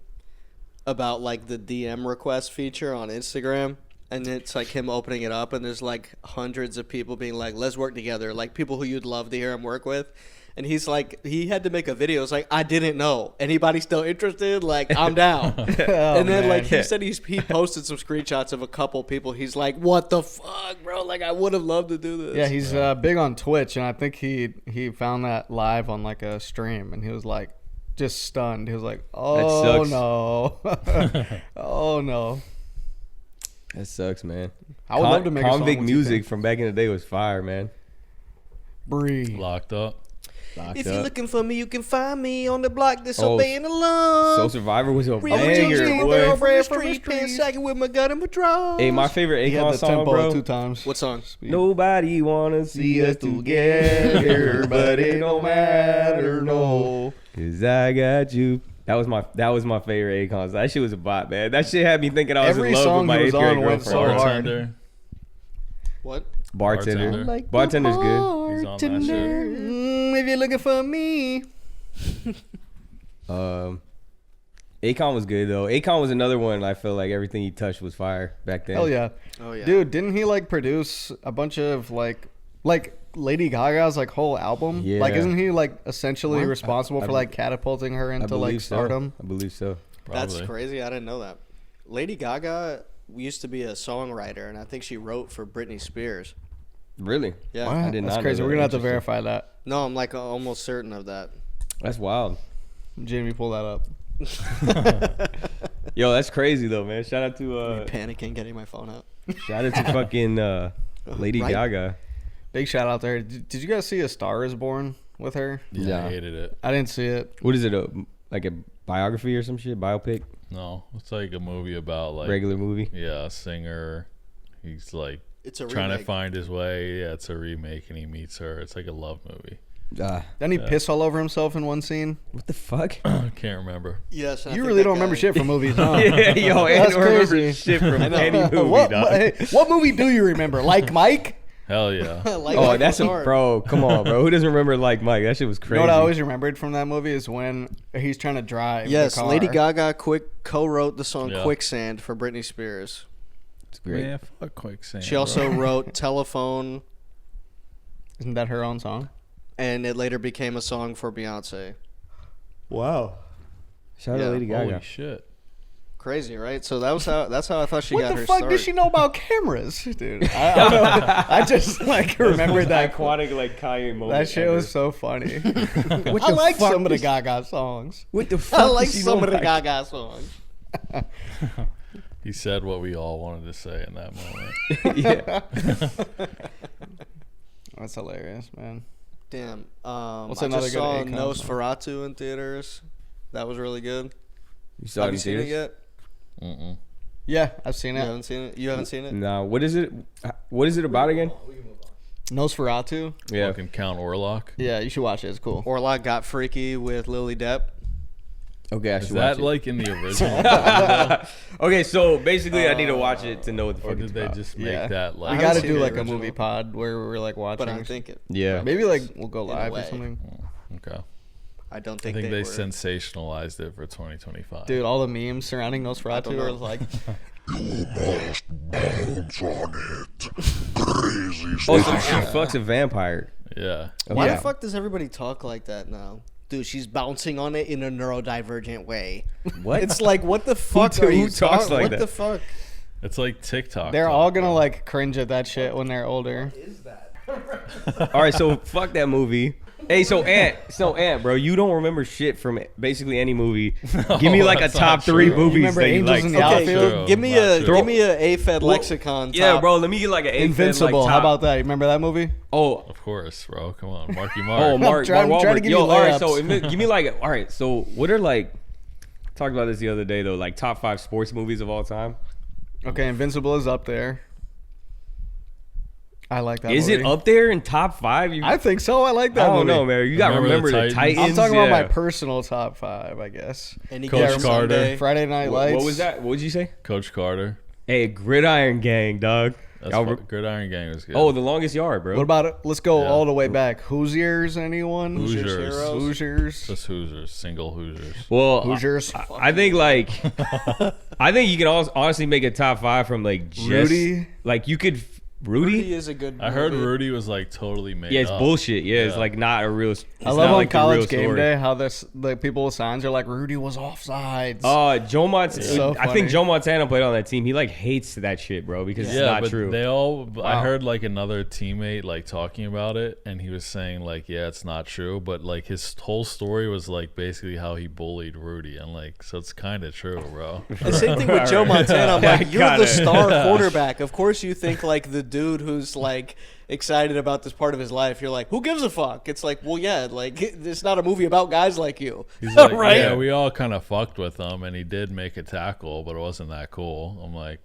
[SPEAKER 1] about like the DM request feature on Instagram? And it's like him opening it up, and there's like hundreds of people being like, "Let's work together," like people who you'd love to hear him work with. And he's like, he had to make a video. It's like, I didn't know. Anybody still interested? Like, I'm down.
[SPEAKER 3] Oh,
[SPEAKER 1] and then like he
[SPEAKER 2] man.
[SPEAKER 1] said he posted some screenshots of a couple people. He's like, what the fuck, bro? Like I would have loved to do this.
[SPEAKER 3] Yeah, he's big on Twitch, and I think he found that live on like a stream, and he was like just stunned. He was like, "Oh
[SPEAKER 2] sucks.
[SPEAKER 3] no, oh no."
[SPEAKER 2] That sucks, man.
[SPEAKER 3] I would love to make a song
[SPEAKER 2] convict
[SPEAKER 3] with
[SPEAKER 2] music
[SPEAKER 3] T-Pain.
[SPEAKER 2] from back in the day was fire, man.
[SPEAKER 3] Breathe.
[SPEAKER 5] Locked up.
[SPEAKER 2] Locked
[SPEAKER 1] If
[SPEAKER 2] up.
[SPEAKER 1] you're looking for me, you can find me on the block disobeying the law.
[SPEAKER 2] Soul Survivor was a
[SPEAKER 1] Real
[SPEAKER 2] banger,
[SPEAKER 1] G's,
[SPEAKER 2] boy.
[SPEAKER 1] thoroughbred from the street, pants sagging with my gun and my drawers.
[SPEAKER 2] Hey, my favorite
[SPEAKER 3] He had
[SPEAKER 2] Akon
[SPEAKER 3] the
[SPEAKER 2] song,
[SPEAKER 3] tempo
[SPEAKER 2] bro.
[SPEAKER 3] 2 times.
[SPEAKER 1] What song?
[SPEAKER 2] Nobody wanna see us together, but it don't matter, no. Cause I got you. That was my favorite Akon song. That shit was a bot, man. That shit had me thinking I was
[SPEAKER 3] Every
[SPEAKER 2] in love
[SPEAKER 3] song
[SPEAKER 2] with my
[SPEAKER 3] he was
[SPEAKER 2] 8th grade
[SPEAKER 3] on went so
[SPEAKER 2] girlfriend.
[SPEAKER 3] hard.
[SPEAKER 5] Bartender.
[SPEAKER 1] What?
[SPEAKER 2] Bartender.
[SPEAKER 5] Bartender.
[SPEAKER 2] Bartender's good.
[SPEAKER 5] He's on that shit.
[SPEAKER 3] If you're looking for me.
[SPEAKER 2] Akon was good though. Akon was another one. I feel like everything he touched was fire back then.
[SPEAKER 3] Hell yeah.
[SPEAKER 1] Oh yeah.
[SPEAKER 3] Dude, didn't he like produce a bunch of like Lady Gaga's like whole album?
[SPEAKER 2] Yeah.
[SPEAKER 3] Like, isn't he like essentially responsible
[SPEAKER 2] I
[SPEAKER 3] for like catapulting her
[SPEAKER 2] I
[SPEAKER 3] into like
[SPEAKER 2] believe so.
[SPEAKER 3] stardom?
[SPEAKER 2] I believe so.
[SPEAKER 1] That's
[SPEAKER 5] Probably.
[SPEAKER 1] crazy. I didn't know that. Lady Gaga used to be a songwriter, and I think she wrote for Britney Spears.
[SPEAKER 2] Really?
[SPEAKER 1] Yeah.
[SPEAKER 3] What?
[SPEAKER 2] I did
[SPEAKER 3] That's
[SPEAKER 2] not know
[SPEAKER 3] crazy.
[SPEAKER 2] that.
[SPEAKER 3] We're gonna have to
[SPEAKER 2] Interesting.
[SPEAKER 3] verify that.
[SPEAKER 1] No, I'm like almost certain of that.
[SPEAKER 2] That's wild.
[SPEAKER 3] Jamie, pull that up.
[SPEAKER 2] Yo, that's crazy though, man. Shout out to
[SPEAKER 1] Panicking, getting my phone out.
[SPEAKER 2] shout out to fucking Lady
[SPEAKER 1] Right?
[SPEAKER 2] Gaga.
[SPEAKER 3] Big shout out to her. Did you guys see A Star Is Born with her?
[SPEAKER 5] Yeah,
[SPEAKER 2] Yeah.
[SPEAKER 5] I hated it.
[SPEAKER 3] I didn't see it.
[SPEAKER 2] What is it? Like a biography or some shit? Biopic?
[SPEAKER 5] No, it's like a movie about like
[SPEAKER 2] Regular movie?
[SPEAKER 5] yeah, a singer. He's like
[SPEAKER 1] It's a
[SPEAKER 5] trying to
[SPEAKER 1] remake.
[SPEAKER 5] find his way. Yeah, it's a remake, and he meets her. It's like a love movie.
[SPEAKER 3] Didn't he piss all over himself in one scene?
[SPEAKER 2] What the fuck?
[SPEAKER 5] I can't remember.
[SPEAKER 1] Yes. I
[SPEAKER 3] You
[SPEAKER 1] think
[SPEAKER 3] really
[SPEAKER 1] that
[SPEAKER 3] don't remember
[SPEAKER 1] guy-
[SPEAKER 3] shit from movies, huh?
[SPEAKER 2] Yeah, yo, I
[SPEAKER 3] That's
[SPEAKER 2] don't remember
[SPEAKER 3] crazy.
[SPEAKER 2] shit from any movie,
[SPEAKER 3] what,
[SPEAKER 2] dog.
[SPEAKER 3] what movie do you remember? Like Mike?
[SPEAKER 5] Hell yeah.
[SPEAKER 1] Like
[SPEAKER 2] Oh,
[SPEAKER 1] Mike
[SPEAKER 2] that's
[SPEAKER 1] was
[SPEAKER 2] a
[SPEAKER 1] hard.
[SPEAKER 2] bro. Come on, bro. Who doesn't remember Like Mike? That shit was
[SPEAKER 3] You
[SPEAKER 2] crazy.
[SPEAKER 3] know what I always remembered from that movie is when he's trying to drive.
[SPEAKER 1] Yes,
[SPEAKER 3] the car.
[SPEAKER 1] Lady Gaga co-wrote the song
[SPEAKER 5] Yeah.
[SPEAKER 1] "Quicksand" for Britney Spears.
[SPEAKER 2] It's great.
[SPEAKER 5] Man, fuck Quicksand.
[SPEAKER 1] She also wrote "Telephone,"
[SPEAKER 3] Isn't that her own song?
[SPEAKER 1] and it later became a song for Beyonce.
[SPEAKER 3] Wow.
[SPEAKER 2] Shout out
[SPEAKER 1] Yeah.
[SPEAKER 2] to Lady Gaga.
[SPEAKER 5] Holy shit.
[SPEAKER 1] Crazy, right? So that's how I thought she
[SPEAKER 3] What
[SPEAKER 1] got
[SPEAKER 3] the
[SPEAKER 1] her
[SPEAKER 3] fuck
[SPEAKER 1] start.
[SPEAKER 3] does she know about cameras, dude? I don't know. I just like remembered that.
[SPEAKER 2] iconic like Kanye moment.
[SPEAKER 3] That shit
[SPEAKER 2] ever.
[SPEAKER 3] was so funny.
[SPEAKER 2] What
[SPEAKER 3] I
[SPEAKER 2] the
[SPEAKER 3] like
[SPEAKER 2] fuck
[SPEAKER 3] some of the
[SPEAKER 2] is-
[SPEAKER 3] Gaga songs.
[SPEAKER 2] What the fuck?
[SPEAKER 1] I like
[SPEAKER 2] does she
[SPEAKER 1] some
[SPEAKER 2] know
[SPEAKER 1] of the
[SPEAKER 2] about-
[SPEAKER 1] Gaga songs.
[SPEAKER 5] He said what we all wanted to say in that moment.
[SPEAKER 2] Yeah.
[SPEAKER 3] That's hilarious, man.
[SPEAKER 1] Damn.
[SPEAKER 3] What's
[SPEAKER 1] I
[SPEAKER 3] another
[SPEAKER 1] just
[SPEAKER 3] good
[SPEAKER 1] saw
[SPEAKER 3] Akon song?
[SPEAKER 1] Nosferatu in theaters. That was really good.
[SPEAKER 2] You saw
[SPEAKER 1] Have
[SPEAKER 2] it
[SPEAKER 1] you
[SPEAKER 2] in
[SPEAKER 1] seen it
[SPEAKER 2] theaters?
[SPEAKER 1] yet?
[SPEAKER 5] Mm-mm.
[SPEAKER 3] Yeah, I've seen
[SPEAKER 1] You
[SPEAKER 3] it.
[SPEAKER 1] haven't seen it. You haven't seen it.
[SPEAKER 2] No. What is it? What is it about again?
[SPEAKER 3] Nosferatu.
[SPEAKER 2] Yeah.
[SPEAKER 5] Fucking Count Orlok.
[SPEAKER 3] Yeah, you should watch it. It's cool.
[SPEAKER 1] Orlok got freaky with Lily Depp.
[SPEAKER 2] Okay, I
[SPEAKER 5] Is
[SPEAKER 2] should
[SPEAKER 5] that
[SPEAKER 2] watch it.
[SPEAKER 5] like in the original? movie, though?
[SPEAKER 2] Okay, so basically, I need to watch it to know what the
[SPEAKER 5] Or
[SPEAKER 2] fuck
[SPEAKER 5] did
[SPEAKER 2] it's
[SPEAKER 5] they
[SPEAKER 2] about.
[SPEAKER 5] just make
[SPEAKER 3] Yeah.
[SPEAKER 5] that
[SPEAKER 3] We
[SPEAKER 5] like?
[SPEAKER 1] haven't
[SPEAKER 3] got to
[SPEAKER 1] seen
[SPEAKER 3] do
[SPEAKER 1] the
[SPEAKER 3] like a
[SPEAKER 1] original.
[SPEAKER 3] movie pod where we're like watching.
[SPEAKER 1] But I think it.
[SPEAKER 2] Yeah.
[SPEAKER 3] maybe like we'll go
[SPEAKER 1] In a
[SPEAKER 3] live or
[SPEAKER 1] way.
[SPEAKER 3] something.
[SPEAKER 5] Okay.
[SPEAKER 1] I don't
[SPEAKER 5] I
[SPEAKER 1] think,
[SPEAKER 5] think they
[SPEAKER 1] were.
[SPEAKER 5] sensationalized it for 2025.
[SPEAKER 3] Dude, all the memes surrounding Nosferatu
[SPEAKER 1] know.
[SPEAKER 3] are like,
[SPEAKER 2] Oh, so she fucks a vampire.
[SPEAKER 5] Yeah.
[SPEAKER 1] Why
[SPEAKER 2] Yeah.
[SPEAKER 1] the fuck does everybody talk like that now? Dude, she's bouncing on it in a neurodivergent way.
[SPEAKER 2] What?
[SPEAKER 1] It's like, what the fuck
[SPEAKER 2] who
[SPEAKER 1] are you
[SPEAKER 2] talks
[SPEAKER 1] talking?
[SPEAKER 2] like
[SPEAKER 1] What
[SPEAKER 2] that?
[SPEAKER 1] the fuck?
[SPEAKER 5] It's like TikTok.
[SPEAKER 3] they're
[SPEAKER 5] talk,
[SPEAKER 3] all gonna
[SPEAKER 5] bro.
[SPEAKER 3] like cringe at that shit when they're older.
[SPEAKER 2] All right, so fuck that movie. Hey, so Ant, bro, you don't remember shit from basically any movie. Give me like a
[SPEAKER 5] that's
[SPEAKER 2] top
[SPEAKER 5] not
[SPEAKER 2] 3
[SPEAKER 5] true.
[SPEAKER 2] movies
[SPEAKER 3] remember
[SPEAKER 2] that you
[SPEAKER 3] Angels
[SPEAKER 2] like.
[SPEAKER 3] in the
[SPEAKER 1] Okay,
[SPEAKER 3] Outfield?
[SPEAKER 5] True.
[SPEAKER 1] give me
[SPEAKER 5] Not
[SPEAKER 1] a
[SPEAKER 5] true.
[SPEAKER 1] give me a AFED
[SPEAKER 2] Well,
[SPEAKER 1] lexicon.
[SPEAKER 2] Yeah,
[SPEAKER 1] top.
[SPEAKER 2] bro, let me get like an
[SPEAKER 3] Invincible. How about that? You remember that movie?
[SPEAKER 2] Oh,
[SPEAKER 5] Of course, bro. Come on, Marky Mark.
[SPEAKER 2] oh, Mark
[SPEAKER 3] trying to
[SPEAKER 2] Wahlberg.
[SPEAKER 3] give
[SPEAKER 2] Yo,
[SPEAKER 3] you
[SPEAKER 2] all right,
[SPEAKER 3] layups.
[SPEAKER 2] so give me like, all right, so what are like, talked about this the other day though, like top 5 sports movies of all time.
[SPEAKER 3] Okay, Invincible is up there. I like that
[SPEAKER 2] Is
[SPEAKER 3] movie.
[SPEAKER 2] it up there in top 5?
[SPEAKER 3] I think so. I like
[SPEAKER 2] I
[SPEAKER 3] that
[SPEAKER 2] don't
[SPEAKER 3] movie.
[SPEAKER 2] know, man. You got to
[SPEAKER 5] Remember
[SPEAKER 2] remember
[SPEAKER 5] the
[SPEAKER 2] the
[SPEAKER 5] Titans?
[SPEAKER 2] Titans.
[SPEAKER 3] I'm talking about my
[SPEAKER 2] yeah.
[SPEAKER 3] personal top 5, I guess.
[SPEAKER 1] Any
[SPEAKER 5] Coach
[SPEAKER 1] given
[SPEAKER 5] Carter.
[SPEAKER 1] Sunday.
[SPEAKER 3] Friday Night Lights.
[SPEAKER 2] What was that? What did you say?
[SPEAKER 5] Coach Carter.
[SPEAKER 2] Hey, Gridiron Gang, dog.
[SPEAKER 5] That's
[SPEAKER 2] Y'all
[SPEAKER 5] Gridiron Gang was good.
[SPEAKER 2] Oh, The Longest Yard, bro.
[SPEAKER 3] What about it? Let's go
[SPEAKER 5] Yeah.
[SPEAKER 3] all the way back. Hoosiers, anyone?
[SPEAKER 5] Hoosiers.
[SPEAKER 1] Heroes?
[SPEAKER 3] Hoosiers.
[SPEAKER 5] Just Hoosiers. Single Hoosiers.
[SPEAKER 2] Well,
[SPEAKER 3] Hoosiers.
[SPEAKER 2] I think like, I think you can honestly make a top 5 from like just
[SPEAKER 3] Rudy.
[SPEAKER 2] like you could
[SPEAKER 1] Rudy
[SPEAKER 2] Rudy.
[SPEAKER 1] is a good.
[SPEAKER 5] I heard
[SPEAKER 1] movie.
[SPEAKER 5] Rudy was like totally made
[SPEAKER 2] Yeah, it's
[SPEAKER 5] up.
[SPEAKER 2] bullshit. Yeah, it's
[SPEAKER 5] Yeah.
[SPEAKER 2] like not a real. It's
[SPEAKER 3] I love
[SPEAKER 2] not
[SPEAKER 3] on
[SPEAKER 2] like the real
[SPEAKER 3] College Game
[SPEAKER 2] story.
[SPEAKER 3] Day how this the people with signs are like Rudy was offsides.
[SPEAKER 2] Joe Montana.
[SPEAKER 3] So
[SPEAKER 2] I think
[SPEAKER 3] funny.
[SPEAKER 2] Joe Montana played on that team. He like hates that shit, bro, because it's
[SPEAKER 5] Yeah,
[SPEAKER 2] not
[SPEAKER 5] but
[SPEAKER 2] true.
[SPEAKER 5] they all. I
[SPEAKER 2] Wow.
[SPEAKER 5] heard like another teammate like talking about it, and he was saying like, yeah, it's not true, but like his whole story was like basically how he bullied Rudy, and like, so it's kind of true, bro.
[SPEAKER 1] The same thing with Joe Montana. I'm like, you're
[SPEAKER 2] Got
[SPEAKER 1] the
[SPEAKER 2] it.
[SPEAKER 1] star quarterback. Of course, you think like the dude who's like excited about this part of his life. You're like, who gives a fuck? It's like, well, yeah, like it's not a movie about guys like you,
[SPEAKER 5] He's like,
[SPEAKER 1] right?
[SPEAKER 5] yeah, we all kind of fucked with him, and he did make a tackle, but it wasn't that cool. I'm like,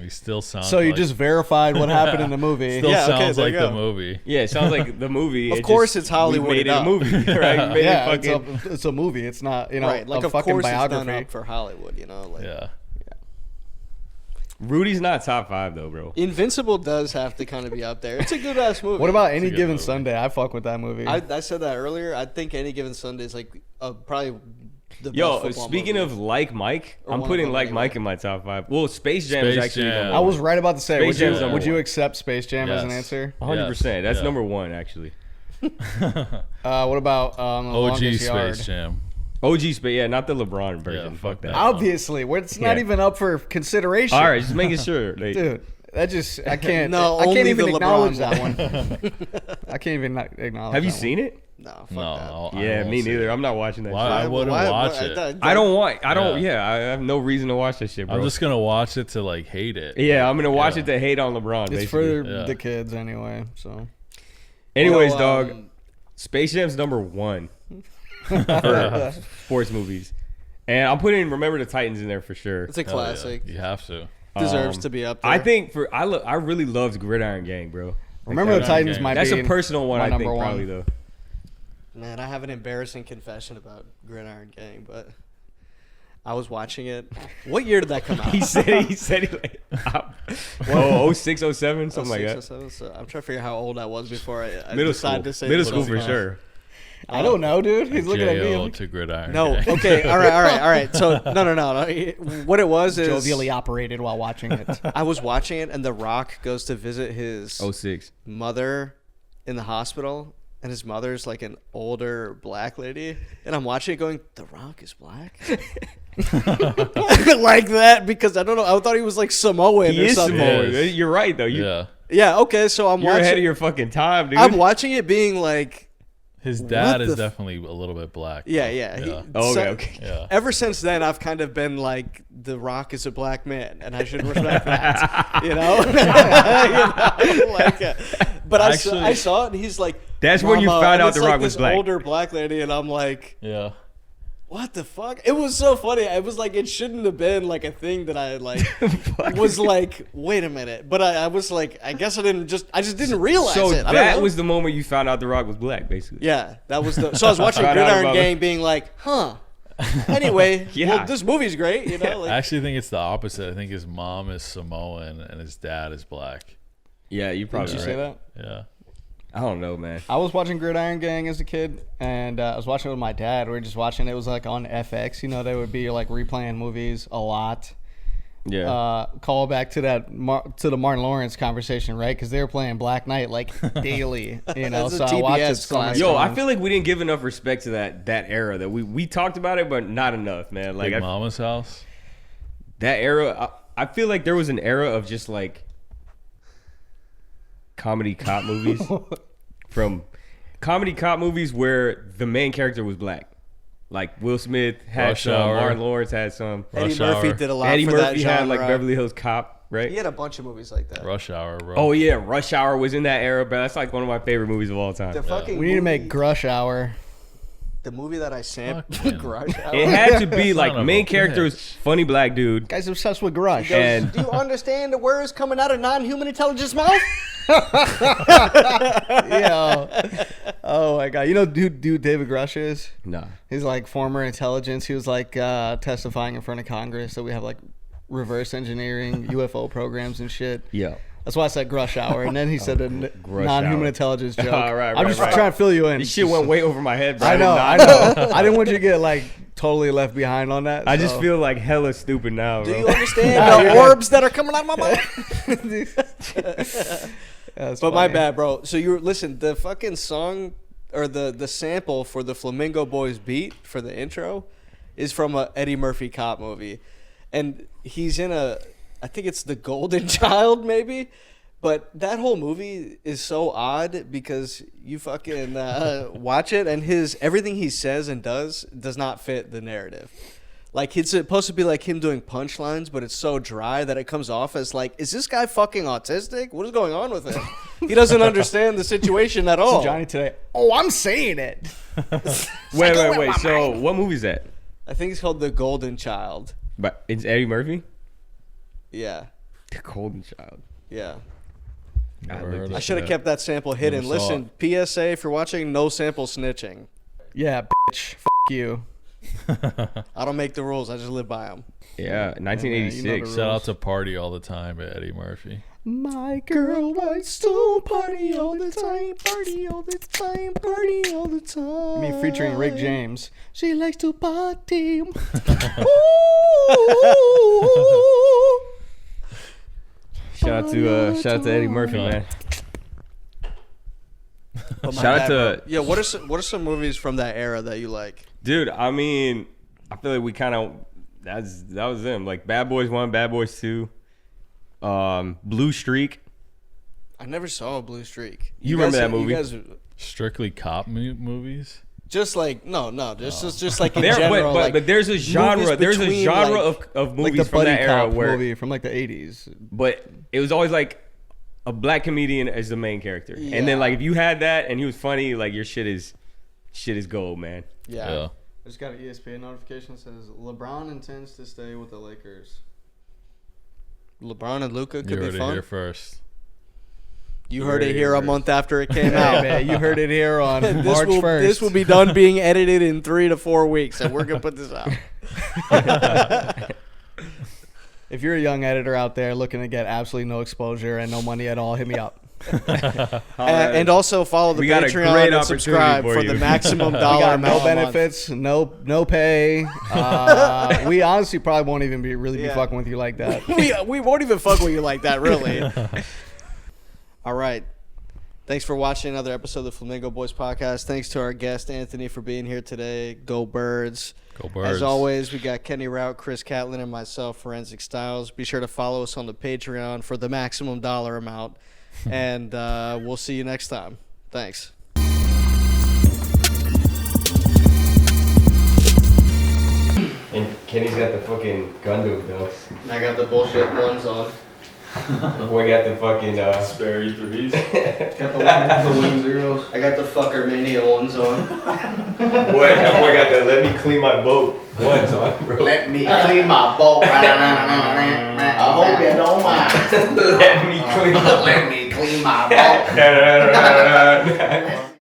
[SPEAKER 5] he still sounds.
[SPEAKER 3] So you
[SPEAKER 5] like,
[SPEAKER 3] just verified what happened in the movie.
[SPEAKER 5] still
[SPEAKER 1] Yeah, okay,
[SPEAKER 5] sounds
[SPEAKER 1] there
[SPEAKER 5] like
[SPEAKER 1] you
[SPEAKER 5] the
[SPEAKER 1] go.
[SPEAKER 5] movie.
[SPEAKER 2] Yeah, it sounds like the movie.
[SPEAKER 1] Of course it's
[SPEAKER 2] we
[SPEAKER 1] Hollywooded
[SPEAKER 2] made it a
[SPEAKER 1] up.
[SPEAKER 2] movie, right? We made
[SPEAKER 3] Yeah,
[SPEAKER 2] it fucking,
[SPEAKER 3] it's a movie. It's not
[SPEAKER 1] right? Like,
[SPEAKER 3] a
[SPEAKER 1] of
[SPEAKER 3] fucking
[SPEAKER 1] course, it's
[SPEAKER 3] biography.
[SPEAKER 1] done up for Hollywood. You know, like
[SPEAKER 5] Yeah.
[SPEAKER 2] Rudy's not top 5 though, bro.
[SPEAKER 1] Invincible does have to kind of be up there. It's a good ass movie.
[SPEAKER 3] What about Any
[SPEAKER 5] good
[SPEAKER 3] Given
[SPEAKER 5] movie.
[SPEAKER 3] Sunday? I fuck with that movie.
[SPEAKER 1] I said that earlier. I think Any Given Sunday is like probably the best
[SPEAKER 2] Yo,
[SPEAKER 1] football
[SPEAKER 2] speaking
[SPEAKER 1] movie.
[SPEAKER 2] of Like Mike,
[SPEAKER 1] Or
[SPEAKER 2] I'm
[SPEAKER 1] one of
[SPEAKER 2] putting
[SPEAKER 1] them
[SPEAKER 2] Like
[SPEAKER 1] anyway.
[SPEAKER 2] Mike in my top 5. Well, Space Jam is
[SPEAKER 5] Space
[SPEAKER 2] actually
[SPEAKER 5] Jam.
[SPEAKER 2] number
[SPEAKER 3] I
[SPEAKER 2] one.
[SPEAKER 3] was right about to say,
[SPEAKER 2] Space
[SPEAKER 3] would
[SPEAKER 2] Jam's
[SPEAKER 3] you,
[SPEAKER 2] number
[SPEAKER 3] would you
[SPEAKER 2] one.
[SPEAKER 3] accept Space Jam as an
[SPEAKER 5] Yes.
[SPEAKER 3] answer?
[SPEAKER 2] 100%. That's
[SPEAKER 5] Yeah.
[SPEAKER 2] number 1 actually.
[SPEAKER 3] What about The
[SPEAKER 5] OG
[SPEAKER 3] Longest Yard?
[SPEAKER 5] Space Jam.
[SPEAKER 2] OG Space, yeah, not the LeBron version.
[SPEAKER 5] Yeah,
[SPEAKER 2] fuck
[SPEAKER 5] fuck
[SPEAKER 2] that.
[SPEAKER 5] that.
[SPEAKER 3] Obviously, it's not
[SPEAKER 2] Yeah.
[SPEAKER 3] even up for consideration.
[SPEAKER 2] All right, just making sure. Like,
[SPEAKER 3] dude. That just I can't.
[SPEAKER 1] No,
[SPEAKER 3] I
[SPEAKER 1] only
[SPEAKER 3] can't even
[SPEAKER 1] the
[SPEAKER 3] acknowledge
[SPEAKER 1] LeBron
[SPEAKER 3] that one. I can't even acknowledge.
[SPEAKER 2] have you
[SPEAKER 3] that
[SPEAKER 2] seen it?
[SPEAKER 1] no, fuck
[SPEAKER 5] No,
[SPEAKER 1] that.
[SPEAKER 5] I
[SPEAKER 2] Yeah,
[SPEAKER 5] won't
[SPEAKER 2] me
[SPEAKER 5] see
[SPEAKER 2] neither.
[SPEAKER 5] it.
[SPEAKER 2] I'm not watching that.
[SPEAKER 5] Why?
[SPEAKER 2] Shit.
[SPEAKER 5] I wouldn't watch it.
[SPEAKER 2] I don't want. I don't.
[SPEAKER 5] Yeah.
[SPEAKER 2] Yeah, I have no reason to watch that shit, bro.
[SPEAKER 5] I'm just gonna watch it to like hate it.
[SPEAKER 2] yeah, I'm gonna watch
[SPEAKER 5] Yeah.
[SPEAKER 2] it to hate on LeBron.
[SPEAKER 3] It's
[SPEAKER 2] Basically.
[SPEAKER 3] for
[SPEAKER 5] Yeah.
[SPEAKER 3] the kids anyway. So
[SPEAKER 2] Anyways,
[SPEAKER 1] Well,
[SPEAKER 2] dog, Space Jam's number 1 for sports movies, and I'm putting Remember the Titans in there for sure.
[SPEAKER 1] It's a
[SPEAKER 5] Hell yeah.
[SPEAKER 1] classic.
[SPEAKER 5] You have to.
[SPEAKER 1] Deserves to be up there.
[SPEAKER 2] I think I really loved Gridiron Gang, bro.
[SPEAKER 3] Remember the
[SPEAKER 5] Gridiron
[SPEAKER 3] Titans
[SPEAKER 5] Gang.
[SPEAKER 3] might
[SPEAKER 2] That's
[SPEAKER 3] be
[SPEAKER 2] a personal one.
[SPEAKER 3] my
[SPEAKER 2] I think
[SPEAKER 3] number one.
[SPEAKER 2] probably though.
[SPEAKER 1] Man, I have an embarrassing confession about Gridiron Gang, but I was watching it. What year did that come out?
[SPEAKER 2] He said Oh, 06, 07, something like that.
[SPEAKER 1] So I'm trying to figure out how old I was before I
[SPEAKER 2] Middle
[SPEAKER 1] decided
[SPEAKER 2] school.
[SPEAKER 1] to say
[SPEAKER 2] Middle
[SPEAKER 1] this
[SPEAKER 2] school
[SPEAKER 1] was
[SPEAKER 2] for
[SPEAKER 1] enough.
[SPEAKER 2] sure.
[SPEAKER 3] I don't know, dude. He's looking at me.
[SPEAKER 5] J.O.
[SPEAKER 3] I'm like,
[SPEAKER 5] to Gridiron.
[SPEAKER 1] No.
[SPEAKER 5] Gang.
[SPEAKER 1] Okay. All right. So no. What it was is
[SPEAKER 3] jovially operated while watching it.
[SPEAKER 1] I was watching it, and The Rock goes to visit his
[SPEAKER 2] 06.
[SPEAKER 1] mother in the hospital, and his mother's like an older black lady, and I'm watching it going, The Rock is black? Like that, because I don't know, I thought he was like Samoan
[SPEAKER 2] He
[SPEAKER 1] or
[SPEAKER 2] is
[SPEAKER 1] something.
[SPEAKER 2] Samoan.
[SPEAKER 5] Yes.
[SPEAKER 2] You're right, though.
[SPEAKER 5] Yeah.
[SPEAKER 1] Okay, so I'm
[SPEAKER 2] You're ahead of
[SPEAKER 1] watching
[SPEAKER 2] your fucking time, dude.
[SPEAKER 1] I'm watching it being like,
[SPEAKER 5] His dad
[SPEAKER 1] What
[SPEAKER 5] is
[SPEAKER 1] the
[SPEAKER 5] definitely a little bit black.
[SPEAKER 1] yeah.
[SPEAKER 2] Okay.
[SPEAKER 5] Yeah.
[SPEAKER 1] Ever since then, I've kind of been like, The Rock is a black man, and I should respect that, you know? But I saw it, and he's like,
[SPEAKER 2] That's when you
[SPEAKER 1] "Mama,"
[SPEAKER 2] found
[SPEAKER 1] and
[SPEAKER 2] out
[SPEAKER 1] it's
[SPEAKER 2] The
[SPEAKER 1] like
[SPEAKER 2] Rock was
[SPEAKER 1] this
[SPEAKER 2] black.
[SPEAKER 1] older black lady, and I'm like,
[SPEAKER 5] Yeah.
[SPEAKER 1] what the fuck? It was so funny. It was like, it shouldn't have been like a thing that I like was like, wait a minute. But I was like, I guess I just didn't realize
[SPEAKER 2] So
[SPEAKER 1] it. I don't
[SPEAKER 2] that
[SPEAKER 1] know.
[SPEAKER 2] was the moment you found out The Rock was black, basically.
[SPEAKER 1] Yeah, that was the. So I was watching
[SPEAKER 2] Right out
[SPEAKER 1] Gridiron
[SPEAKER 2] about
[SPEAKER 1] Gang, being like, huh. Anyway,
[SPEAKER 2] Yeah.
[SPEAKER 1] well, this movie's great, you know. Like,
[SPEAKER 5] I actually think it's the opposite. I think his mom is Samoan and his dad is black.
[SPEAKER 2] Yeah, you probably
[SPEAKER 3] Did you say that?
[SPEAKER 5] Yeah.
[SPEAKER 2] I don't know, man.
[SPEAKER 3] I was watching Gridiron Gang as a kid, and I was watching it with my dad. We were just watching. It was like on FX. You know, they would be like replaying movies a lot.
[SPEAKER 2] Yeah.
[SPEAKER 3] Call back to that to the Martin Lawrence conversation, right? Because they were playing Black Knight like daily. You know,
[SPEAKER 1] That's a
[SPEAKER 3] so I watched
[SPEAKER 1] TBS
[SPEAKER 3] it so many
[SPEAKER 1] classic.
[SPEAKER 2] Yo, I
[SPEAKER 3] times.
[SPEAKER 2] feel like we didn't give enough respect to that era. That we talked about it, but not enough, man. Like
[SPEAKER 5] Big Mama's house.
[SPEAKER 2] that era, I feel like there was an era of just like comedy cop movies. From comedy cop movies where the main character was black. Like Will Smith had
[SPEAKER 5] Rush
[SPEAKER 2] some,
[SPEAKER 5] Hour.
[SPEAKER 2] Martin Lawrence had some.
[SPEAKER 1] Eddie
[SPEAKER 5] Rush
[SPEAKER 1] Murphy
[SPEAKER 5] Hour.
[SPEAKER 1] did a lot
[SPEAKER 2] Eddie
[SPEAKER 1] for that
[SPEAKER 2] Murphy
[SPEAKER 1] genre.
[SPEAKER 2] had like Beverly Hills Cop, right?
[SPEAKER 1] He had a bunch of movies like that.
[SPEAKER 5] Rush Hour, bro.
[SPEAKER 2] Oh yeah, Rush Hour was in that era, but that's like one of my favorite movies of all time.
[SPEAKER 1] The fucking
[SPEAKER 3] We need to
[SPEAKER 1] movie-
[SPEAKER 3] make Grush Hour.
[SPEAKER 1] the movie that I sampled.
[SPEAKER 5] Fucking-
[SPEAKER 1] Garage Hour.
[SPEAKER 2] It had to be
[SPEAKER 5] Son
[SPEAKER 2] like
[SPEAKER 5] of a
[SPEAKER 2] main character was
[SPEAKER 5] bitch.
[SPEAKER 2] funny black dude.
[SPEAKER 3] Guy's obsessed with Grush.
[SPEAKER 1] Goes,
[SPEAKER 2] And-
[SPEAKER 1] do you understand the words coming out of non-human intelligence mouth?
[SPEAKER 3] Yeah. Oh my god. You know who David Grush is?
[SPEAKER 2] Nah.
[SPEAKER 3] He's like former intelligence. He was like testifying in front of Congress. So we have like reverse engineering UFO programs and shit.
[SPEAKER 2] Yeah.
[SPEAKER 3] That's why I said Grush Hour. And then he said a
[SPEAKER 2] Grush
[SPEAKER 3] non-human
[SPEAKER 2] Hour.
[SPEAKER 3] intelligence joke.
[SPEAKER 2] All right,
[SPEAKER 3] I'm
[SPEAKER 2] right,
[SPEAKER 3] just
[SPEAKER 2] right.
[SPEAKER 3] trying to fill you in.
[SPEAKER 2] This shit went way over my head, bro.
[SPEAKER 3] I know.
[SPEAKER 2] did
[SPEAKER 3] I
[SPEAKER 2] not
[SPEAKER 3] know. I didn't want you to get like totally left behind on that.
[SPEAKER 2] I just
[SPEAKER 3] so.
[SPEAKER 2] feel like hella stupid now,
[SPEAKER 1] Do
[SPEAKER 2] bro.
[SPEAKER 1] you understand the orbs that are coming out of my mouth?
[SPEAKER 3] That's
[SPEAKER 1] But my
[SPEAKER 3] funny.
[SPEAKER 1] bad, bro. So you listen, the fucking song or the sample for the Flamingo Boys beat for the intro is from a Eddie Murphy cop movie, and he's in I think it's The Golden Child, maybe. But that whole movie is so odd because you fucking watch it and everything he says and does not fit the narrative. Like, it's supposed to be like him doing punchlines, but it's so dry that it comes off as like, is this guy fucking autistic? What is going on with him? He doesn't understand the situation at all.
[SPEAKER 3] Johnny today. Oh, I'm saying it.
[SPEAKER 2] Wait. So what movie is that?
[SPEAKER 1] I think it's called The Golden Child.
[SPEAKER 2] But it's Eddie Murphy.
[SPEAKER 1] Yeah.
[SPEAKER 2] The Golden Child.
[SPEAKER 1] Yeah.
[SPEAKER 5] Never heard
[SPEAKER 1] I
[SPEAKER 5] of
[SPEAKER 1] should have
[SPEAKER 5] that.
[SPEAKER 1] kept that sample hidden.
[SPEAKER 5] Never saw
[SPEAKER 1] Listen, PSA, if you're watching, no sample snitching.
[SPEAKER 3] Yeah, bitch. You.
[SPEAKER 1] I don't make the rules. I just live by them.
[SPEAKER 2] Yeah, 1986.
[SPEAKER 3] the
[SPEAKER 5] Shout out to Party All the Time by Eddie Murphy.
[SPEAKER 3] My girl wants to party all the time, party all the time, party all the time. I mean, featuring Rick James. She likes to party. Ooh.
[SPEAKER 2] Shout out to Eddie Murphy,
[SPEAKER 5] Yeah.
[SPEAKER 2] man.
[SPEAKER 1] But my
[SPEAKER 2] Shout out
[SPEAKER 1] bad,
[SPEAKER 2] to-
[SPEAKER 1] bro. Yeah, what are some movies from that era that you like?
[SPEAKER 2] Dude, I mean, I feel like we kind of that was them. Like Bad Boys 1, Bad Boys 2, Blue Streak.
[SPEAKER 1] I never saw Blue Streak.
[SPEAKER 2] You remember that movie?
[SPEAKER 1] You guys,
[SPEAKER 5] Strictly cop movies?
[SPEAKER 1] just like just like in
[SPEAKER 2] There,
[SPEAKER 1] general.
[SPEAKER 2] but there's a genre. There's a
[SPEAKER 1] between,
[SPEAKER 2] genre
[SPEAKER 1] like-
[SPEAKER 2] of
[SPEAKER 3] Like
[SPEAKER 2] movies
[SPEAKER 3] the
[SPEAKER 2] from
[SPEAKER 3] buddy
[SPEAKER 2] that era
[SPEAKER 3] cop
[SPEAKER 2] where,
[SPEAKER 3] movie from like the 80s.
[SPEAKER 2] but it was always like a black comedian as the main character, and
[SPEAKER 1] Yeah.
[SPEAKER 2] then like if you had that and he was funny, like your shit is gold, man.
[SPEAKER 1] yeah.
[SPEAKER 3] I just got an ESPN notification that says LeBron intends to stay with the Lakers.
[SPEAKER 1] LeBron and Luka
[SPEAKER 5] You
[SPEAKER 1] could be
[SPEAKER 5] heard it
[SPEAKER 1] fun.
[SPEAKER 5] here first.
[SPEAKER 1] You heard it here a month after it came out.
[SPEAKER 3] Man, you heard it here on
[SPEAKER 1] This
[SPEAKER 3] March
[SPEAKER 1] will
[SPEAKER 3] 1st.
[SPEAKER 1] this will be done being edited in 3 to 4 weeks, and we're gonna put this out.
[SPEAKER 3] If you're a young editor out there looking to get absolutely no exposure and no money at all, hit me up.
[SPEAKER 1] And also follow the
[SPEAKER 2] We got a
[SPEAKER 1] Patreon
[SPEAKER 2] great
[SPEAKER 1] and subscribe
[SPEAKER 2] opportunity
[SPEAKER 1] for
[SPEAKER 2] for
[SPEAKER 1] the
[SPEAKER 2] you.
[SPEAKER 1] maximum
[SPEAKER 3] We
[SPEAKER 1] dollar
[SPEAKER 3] got
[SPEAKER 1] amount
[SPEAKER 3] no
[SPEAKER 1] a month.
[SPEAKER 3] benefits, no pay. We honestly probably won't even be fucking with you like that.
[SPEAKER 1] we won't even fuck with you like that, really. All right. Thanks for watching another episode of the Flamingo Boys podcast. Thanks to our guest, Anthony, for being here today. Go Birds.
[SPEAKER 5] Go Birds.
[SPEAKER 1] As always, we got Kenny Rout, Chris Catlin, and myself, Forenzik Styles. Be sure to follow us on the Patreon for the maximum dollar amount. And we'll see you next time. Thanks.
[SPEAKER 2] And Kenny's got the fucking Gundam dunks.
[SPEAKER 1] I got the bullshit ones on.
[SPEAKER 2] Boy got the fucking
[SPEAKER 5] Sperry 3s.
[SPEAKER 1] Got the wing zeros. I got the fucker mania ones on.
[SPEAKER 2] boy got the let me clean my boat ones on, bro.
[SPEAKER 7] Let me clean my boat. I hope you don't mind.
[SPEAKER 2] Let me clean my
[SPEAKER 7] Let me clean my boat.
[SPEAKER 2] boat.